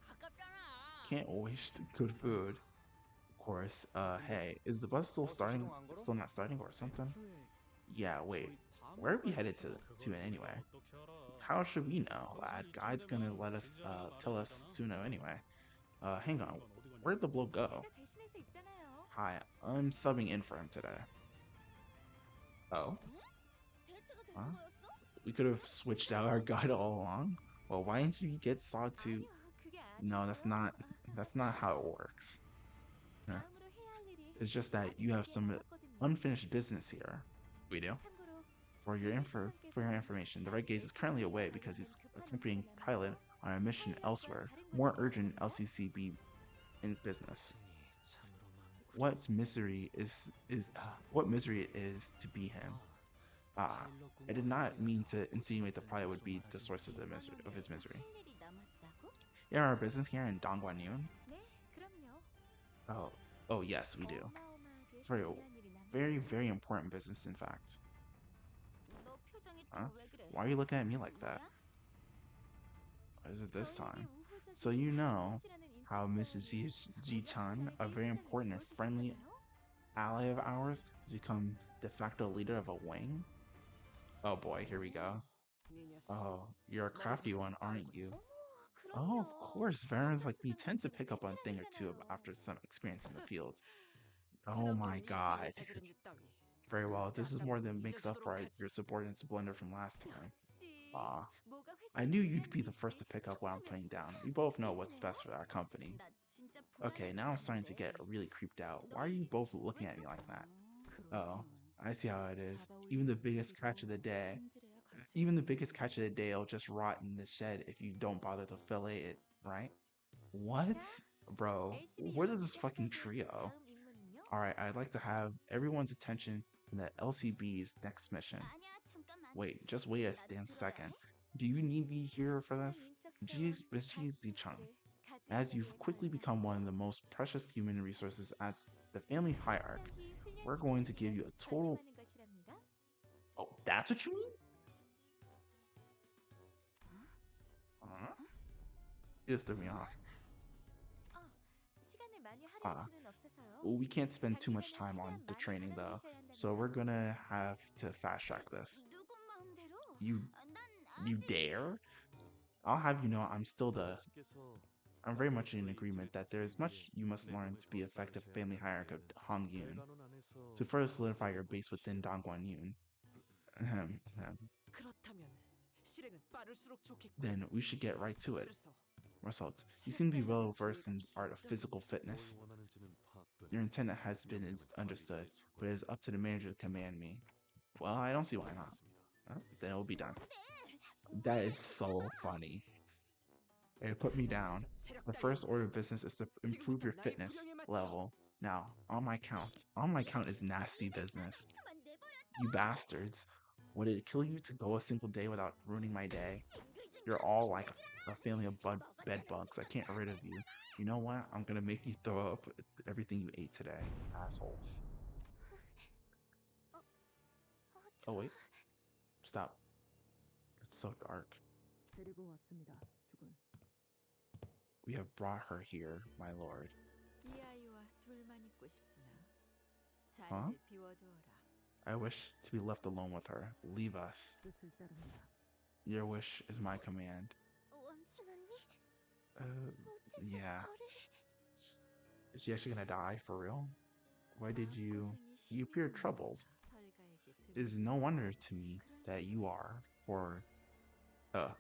아깝잖아. Can't waste good food. Of course, hey, is the bus still starting? It's still not starting or something? Yeah, wait. Where are we headed to anyway? How should we know, lad? Guide's gonna let us tell us soon anyway. Hang on. Where'd the bloke go? 제가 대신해서 있잖아요. Hi, I'm subbing in for him today. Oh, 대체가 되는 huh? 거였어? We could have switched out our guide all along. Well, why didn't you get Saw to? 아니요, 그게 No, 아니고요. that's not how it works. Huh. 다음으로 해야 할 일이 It's just that you have some 남았거든요. unfinished business here. We do. 참고로 For your information, the Red Gaze is currently away because he's accompanying pilot on a mission elsewhere, more urgent LCCB in business. 고생이 참으로 많군. What misery it is to be him. Ah, I did not mean to insinuate the pilot would be the source of his misery. 할 일이 남았다고? Yeah, our business here in Dongguanyun. 네, 그럼요. Oh yes, we do. 어마어마하게 Very, 중요한 일이 남았어요. very important business, in fact. 너 표정이 Huh? 또 왜 그래? Why are you looking at me like that? 뭐야? What is it this time? 저에게 So you know 우호적인 how 인적 Mrs. 자원이 Ji-chan, a very 시장에 important and friendly 보여주셨잖아요. ally of ours, has become de facto leader of a wing? Oh boy, here we go. 네 녀석. Oh, you're a crafty one, aren't you? 어머, Oh, of 그럼요. course. Veterans like me tend to 선수 pick up on a thing or two 해야잖아요. after some experience in the field. Oh my god. Very well. This is more than makes up for your subordinate's blunder from last time. 역시 Ah, 뭐가 I knew 회사에 you'd be the 중요한 first to 일이지. pick up what I'm 그렇다면 putting down. We both know what's 대신해요? best for our company. 나 진짜 Okay, now I'm starting to get really creeped out. Why are you both looking at me like that? Oh, I see how it is. Even the biggest catch of the day, will just rot in the shed if you don't bother to fillet it, right? What? Bro, what is this fucking trio? Alright, I'd like to have everyone's attention in the LCB's next mission. 아니야, 잠깐만. Wait, just wait a damn second. Do you need me here for this? Ji-chan, as you've quickly become one of the most precious human resources as the family hierarch, we're going to give you a total... Oh, that's what you mean? Huh? You just threw me off. Well, we can't spend too much time on the training though, so we're gonna have to fast track this. 누구 마음대로? You 난 you 아직 dare? I'll have you know I'm very much in agreement that there is much you must learn to be effective family hierarch of Hongyun, to further solidify your base within Dongguanyun. Ahem, ahem. 그렇다면 실행은 빠를수록 좋겠고. Then we should get right to it. 그래서 Results. You seem to be well versed in art of physical fitness. Your intent has been understood, but it is up to the manager to command me. Well, I don't see why not. Then it will be done. That is so funny. It put me down. The first order of business is to improve your fitness level. Now, on my count is nasty business. 그만 내버려. You bastards. Would it kill you to go a single day without ruining my day? You're all like a family of bed bugs. I can't get rid of you. You know what? I'm gonna make you throw up everything you ate today, assholes. Oh wait. Stop. It's so dark. 데리고 왔습니다. 죽은. We have brought her here, my lord. 이 아이와 둘만 있고 싶구나. Huh? 자리를 비워두어라. I wish to be left alone with her. Leave us. 뜻을 따릅니다. Your wish is my command. 원춘 언니? 어째서 Yeah. 저를... Is she actually gonna die for real? Why did you appear troubled? It is no wonder to me that you are, for it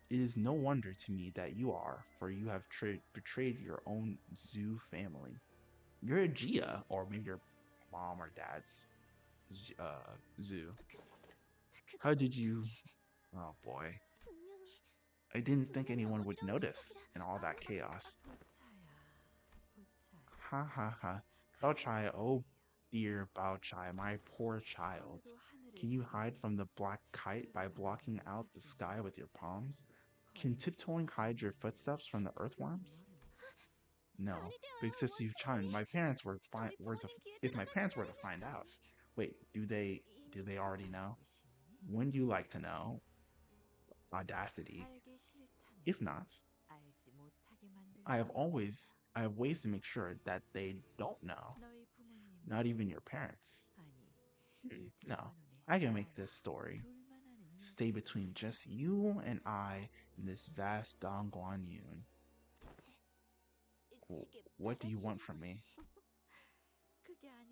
is no wonder to me that you are, for you have betrayed your own zoo family. You're a Jia, or maybe your mom or dad's zoo. How did you? Oh boy, 분명히 I didn't think anyone would notice in all that chaos. Ha ha ha. Bao Chai, oh dear Bao Chai, my poor child. Can you hide from the black kite by blocking out the sky with your palms? Can tiptoeing hide your footsteps from the earthworms? No, Big Sister Chan, my parents were if my parents were to find out. Wait, do they already know? Wouldn't you like to know? Audacity. If not, I have ways to make sure that they don't know. Not even your parents. No, I can make this story stay between just you and I in this vast Dongguan Yun. What do you want from me?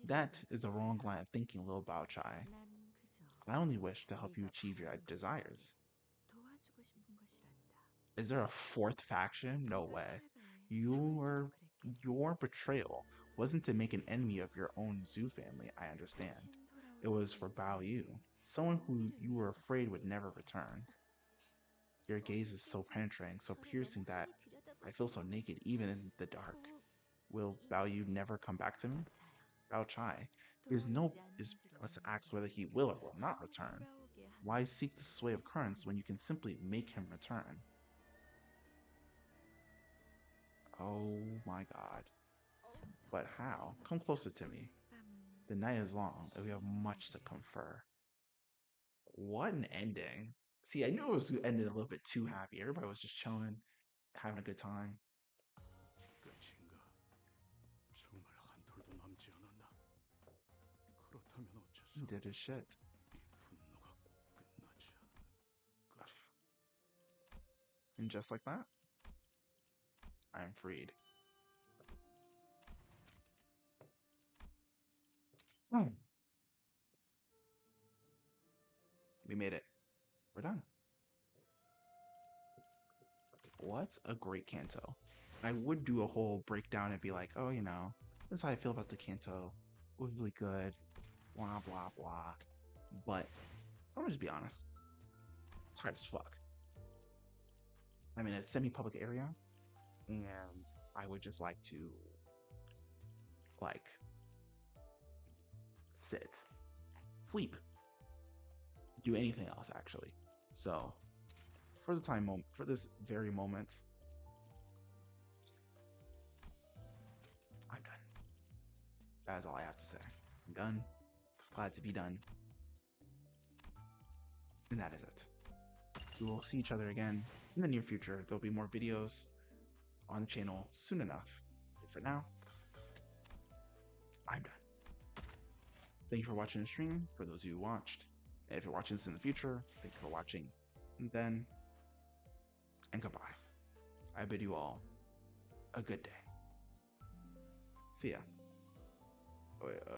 That is a wrong line of thinking, little Bao Chai. I only wish to help you achieve your desires. Is there a fourth faction? No way. Your betrayal wasn't to make an enemy of your own Zhu family, I understand. It was for Bao Yu, someone who you were afraid would never return. Your gaze is so penetrating, so piercing that I feel so naked even in the dark. Will Bao Yu never come back to me? Bao Chai must ask whether he will or will not return. Why seek the sway of currents when you can simply make him return? Oh my god. But how? Come closer to me. The night is long, and we have much to confer. What an ending. See, I knew it was ended a little bit too happy. Everybody was just chilling, having a good time. 끝인가? 정말 한 톨도 남지 않았나? 그렇다면 He 어째서 did his shit. 이 분노가 끝나지 않은 거지? And just like that, I am freed. We made it. We're done. What a great Canto. I would do a whole breakdown and be like, oh, you know, this is how I feel about the Canto. It was really good. Blah, blah, blah. But I'm gonna just be honest. It's hard as fuck. I'm in a semi-public area, and I would just like to, like, sit, sleep, do anything else actually. So, for this very moment, I'm done. That is all I have to say. I'm done. Glad to be done. And that is it. We will see each other again in the near future. There'll be more videos on the channel soon enough. But for now, I'm done. Thank you for watching the stream, for those of you who watched. And if you're watching this in the future, thank you for watching. And then, and goodbye. I bid you all a good day. See ya. Oh, wait,